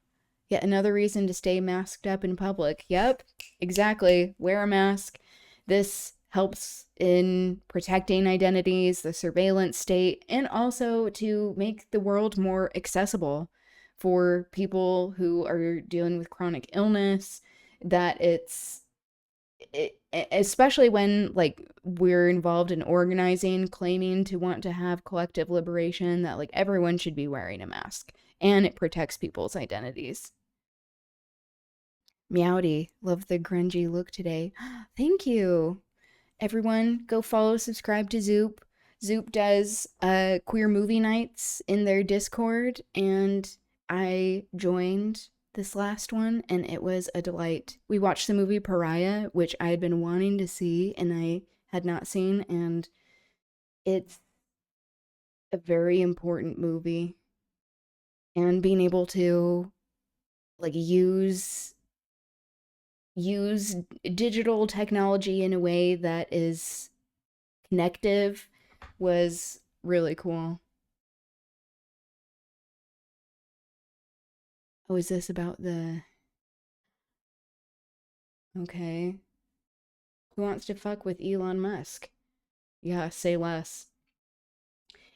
Yet another reason to stay masked up in public. Yep, exactly. Wear a mask. This helps in protecting identities, the surveillance state, and also to make the world more accessible for people who are dealing with chronic illness, that especially when like we're involved in organizing, claiming to want to have collective liberation, that like everyone should be wearing a mask, and it protects people's identities. Meowdy, love the grungy look today. Thank you. Everyone, go follow, subscribe to Zoop. Zoop does queer movie nights in their Discord, and I joined this last one, and it was a delight. We watched the movie Pariah, which I had been wanting to see and I had not seen, and it's a very important movie. And being able to like use digital technology in a way that is connective was really cool. Oh, is this about the... Okay. Who wants to fuck with Elon Musk? Yeah, say less.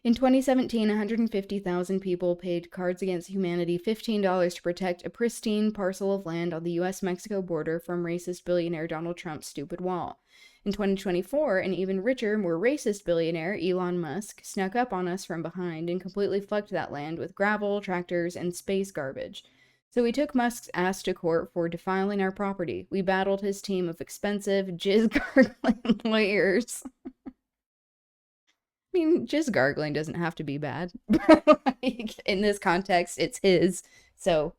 In 2017, 150,000 people paid Cards Against Humanity $15 to protect a pristine parcel of land on the US-Mexico border from racist billionaire Donald Trump's stupid wall. In 2024, an even richer, more racist billionaire, Elon Musk, snuck up on us from behind and completely fucked that land with gravel, tractors, and space garbage. So we took Musk's ass to court for defiling our property. We battled his team of expensive, jizz-gargling lawyers. I mean, jizz gargling doesn't have to be bad. Like, in this context, it's his. So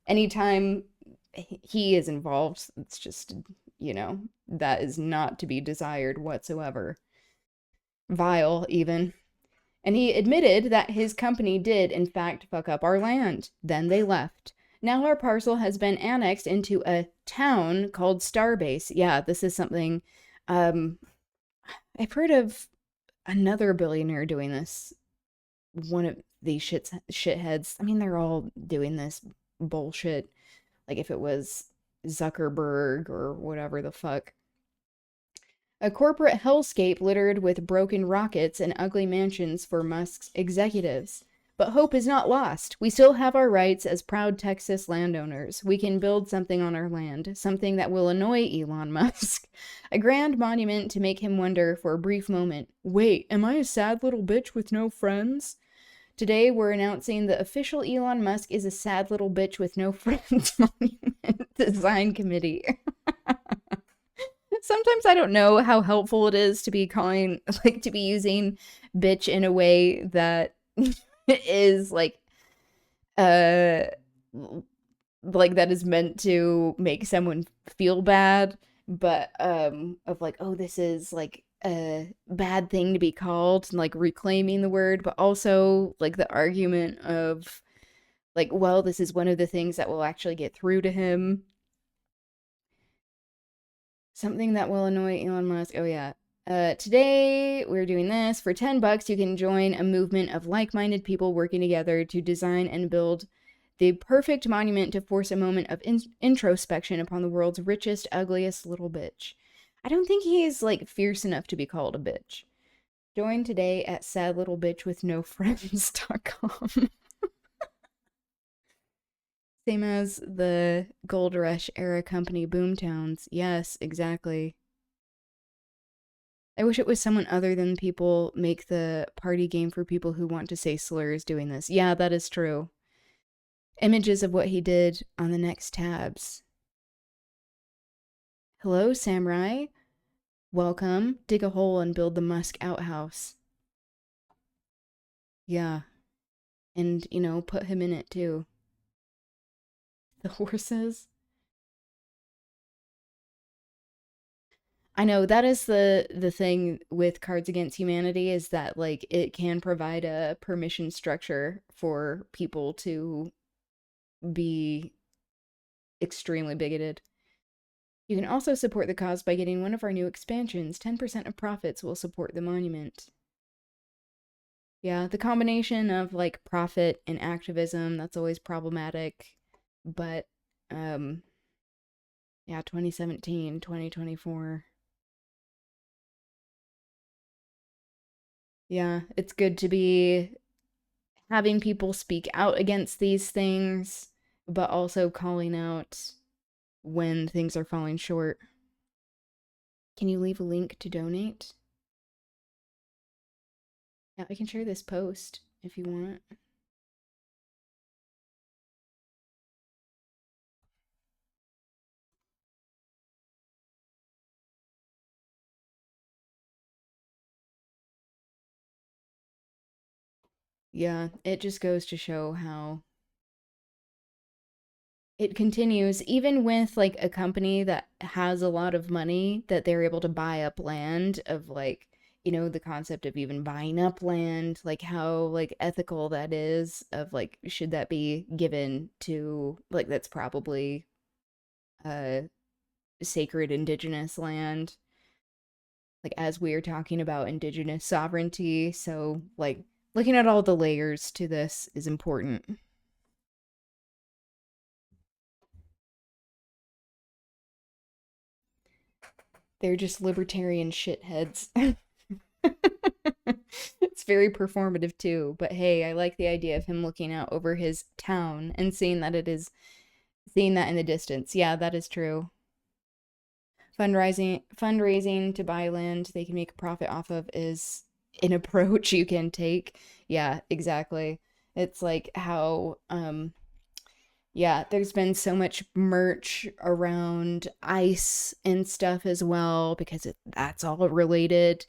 anytime he is involved, it's just, you know, that is not to be desired whatsoever. Vile, even. And he admitted that his company did, in fact, fuck up our land. Then they left. Now our parcel has been annexed into a town called Starbase. Yeah, this is something I've heard of another billionaire doing this. One of these shitheads. I mean, they're all doing this bullshit. Like if it was Zuckerberg or whatever the fuck. A corporate hellscape littered with broken rockets and ugly mansions for Musk's executives. But hope is not lost. We still have our rights as proud Texas landowners. We can build something on our land, something that will annoy Elon Musk. A grand monument to make him wonder for a brief moment, wait, am I a sad little bitch with no friends? Today, we're announcing the official Elon Musk is a sad little bitch with no friends monument design committee. Sometimes I don't know how helpful it is to be using bitch in a way that is like that is meant to make someone feel bad, but of like, oh, this is like a bad thing to be called, and like reclaiming the word, but also like the argument of like, well, this is one of the things that will actually get through to him. Something that will annoy Elon Musk. Oh yeah. Today we're doing this. For $10, you can join a movement of like-minded people working together to design and build the perfect monument to force a moment of introspection upon the world's richest, ugliest little bitch. I don't think he is like fierce enough to be called a bitch. Join today at sadlittlebitchwithnofriends.com. Same as the Gold Rush era company Boomtowns. Yes, exactly. I wish it was someone other than people make the party game for people who want to say slurs doing this. Yeah, that is true. Images of what he did on the next tabs. Hello, Samurai. Welcome. Dig a hole and build the Musk outhouse. Yeah. And, you know, put him in it too. The horses. I know that is the thing with Cards Against Humanity, is that like it can provide a permission structure for people to be extremely bigoted. You can also support the cause by getting one of our new expansions. 10% of profits will support the monument. Yeah, the combination of like profit and activism, that's always problematic. But yeah, 2017, 2024. Yeah, it's good to be having people speak out against these things, but also calling out when things are falling short. Can you leave a link to donate? Yeah, I can share this post if you want. Yeah, it just goes to show how it continues, even with like a company that has a lot of money, that they're able to buy up land, of like, you know, the concept of even buying up land, like how like ethical that is, of like, should that be given to like, that's probably sacred indigenous land, like as we are talking about indigenous sovereignty. So like looking at all the layers to this is important. They're just libertarian shitheads. It's very performative too, but hey, I like the idea of him looking out over his town and seeing that in the distance. Yeah, that is true. Fundraising to buy land they can make a profit off of is an approach you can take. Yeah, exactly. It's like how yeah, there's been so much merch around ice and stuff as well, because that's all related,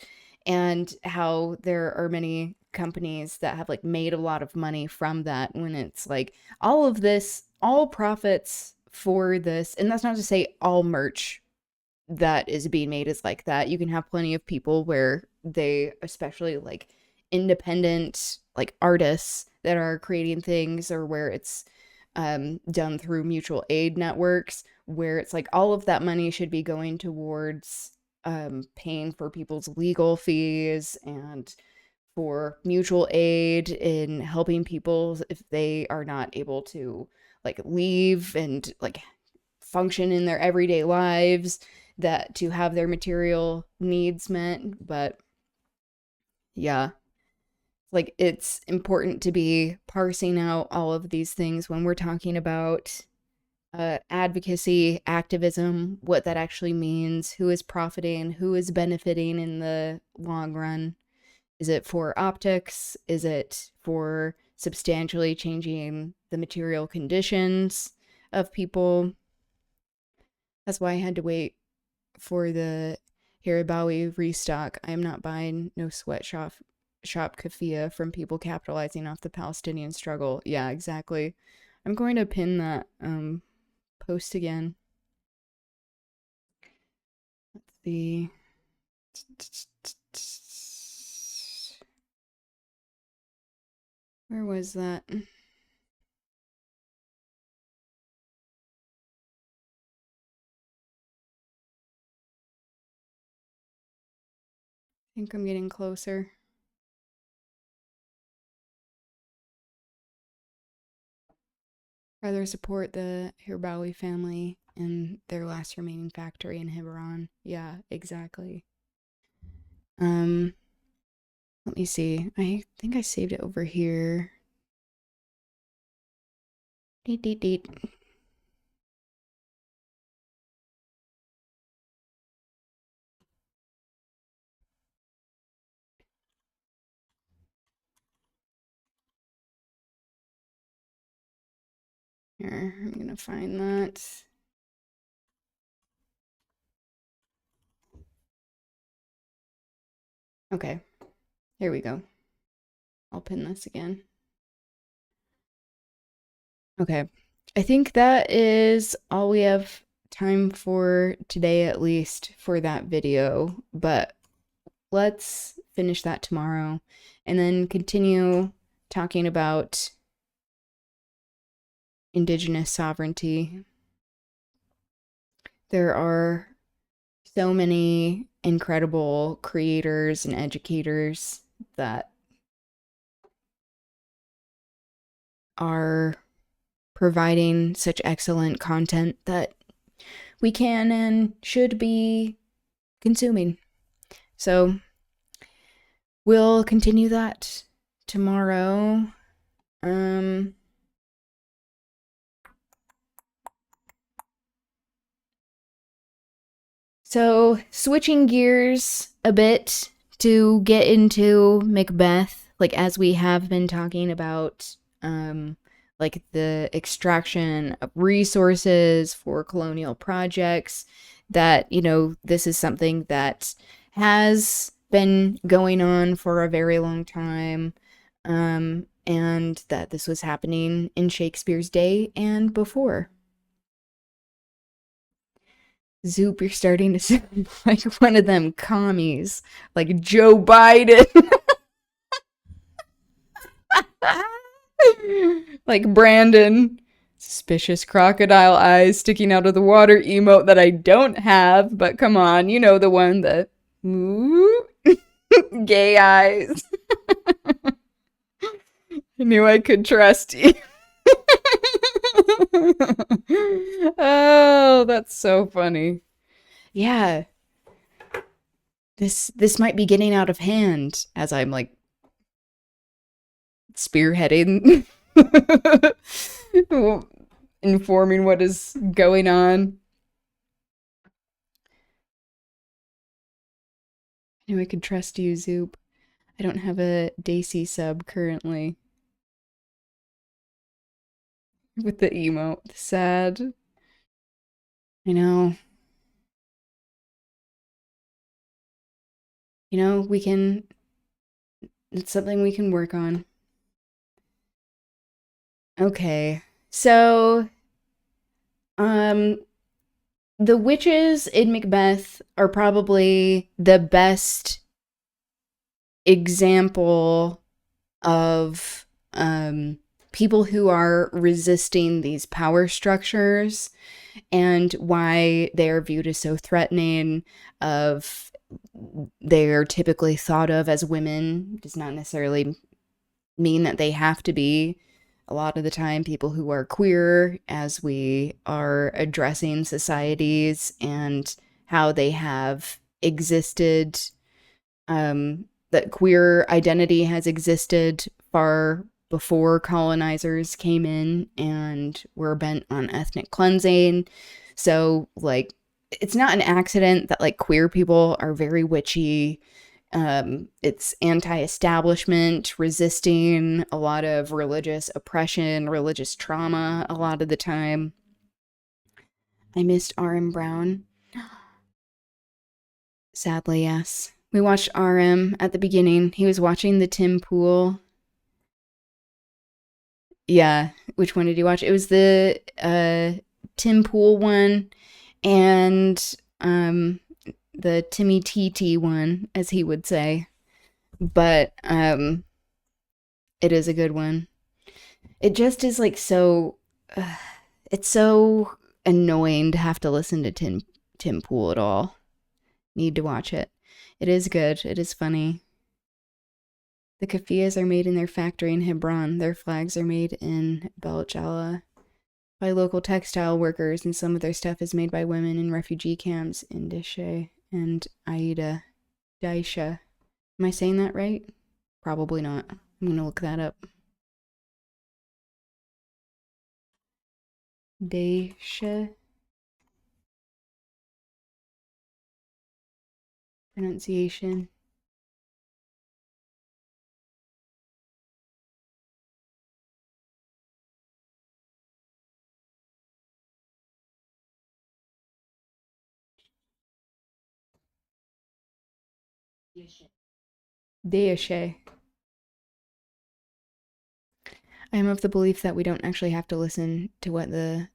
and how there are many companies that have like made a lot of money from that, when it's like all of this, all profits for this, and that's not to say all merch that is being made is like that. You can have plenty of people where they, especially like independent like artists that are creating things, or where it's done through mutual aid networks, where it's like all of that money should be going towards paying for people's legal fees and for mutual aid in helping people if they are not able to like leave and like function in their everyday lives, that to have their material needs met. But yeah, Like, it's important to be parsing out all of these things when we're talking about advocacy, activism, what that actually means, who is profiting, who is benefiting in the long run. Is it for optics? Is it for substantially changing the material conditions of people? That's why I had to wait for the Haribawi restock. I am not buying no sweatshop keffiyeh from people capitalizing off the Palestinian struggle. Yeah, exactly. I'm going to pin that post again. Let's see. Where was that? I think I'm getting closer. Rather support the Hirbawi family and their last remaining factory in Hebron. Yeah, exactly. Let me see. I think I saved it over here. Deet, deet, deet. Here, I'm gonna find that. Okay, here we go. I'll pin this again. Okay, I think that is all we have time for today, at least for that video, but let's finish that tomorrow and then continue talking about indigenous sovereignty. There are so many incredible creators and educators that are providing such excellent content that we can and should be consuming. So we'll continue that tomorrow. So switching gears a bit to get into Macbeth, like as we have been talking about, like the extraction of resources for colonial projects, that, you know, this is something that has been going on for a very long time, and that this was happening in Shakespeare's day and before. Zoop, you're starting to sound like one of them commies, like Joe Biden. Like Brandon. Suspicious crocodile eyes sticking out of the water emote that I don't have, but come on, you know the one that gay eyes. I knew I could trust you. Oh, that's so funny. Yeah. This might be getting out of hand as I'm like spearheading informing what is going on. I knew I could trust you, Zoop. I don't have a Daisy sub currently. With the emote. Sad. I know. You know, we can... It's something we can work on. Okay. So... The witches in Macbeth are probably the best example of people who are resisting these power structures and why they are viewed as so threatening. They're typically thought of as women. Does not necessarily mean that they have to be. A lot of the time, people who are queer, as we are addressing societies and how they have existed that queer identity has existed far before colonizers came in and were bent on ethnic cleansing. So, like, it's not an accident that, like, queer people are very witchy. It's anti-establishment, resisting a lot of religious oppression, religious trauma a lot of the time. I missed RM Brown. Sadly, yes. We watched RM at the beginning. He was watching the Tim Pool. Yeah, which one did you watch? It was the Tim Pool one and the Timmy TT one, as he would say. But it is a good one. It just is like so it's so annoying to have to listen to Tim Pool at all. Need to watch it. It is good. It is funny. The keffiyehs are made in their factory in Hebron. Their flags are made in Beit Jala by local textile workers, and some of their stuff is made by women in refugee camps in Dishe and Aida. Daisha. Am I saying that right? Probably not. I'm going to look that up. Daisha. Pronunciation. Daisha. I am of the belief that we don't actually have to listen to what the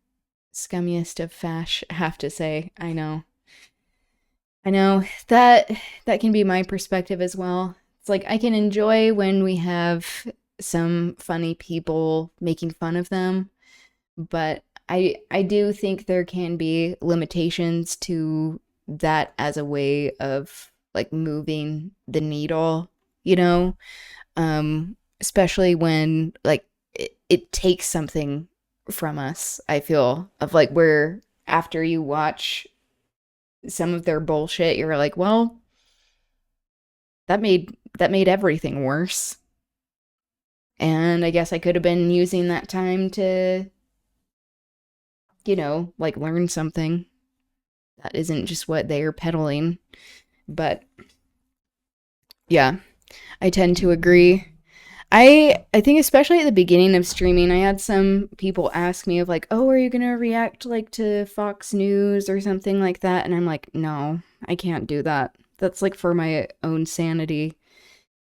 scummiest of fash have to say. I know that can be my perspective as well. It's like I can enjoy when we have some funny people making fun of them, but I do think there can be limitations to that as a way of like moving the needle, especially when like it takes something from us. I feel of like where after you watch some of their bullshit, you're like, well, that made everything worse. And I guess I could have been using that time to, like learn something that isn't just what they're peddling. But yeah, I tend to agree. I think especially at the beginning of streaming, I had some people ask me of like, oh, are you going to react like to Fox News or something like that? And I'm like, no, I can't do that. That's like for my own sanity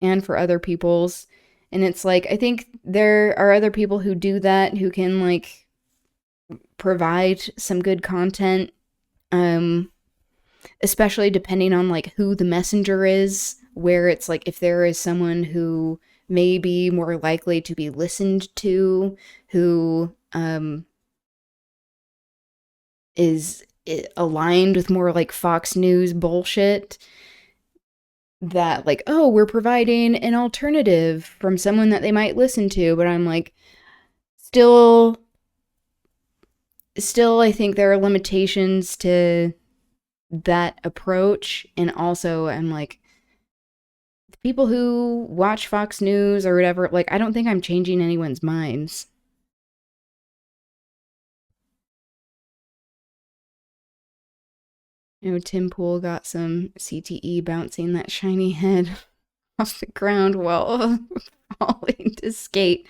and for other people's. And it's like, I think there are other people who do that, who can like provide some good content, especially depending on like who the messenger is, where it's like if there is someone who may be more likely to be listened to, who is aligned with more like Fox News bullshit, that like, oh, we're providing an alternative from someone that they might listen to. But I'm like, still I think there are limitations to that approach. And also I'm like, the people who watch Fox News or whatever, like, I don't think I'm changing anyone's minds. Tim Pool got some CTE bouncing that shiny head off the ground while failing to skate.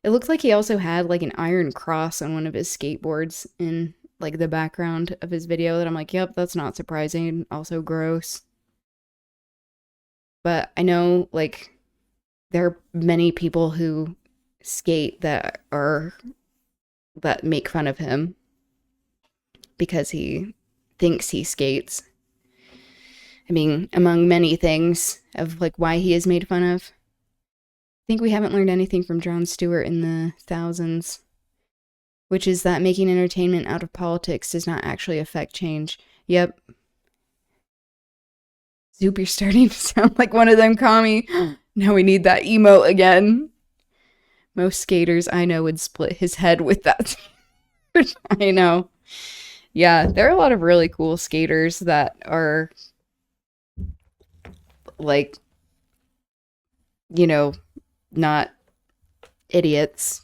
It looked like he also had like an iron cross on one of his skateboards in like the background of his video, that I'm like, yep, that's not surprising. Also gross. But I know like there are many people who skate that make fun of him because he thinks he skates. I mean, among many things of like why he is made fun of. I think we haven't learned anything from Jon Stewart in the thousands, which is that making entertainment out of politics does not actually affect change. Yep. Zoop, you're starting to sound like one of them commie. Now we need that emote again. Most skaters I know would split his head with that. I know. Yeah, there are a lot of really cool skaters that are like, you know, not idiots,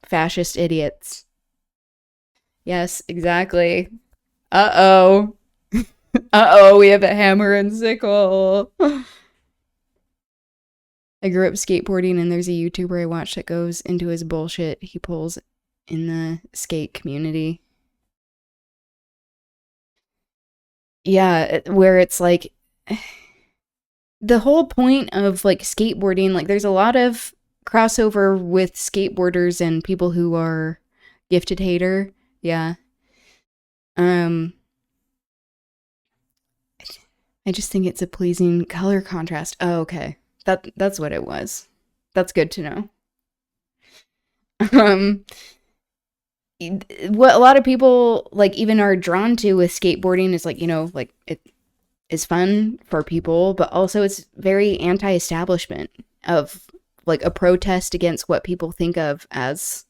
fascist idiots. Yes, exactly. Uh-oh. Uh-oh, we have a hammer and sickle. I grew up skateboarding, and there's a YouTuber I watch that goes into his bullshit he pulls in the skate community. Yeah, where it's like the whole point of like skateboarding, like there's a lot of crossover with skateboarders and people who are gifted hater. Yeah. Um I just think it's a pleasing color contrast. Oh, okay. That's what it was. That's good to know. Um what a lot of people like even are drawn to with skateboarding is like, like it is fun for people, but also it's very anti-establishment of like a protest against what people think of as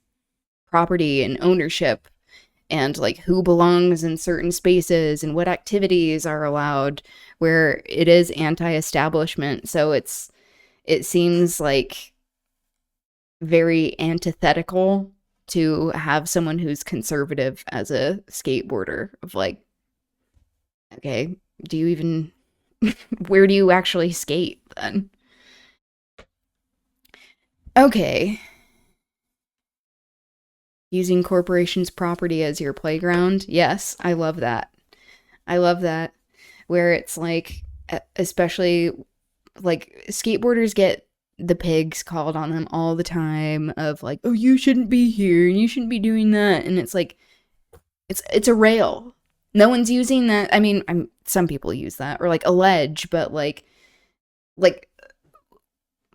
property and ownership and like who belongs in certain spaces and what activities are allowed, where it is anti-establishment. So it seems like very antithetical to have someone who's conservative as a skateboarder of like, okay, do you even where do you actually skate then? Okay. Using corporations' property as your playground. Yes, I love that. I love that. Where it's like, especially like skateboarders get the pigs called on them all the time of like, oh, you shouldn't be here and you shouldn't be doing that. And it's like, it's a rail. No one's using that. I mean, some people use that or like a ledge, but like,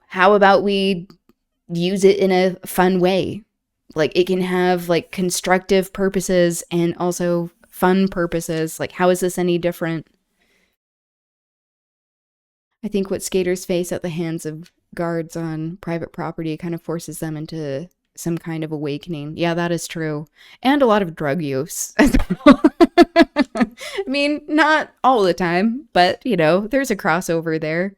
how about we use it in a fun way? Like it can have like constructive purposes and also fun purposes. Like how is this any different? I think what skaters face at the hands of guards on private property kind of forces them into some kind of awakening. Yeah, that is true. And a lot of drug use as well. I mean, not all the time, but there's a crossover there.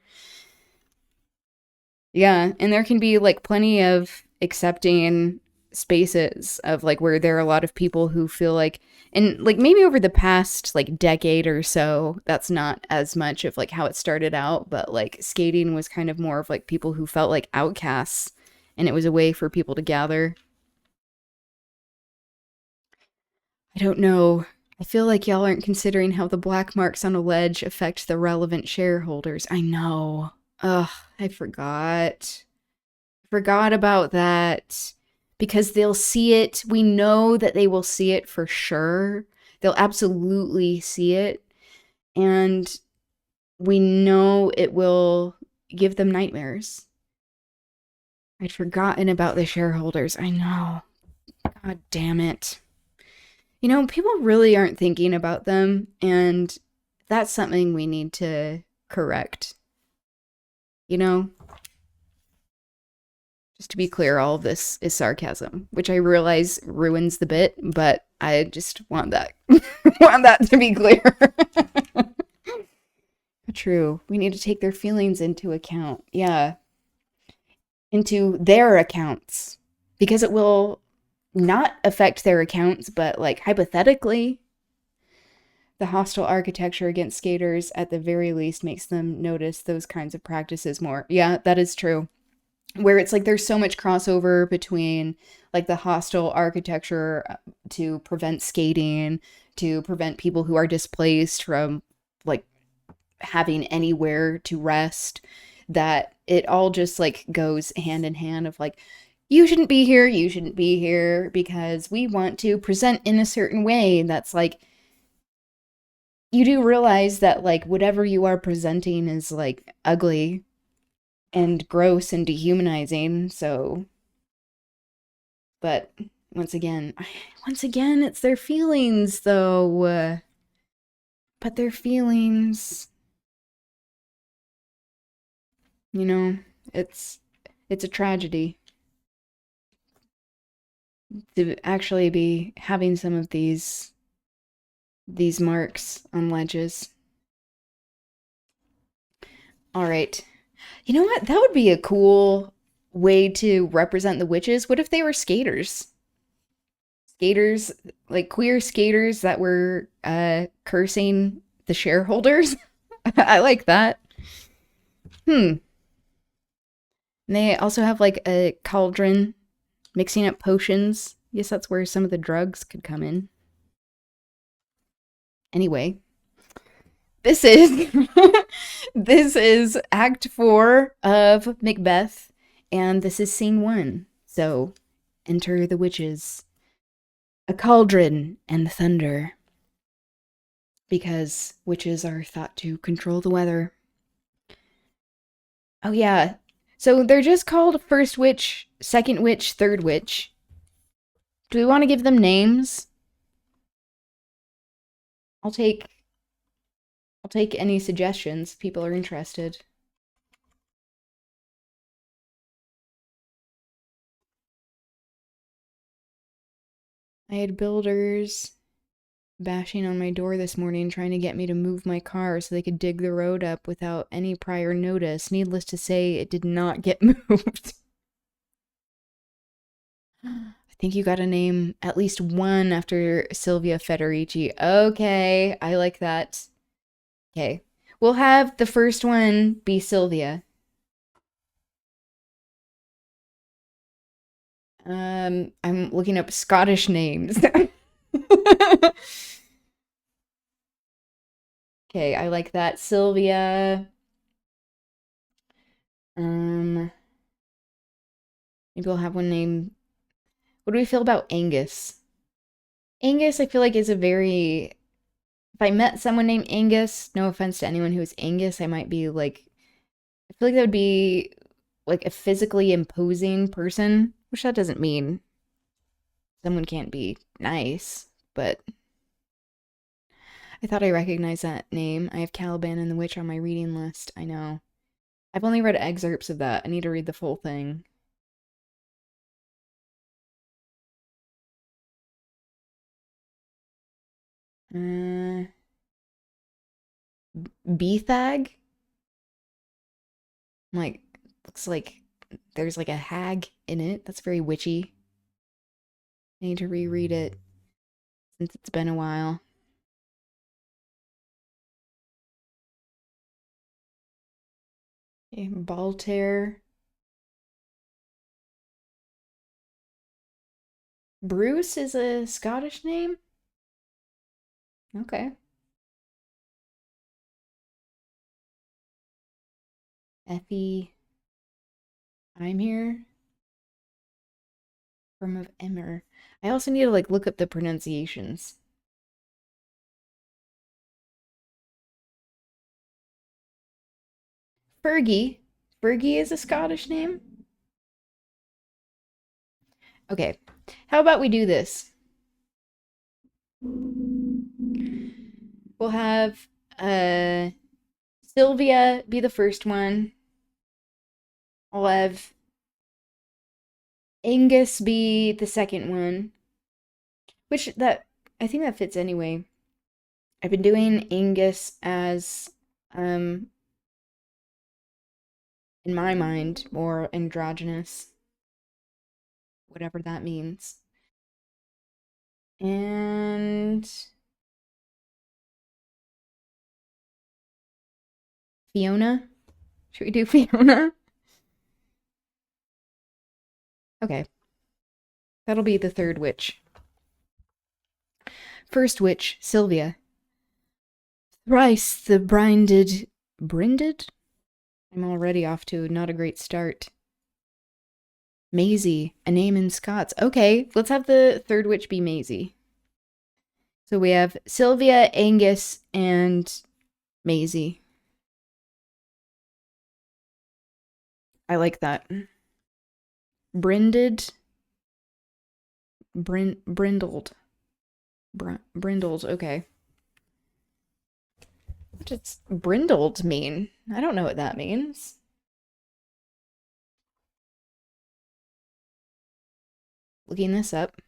Yeah, and there can be like plenty of accepting spaces of like where there are a lot of people who feel like, and like maybe over the past like decade or so, that's not as much of like how it started out, but like skating was kind of more of like people who felt like outcasts, and it was a way for people to gather. I don't know. I feel like y'all aren't considering how the black marks on a ledge affect the relevant shareholders. I know. Ugh, I forgot about that because they'll see it. We know that they will see it for sure. They'll absolutely see it. And we know it will give them nightmares. I'd forgotten about the shareholders. I know. God damn it. People really aren't thinking about them, and that's something we need to correct. You know? Just to be clear, all of this is sarcasm, which I realize ruins the bit, but I just want that want that to be clear. True. We need to take their feelings into account. Yeah. Into their accounts. Because it will not affect their accounts, but like hypothetically, the hostile architecture against skaters at the very least makes them notice those kinds of practices more. Yeah, that is true. Where it's like there's so much crossover between like the hostile architecture to prevent skating, to prevent people who are displaced from like having anywhere to rest, that it all just like goes hand in hand of like, you shouldn't be here because we want to present in a certain way. That's like, you do realize that like whatever you are presenting is like ugly and gross and dehumanizing. So, but once again, it's their feelings though. But their feelings, you know, it's a tragedy to actually be having some of these these marks on ledges. All right. You know what? That would be a cool way to represent the witches. What if they were skaters? Skaters, like queer skaters that were cursing the shareholders. I like that. And they also have like a cauldron mixing up potions. I guess that's where some of the drugs could come in. Anyway, this is this is Act 4 of Macbeth, and this is Scene 1. So, enter the witches. A cauldron and thunder. Because witches are thought to control the weather. Oh yeah. So they're just called First Witch, Second Witch, Third Witch. Do we want to give them names? I'll take any suggestions if people are interested. I had builders bashing on my door this morning trying to get me to move my car so they could dig the road up without any prior notice. Needless to say, it did not get moved. I think you got to name at least one after Silvia Federici. Okay, I like that. Okay, we'll have the first one be Sylvia. I'm looking up Scottish names. Okay, I like that. Sylvia. Maybe we'll have one named. What do we feel about Angus? Angus, I feel like is a very. If I met someone named Angus, no offense to anyone who's Angus, I might be like. I feel like that would be like a physically imposing person, which that doesn't mean someone can't be nice, but I thought I recognized that name. I have Caliban and the Witch on my reading list. I know. I've only read excerpts of that. I need to read the full thing. Bethag? Like, looks like there's like a hag in it. That's very witchy. I need to reread it since it's been a while. Okay, Baltair. Bruce is a Scottish name? Okay. Effie. I'm here. From of Emmer. I also need to like look up the pronunciations. Fergie. Fergie is a Scottish name? Okay. How about we do this? We'll have Sylvia be the first one. I'll have Angus be the second one. Which that I think that fits anyway. I've been doing Angus as in my mind more androgynous. Whatever that means. And Fiona? Should we do Fiona? Okay. That'll be the third witch. First witch, Sylvia. Thrice the brinded... Brinded? I'm already off to not a great start. Maisie, a name in Scots. Okay, let's have the third witch be Maisie. So we have Sylvia, Angus, and Maisie. I like that. Brinded. Brindled. Brindled, okay. What does brindled mean? I don't know what that means. Looking this up.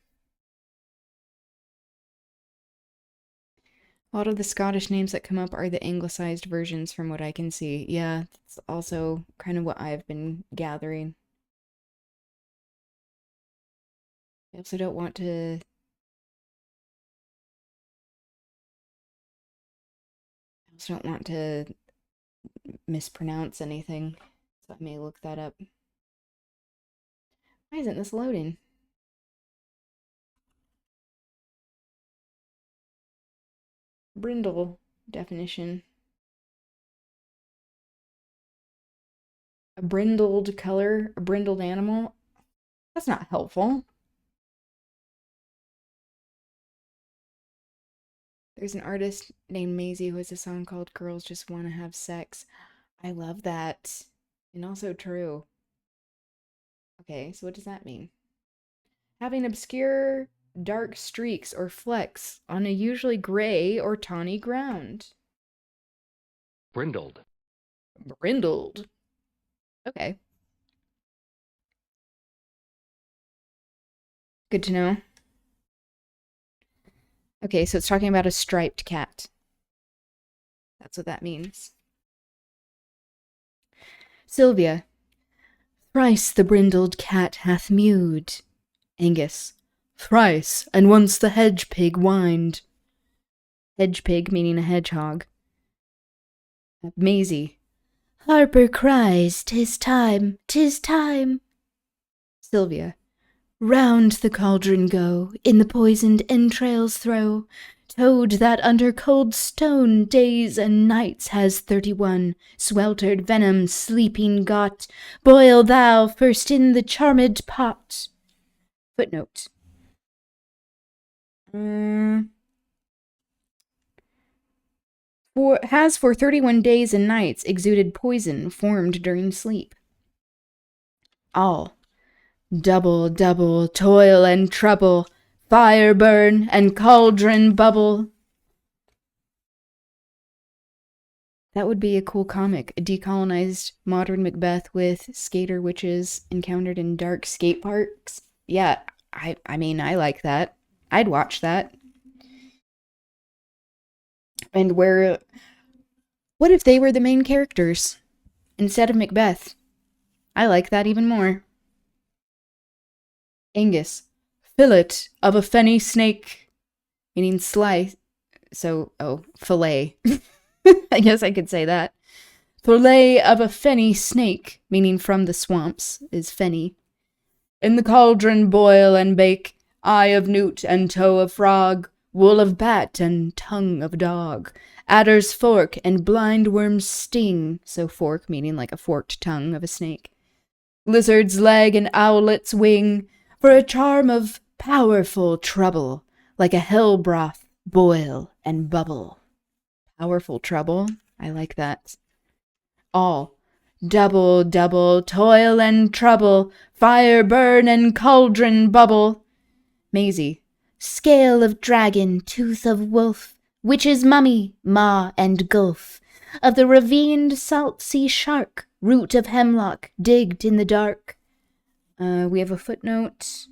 A lot of the Scottish names that come up are the anglicized versions from what I can see. Yeah, that's also kind of what I've been gathering. I also don't want to... mispronounce anything, so I may look that up. Why isn't this loading? Brindle definition. A brindled color, a brindled animal. That's not helpful. There's an artist named Maisie who has a song called Girls Just Want to Have Sex. I love that. And also true. Okay, so what does that mean? Having obscure dark streaks or flecks on a usually gray or tawny ground. Brindled. Brindled. Okay. Good to know. Okay, so it's talking about a striped cat. That's what that means. Sylvia. Thrice the brindled cat hath mewed. Angus. Thrice, and once the hedge pig whined. Hedge pig meaning a hedgehog. Maisie. Harper cries, 'tis time, 'tis time. Sylvia. Round the cauldron go, in the poisoned entrails throw. Toad that under cold stone days and nights has 31 sweltered venom sleeping got. Boil thou first in the charmed pot. Footnote. Has for 31 days and nights exuded poison formed during sleep. All. Double, double, toil and trouble, fire burn and cauldron bubble. That would be a cool comic, a decolonized modern Macbeth with skater witches encountered in dark skate parks. Yeah, I mean, I like that. I'd watch that. And what if they were the main characters instead of Macbeth? I like that even more. Angus. Fillet of a fenny snake. Meaning slice. So, fillet. I guess I could say that. Fillet of a fenny snake. Meaning from the swamps is fenny. In the cauldron boil and bake. Eye of newt and toe of frog. Wool of bat and tongue of dog. Adder's fork and blind worm's sting. So fork meaning like a forked tongue of a snake. Lizard's leg and owlet's wing. For a charm of powerful trouble, like a hell broth, boil and bubble. Powerful trouble? I like that. All. Double, double, toil and trouble, fire burn and cauldron bubble. Maisie. Scale of dragon, tooth of wolf, witch's mummy, maw and gulf. Of the ravined salt sea shark, root of hemlock, digged in the dark. We have a footnote.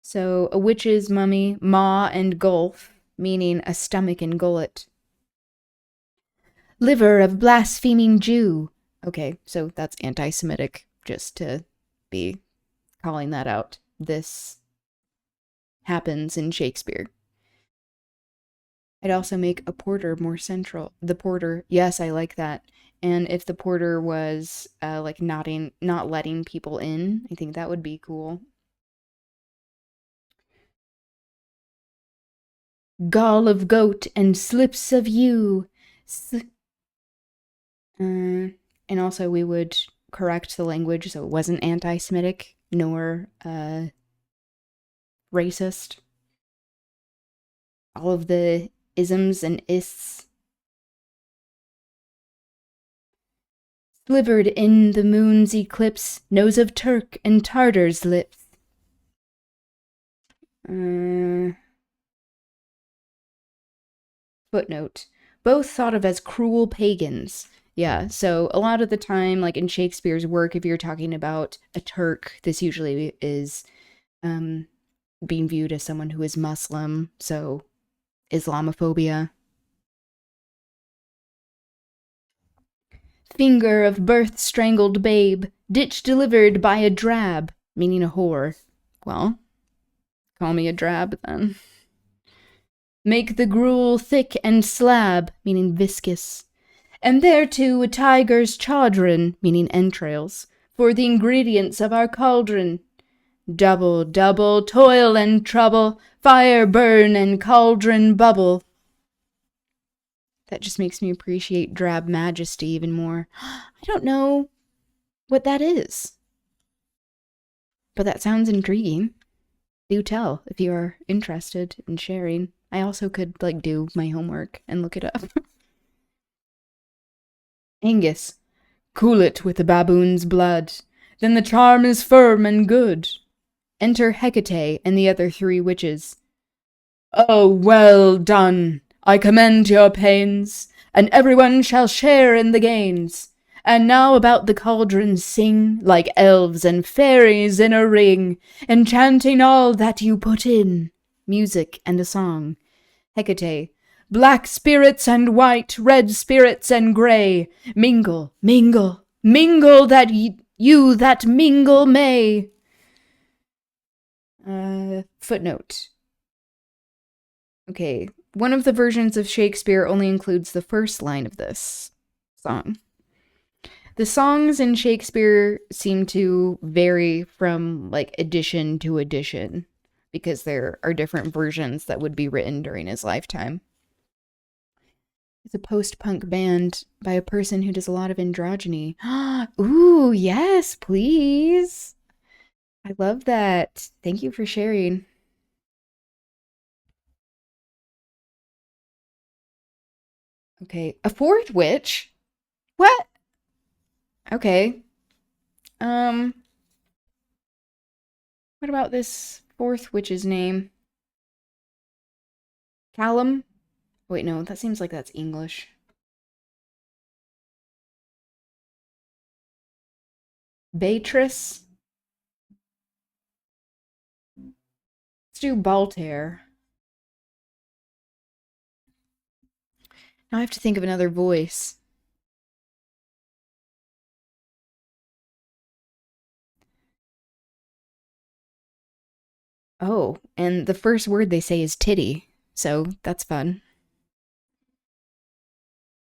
So, a witch's mummy, maw and gulf, meaning a stomach and gullet. Liver of blaspheming Jew. Okay, so that's anti-Semitic, just to be calling that out. This happens in Shakespeare. I'd also make a porter more central. The porter, yes, I like that. And if the porter was like not letting people in, I think that would be cool. Gall of goat and slips of ewe. And also we would correct the language so it wasn't anti-Semitic nor racist. All of the isms and ists. Slivered in the moon's eclipse, nose of Turk and Tartar's lips. Footnote. Both thought of as cruel pagans. Yeah, so a lot of the time, like in Shakespeare's work, if you're talking about a Turk, this usually is being viewed as someone who is Muslim, so Islamophobia Finger of birth-strangled babe, ditch delivered by a drab, meaning a whore. Well, call me a drab then. Make the gruel thick and slab, meaning viscous. And thereto a tiger's chaudron, meaning entrails, for the ingredients of our cauldron. Double, double, toil and trouble, fire burn and cauldron bubble. That just makes me appreciate drab majesty even more. I don't know what that is, but that sounds intriguing. Do tell if you are interested in sharing. I also could, do my homework and look it up. Angus, cool it with the baboon's blood, then the charm is firm and good. Enter Hecate and the other 3 witches. Oh, well done! I commend your pains, and everyone shall share in the gains. And now about the cauldron sing, like elves and fairies in a ring, enchanting all that you put in. Music and a song. Hecate, black spirits and white, red spirits and grey, mingle, mingle, mingle that you that mingle may. Footnote. Okay, one of the versions of Shakespeare only includes the first line of this song. The songs in Shakespeare seem to vary from, edition to edition, because there are different versions that would be written during his lifetime. It's a post-punk band by a person who does a lot of androgyny. Ooh, yes, please. I love that. Thank you for sharing. Okay, a 4th witch? What? Okay. What about this 4th witch's name? Callum? Wait, no, that seems like that's English. Beatrice? Let's do Baltair. Now I have to think of another voice. Oh, and the first word they say is titty, so that's fun.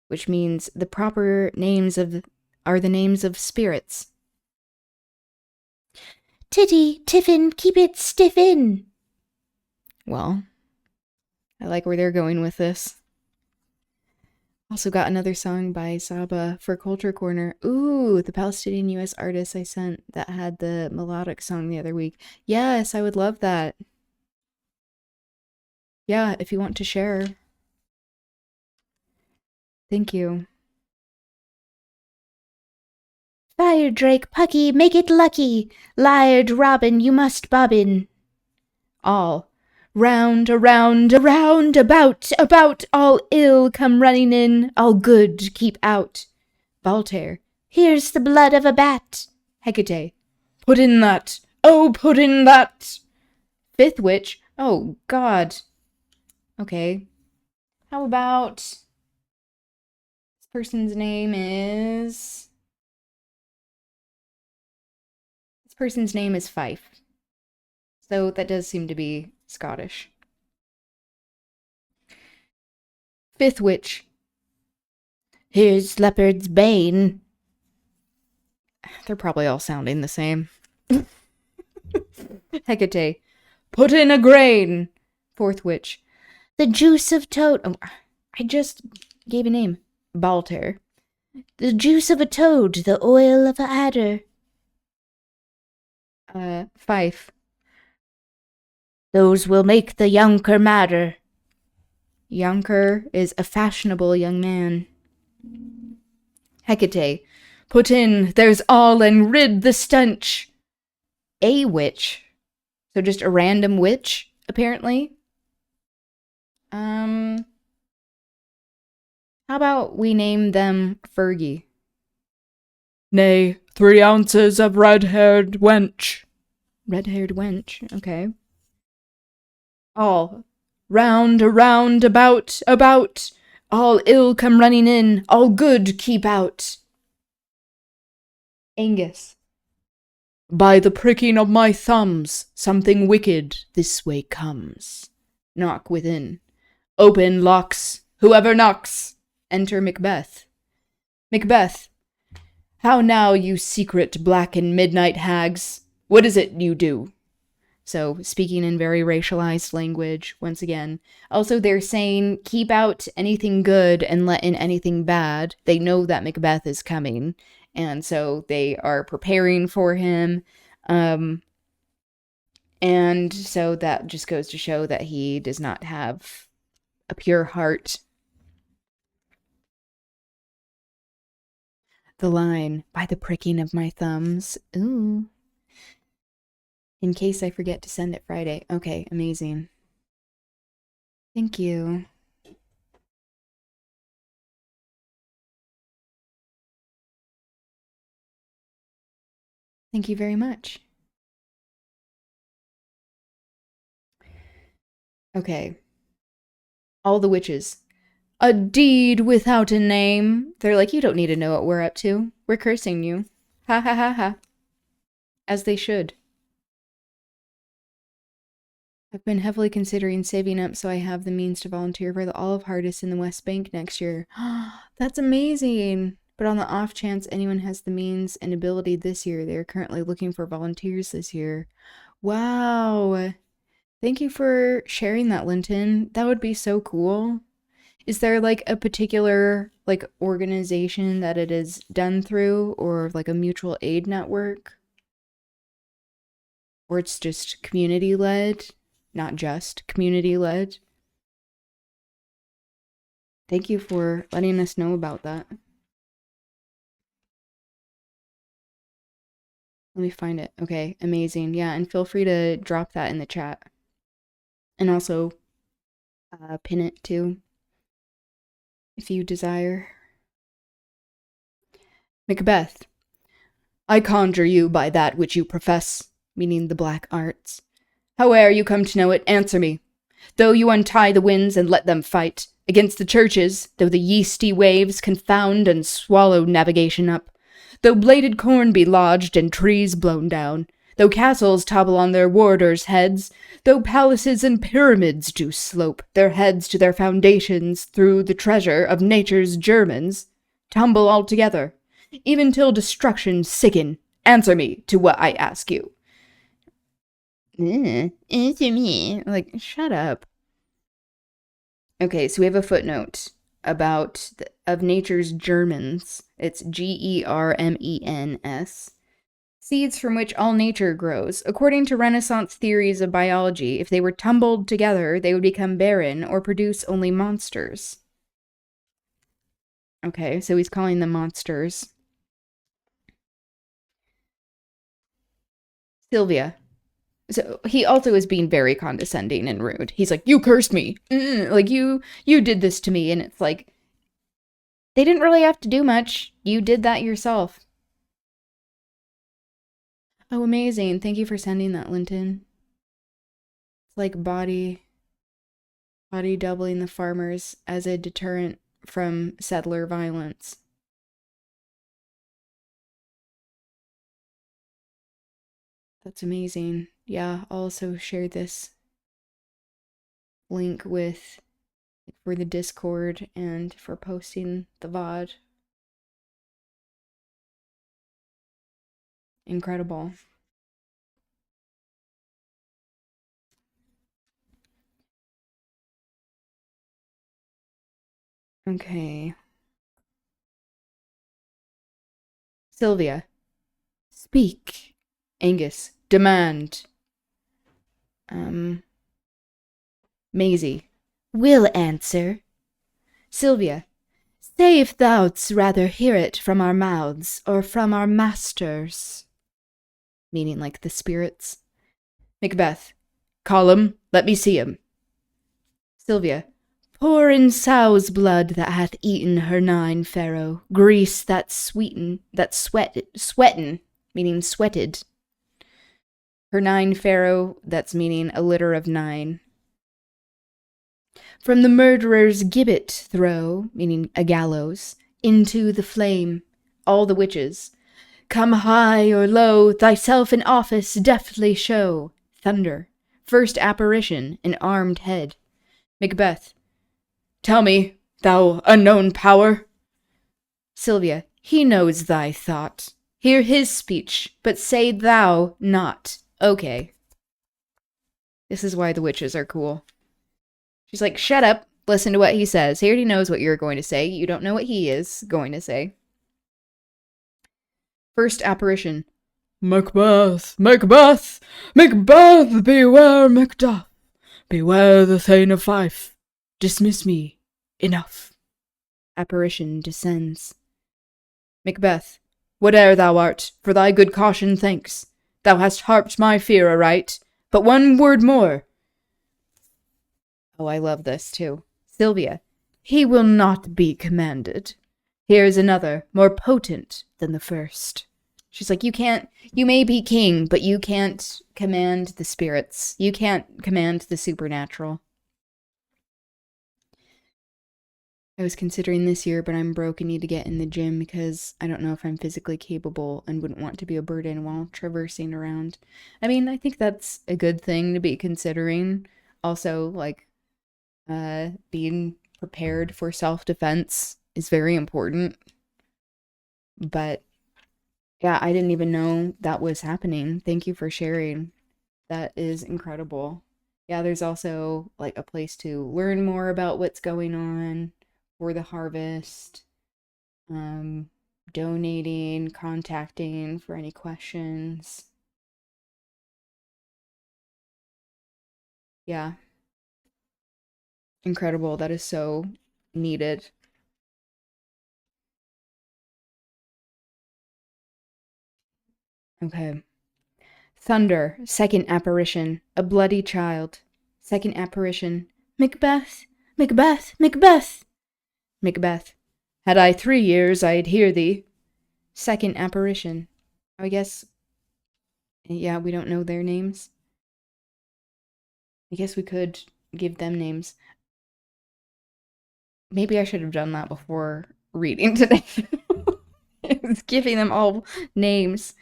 Which means the proper names are the names of spirits. Titty, tiffin, keep it stiffin. Well, I like where they're going with this. Also got another song by Saba for Culture Corner. Ooh, the Palestinian US artist I sent that had the melodic song the other week. Yes, I would love that. Yeah, if you want to share. Thank you. Fire Drake, Pucky, make it lucky. Liard Robin, you must bobbin. All. Round, around, around, about, all ill come running in, all good keep out. Voltaire, here's the blood of a bat. Hecate, put in that, oh, put in that. 5th witch, oh, God. Okay, how about, this person's name is Fife. So that does seem to be Scottish. 5th witch. Here's Leopard's Bane. They're probably all sounding the same. Hecate. Put in a grain. 4th witch. The juice of toad. Oh, I just gave a name. Baltair. The juice of a toad, the oil of a adder. Fife. Those will make the younker madder. Younker is a fashionable young man. Hecate. Put in, there's all and rid the stench. A witch. So just a random witch, apparently. How about we name them Fergie? Nay, 3 ounces of red-haired wench. Red-haired wench, okay. All. Round, around, about, all ill come running in, all good keep out. Angus. By the pricking of my thumbs, something wicked this way comes. Knock within. Open, locks. Whoever knocks. Enter Macbeth. Macbeth. How now, you secret black and midnight hags? What is it you do? So, speaking in very racialized language, once again. Also, they're saying, keep out anything good and let in anything bad. They know that Macbeth is coming, and so they are preparing for him. And so that just goes to show that he does not have a pure heart. The line, by the pricking of my thumbs. Ooh. In case I forget to send it Friday. Okay, amazing. Thank you. Thank you very much. Okay. All the witches. A deed without a name. They're like, you don't need to know what we're up to. We're cursing you. Ha ha ha ha. As they should. I've been heavily considering saving up so I have the means to volunteer for the Olive Harvest in the West Bank next year. That's amazing. But on the off chance anyone has the means and ability this year, they are currently looking for volunteers this year. Wow. Thank you for sharing that, Linton. That would be so cool. Is there like a particular like organization that it is done through, or like a mutual aid network? Or it's just community led? Not just community led? Thank you for letting us know about that. Let me find it. Okay, amazing. Yeah, and feel free to drop that in the chat. And also pin it too, if you desire. Macbeth. I conjure you by that which you profess, meaning the black arts. Howe'er you come to know it, answer me. Though you untie the winds and let them fight against the churches, though the yeasty waves confound and swallow navigation up, though bladed corn be lodged and trees blown down, though castles topple on their warders' heads, though palaces and pyramids do slope their heads to their foundations through the treasure of nature's Germans, tumble altogether, even till destruction sicken, answer me to what I ask you. Answer me. Like, shut up. Okay, so we have a footnote about of nature's Germans. It's Germens. Seeds from which all nature grows. According to Renaissance theories of biology, if they were tumbled together, they would become barren or produce only monsters. Okay, so he's calling them monsters. Sylvia. So he also is being very condescending and rude. He's like, you cursed me. Like, you did this to me. And it's like, they didn't really have to do much. You did that yourself. Oh, amazing. Thank you for sending that, Linton. It's like body doubling the farmers as a deterrent from settler violence. That's amazing. Yeah, I'll also share this link with for the Discord and for posting the VOD. Incredible. Okay. Sylvia. Speak. Angus. Demand. Maisie. Will answer. Sylvia. Say if thou'dst rather hear it from our mouths or from our masters. Meaning like the spirits. Macbeth. Call him. Let me see him. Sylvia. Pour in sow's blood that hath eaten her 9 farrow, grease that sweeten, that sweaten, meaning sweated. Her 9 farrow, that's meaning a litter of 9. From the murderer's gibbet throw, meaning a gallows, into the flame, all the witches. Come high or low, thyself in office deftly show. Thunder. First apparition, an armed head. Macbeth. Tell me, thou unknown power. Sylvia. He knows thy thought. Hear his speech, but say thou not. Okay. This is why the witches are cool. She's like, shut up, listen to what he says. He already knows what you're going to say. You don't know what he is going to say. First apparition. Macbeth, Macbeth, Macbeth, beware Macduff. Beware the Thane of Fife. Dismiss me. Enough. Apparition descends. Macbeth. Whate'er thou art, for thy good caution thanks. Thou hast harped my fear aright. But one word more. Oh, I love this too. Sylvia. He will not be commanded. Here's another, more potent than the first. She's like, you may be king, but you can't command the spirits. You can't command the supernatural. I was considering this year, but I'm broke and need to get in the gym because I don't know if I'm physically capable and wouldn't want to be a burden while traversing around. I mean, I think that's a good thing to be considering. Also, like, being prepared for self-defense is very important. But, yeah, I didn't even know that was happening. Thank you for sharing. That is incredible. Yeah, there's also, like, a place to learn more about what's going on for the harvest, donating, contacting for any questions. Yeah. Incredible. That is so needed. Okay. Thunder, second apparition, a bloody child. Second apparition, Macbeth, Macbeth, Macbeth. Macbeth. Had I 3 years, I'd hear thee. Second apparition. I guess, yeah, we don't know their names. I guess we could give them names. Maybe I should have done that before reading today. I was giving them all names.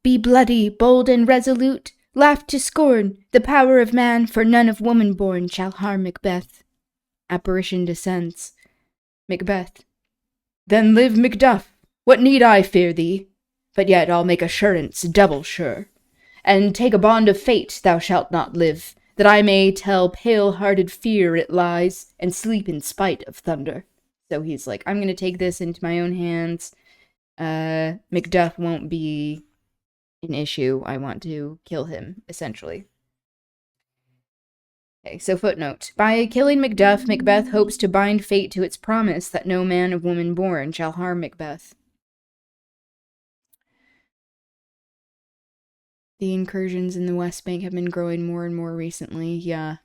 Be bloody, bold, and resolute. Laugh to scorn the power of man, for none of woman born shall harm Macbeth. Apparition descends. Macbeth. Then live Macduff. What need I fear thee? But yet I'll make assurance double sure. And take a bond of fate thou shalt not live, that I may tell pale-hearted fear it lies, and sleep in spite of thunder. So he's like, I'm gonna take this into my own hands. Macduff won't be an issue. I want to kill him, essentially. Okay, so footnote. By killing Macduff, Macbeth hopes to bind fate to its promise that no man of woman born shall harm Macbeth. The incursions in the West Bank have been growing more and more recently. Yeah,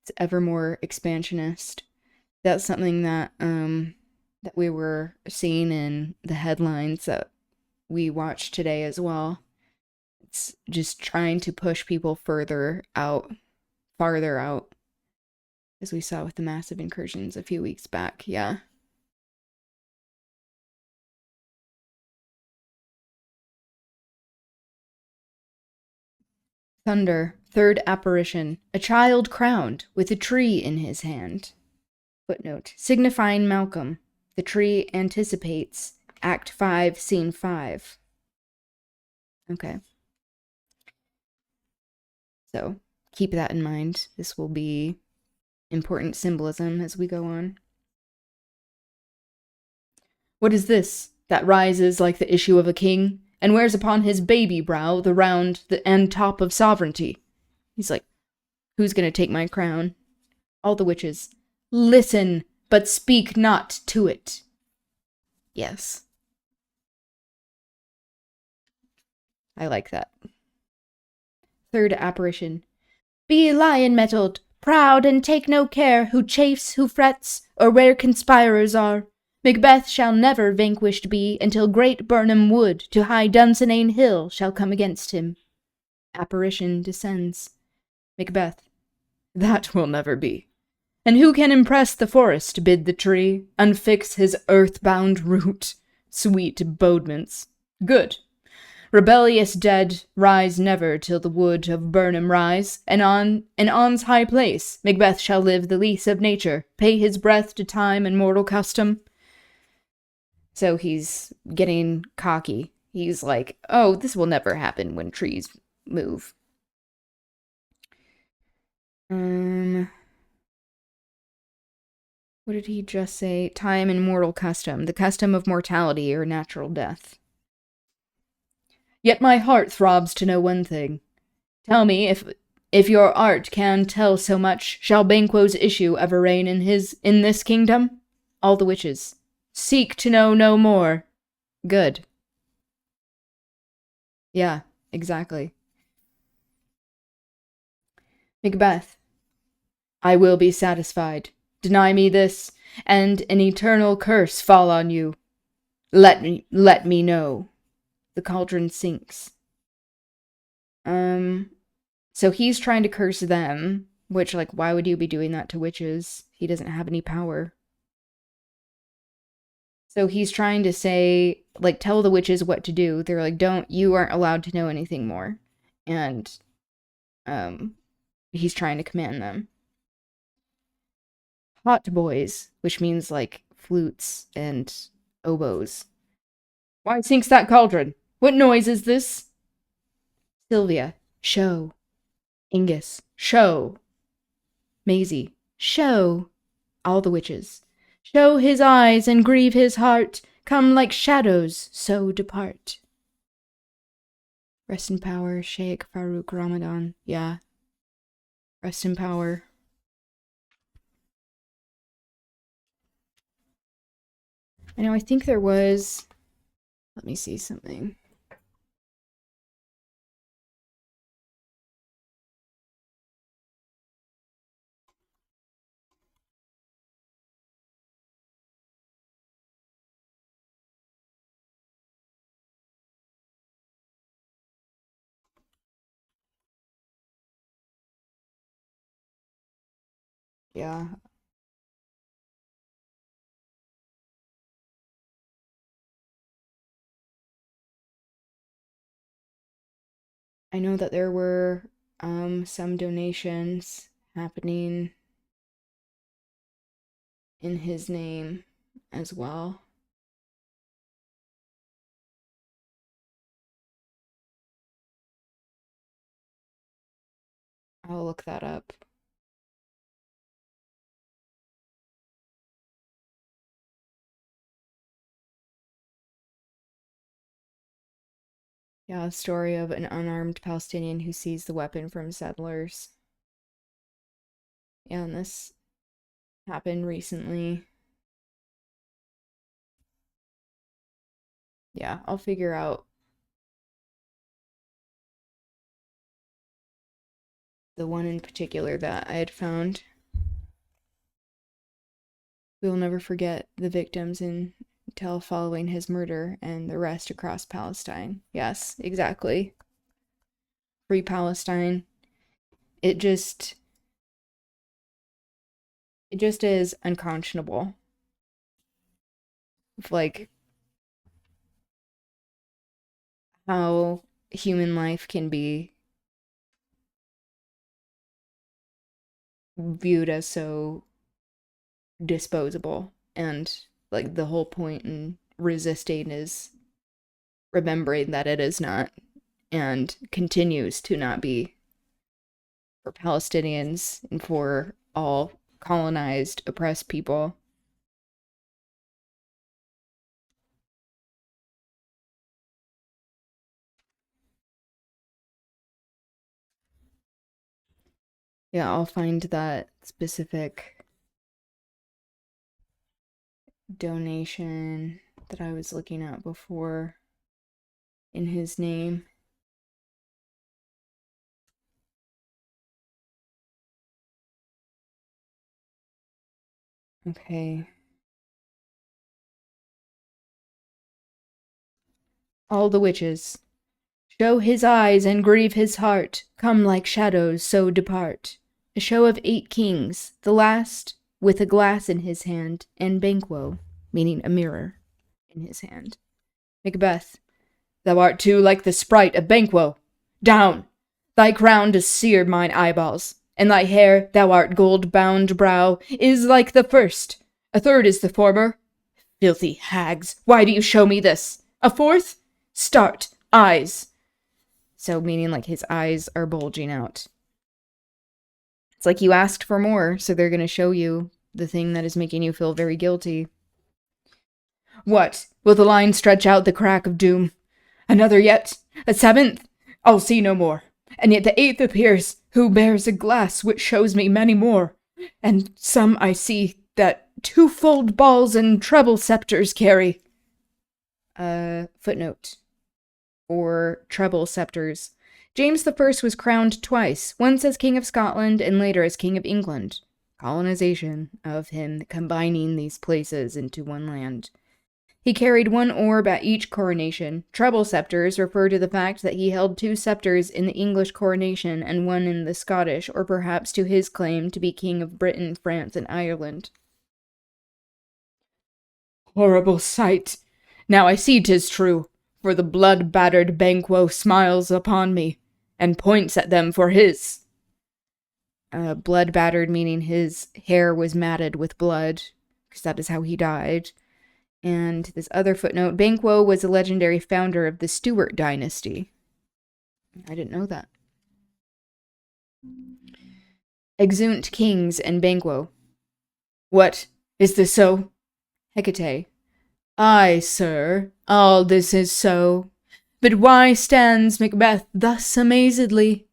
it's ever more expansionist. That's something that that we were seeing in the headlines that we watched today as well. It's just trying to push people farther out, as we saw with the massive incursions a few weeks back. Yeah. Thunder, third apparition, a child crowned with a tree in his hand. Footnote, signifying Malcolm. The tree anticipates Act 5, Scene 5. Okay. So, keep that in mind. This will be important symbolism as we go on. What is this that rises like the issue of a king, and wears upon his baby brow the round and top of sovereignty? He's like, who's gonna take my crown? All the witches. Listen, but speak not to it. Yes. I like that. Third apparition. Be lion-mettled, proud, and take no care who chafes, who frets, or where conspirers are. Macbeth shall never vanquished be until great Birnam Wood to high Dunsinane Hill shall come against him. Apparition descends. Macbeth. That will never be. And who can impress the forest, bid the tree, unfix his earth-bound root? Sweet bodements. Good. Rebellious dead, rise never till the wood of Burnham rise, and on's high place Macbeth shall live the lease of nature, pay his breath to time and mortal custom. So he's getting cocky. He's like, oh, this will never happen when trees move. What did he just say? Time and mortal custom. The custom of mortality or natural death. Yet my heart throbs to know one thing. Tell me, if your art can tell so much, shall Banquo's issue ever reign in this kingdom? All the witches. Seek to know no more. Good. Yeah, exactly. Macbeth. I will be satisfied. Deny me this, and an eternal curse fall on you. Let me know. The cauldron sinks. So he's trying to curse them, which, like, why would you be doing that to witches? He doesn't have any power. So he's trying to say, like, tell the witches what to do. They're like, you aren't allowed to know anything more. And, he's trying to command them. Hot boys, which means, like, flutes and oboes. Why sinks that cauldron? What noise is this? Sylvia, show. Angus, show. Maisie, show. All the witches. Show his eyes and grieve his heart. Come like shadows, so depart. Rest in power, Sheikh Farouk Ramadan. Yeah. Rest in power. I know, I think there was... Let me see something. Yeah. I know that there were some donations happening in his name as well. I'll look that up. Yeah, a story of an unarmed Palestinian who seized the weapon from settlers. Yeah, and this happened recently. Yeah, I'll figure out the one in particular that I had found. We will never forget the victims until following his murder and the rest across Palestine. Yes, exactly. Free Palestine. It just is unconscionable. Like, how human life can be viewed as so disposable, and like the whole point in resisting is remembering that it is not, and continues to not be, for Palestinians and for all colonized, oppressed people. Yeah, I'll find that specific donation that I was looking at before in his name. Okay. All the witches. Show his eyes and grieve his heart. Come like shadows, so depart. A show of 8 kings, the last with a glass in his hand, and Banquo, meaning a mirror, in his hand. Macbeth. Thou art too like the sprite of Banquo. Down! Thy crown does sear mine eyeballs, and thy hair, thou art gold-bound brow, is like the first. A third is the former. Filthy hags, why do you show me this? A fourth? Start, eyes. So meaning like his eyes are bulging out. It's like you asked for more, so they're going to show you the thing that is making you feel very guilty. What? Will the line stretch out the crack of doom? Another yet? A 7th? I'll see no more. And yet the 8th appears, who bears a glass which shows me many more. And some I see that twofold balls and treble scepters carry. Footnote. Or treble scepters. James I was crowned twice, once as King of Scotland and later as King of England. Colonization of him, combining these places into one land. He carried 1 orb at each coronation. Treble scepters refer to the fact that he held 2 scepters in the English coronation and 1 in the Scottish, or perhaps to his claim to be King of Britain, France, and Ireland. Horrible sight! Now I see 'tis true, for the blood-battered Banquo smiles upon me, and points at them for his. Blood-battered meaning his hair was matted with blood, because that is how he died. And this other footnote, Banquo was a legendary founder of the Stuart dynasty. I didn't know that. Exeunt kings and Banquo. What? Is this so? Hecate. Aye, sir, all this is so. But why stands Macbeth thus amazedly?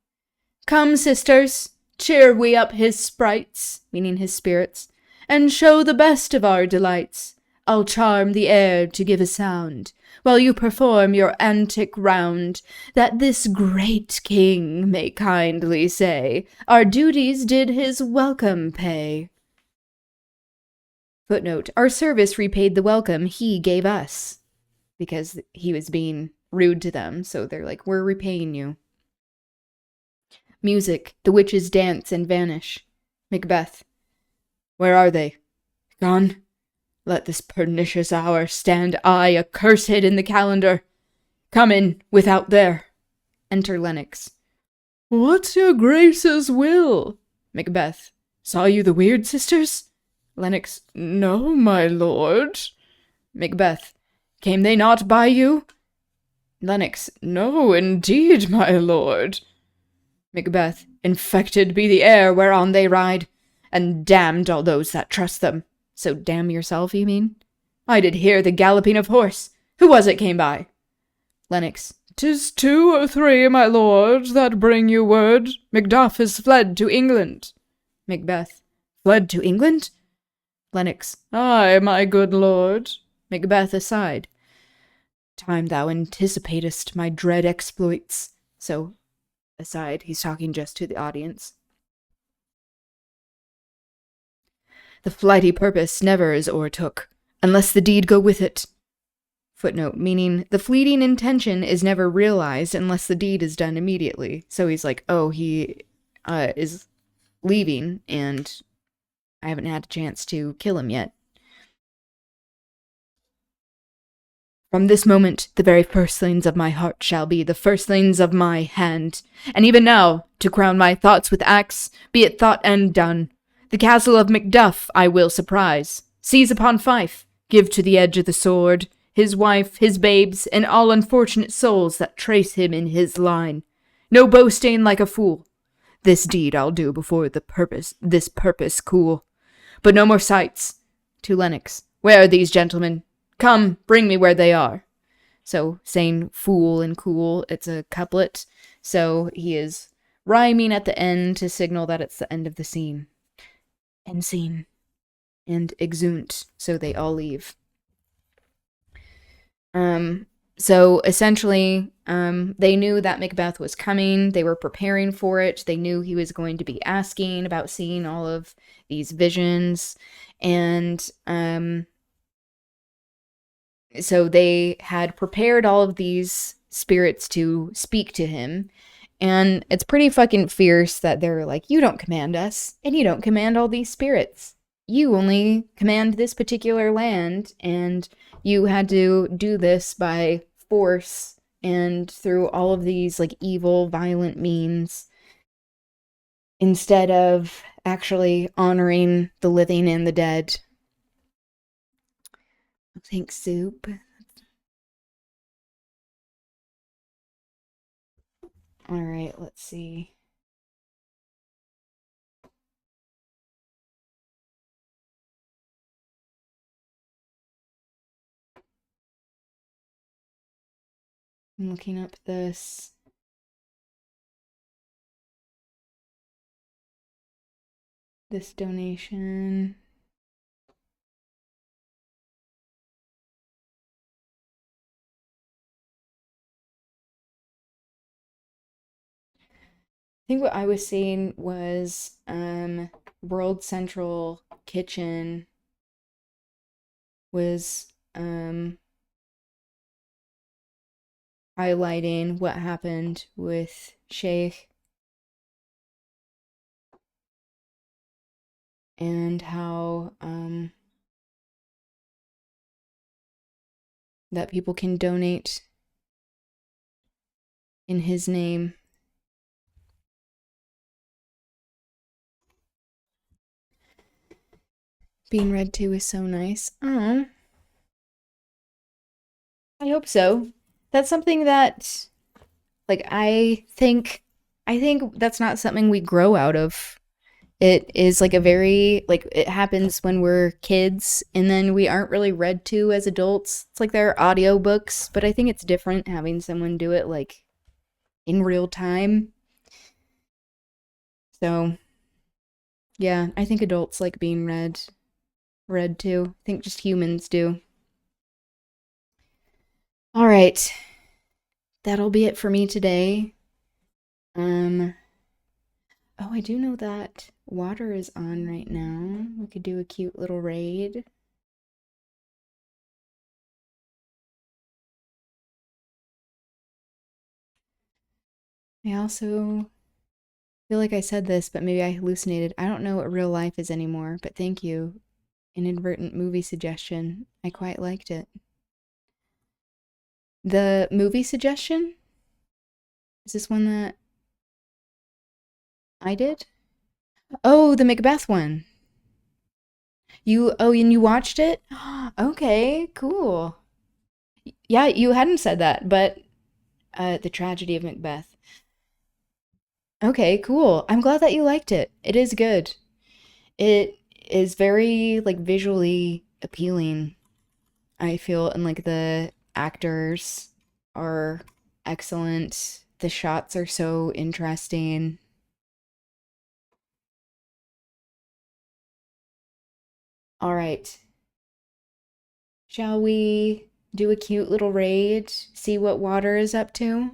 Come, sisters, cheer we up his sprites, meaning his spirits, and show the best of our delights. I'll charm the air to give a sound, while you perform your antic round, that this great king may kindly say, our duties did his welcome pay. Footnote, our service repaid the welcome he gave us, because he was being rude to them, so they're like, we're repaying you. Music, the witches dance and vanish. Macbeth, where are they? Gone? Let this pernicious hour stand I accursed in the calendar. Come in, without there. Enter Lennox. What's your grace's will? Macbeth, saw you the weird sisters? Lennox, no, my lord. Macbeth, came they not by you? Lennox, no, indeed, my lord. Macbeth, infected be the air whereon they ride, and damned all those that trust them. So damn yourself, you mean? I did hear the galloping of horse. Who was it came by? Lennox, 'tis 2 or 3, my lord, that bring you word. Macduff is fled to England. Macbeth, fled to England? Lennox, aye, my good lord. Macbeth aside. Time thou anticipatest my dread exploits. So, aside, he's talking just to the audience. The flighty purpose never is o'ertook, unless the deed go with it. Footnote, meaning the fleeting intention is never realized unless the deed is done immediately. So he's like, oh, he is leaving, and I haven't had a chance to kill him yet. From this moment, the very firstlings of my heart shall be the firstlings of my hand. And even now, to crown my thoughts with axe, be it thought and done. The castle of Macduff I will surprise, seize upon Fife, give to the edge of the sword, his wife, his babes, and all unfortunate souls that trace him in his line. No boasting like a fool. This deed I'll do before this purpose cool. But no more sights. To Lennox, where are these gentlemen? Come, bring me where they are. So, saying fool and cool, it's a couplet. So he is rhyming at the end to signal that it's the end of the scene. End scene. And exeunt, so they all leave. So essentially, they knew that Macbeth was coming. They were preparing for it. They knew he was going to be asking about seeing all of these visions. And so they had prepared all of these spirits to speak to him. And it's pretty fucking fierce that they're like, you don't command us, and you don't command all these spirits. You only command this particular land, and you had to do this by force and through all of these like evil, violent means instead of actually honoring the living and the dead. Thanks, Soup. All right, let's see. I'm looking up this donation. I think what I was seeing was World Central Kitchen was highlighting what happened with Sheikh and how that people can donate in his name. Being read to is so nice. Oh, I hope so. That's something that, like, I think that's not something we grow out of. It is like a very, like, it happens when we're kids and then we aren't really read to as adults. It's like there are audiobooks, but I think it's different having someone do it like in real time. So, yeah, I think adults like being read to. I think just humans do. All right. That'll be it for me today. Oh, I do know that water is on right now. We could do a cute little raid. I also feel like I said this, but maybe I hallucinated. I don't know what real life is anymore, but thank you. Inadvertent movie suggestion. I quite liked it. The movie suggestion? Is this one that I did? Oh, the Macbeth one. And you watched it? Okay, cool. Yeah, you hadn't said that, but the tragedy of Macbeth. Okay, cool. I'm glad that you liked it. It is good. It is very like visually appealing, I feel, and like the actors are excellent. The shots are so interesting. All right. Shall we do a cute little raid? See what water is up to?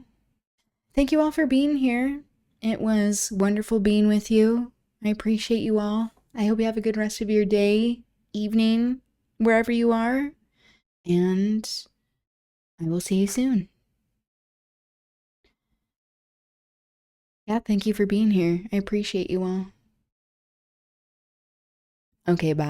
Thank you all for being here. It was wonderful being with you. I appreciate you all. I hope you have a good rest of your day, evening, wherever you are. And I will see you soon. Yeah, thank you for being here. I appreciate you all. Okay, bye.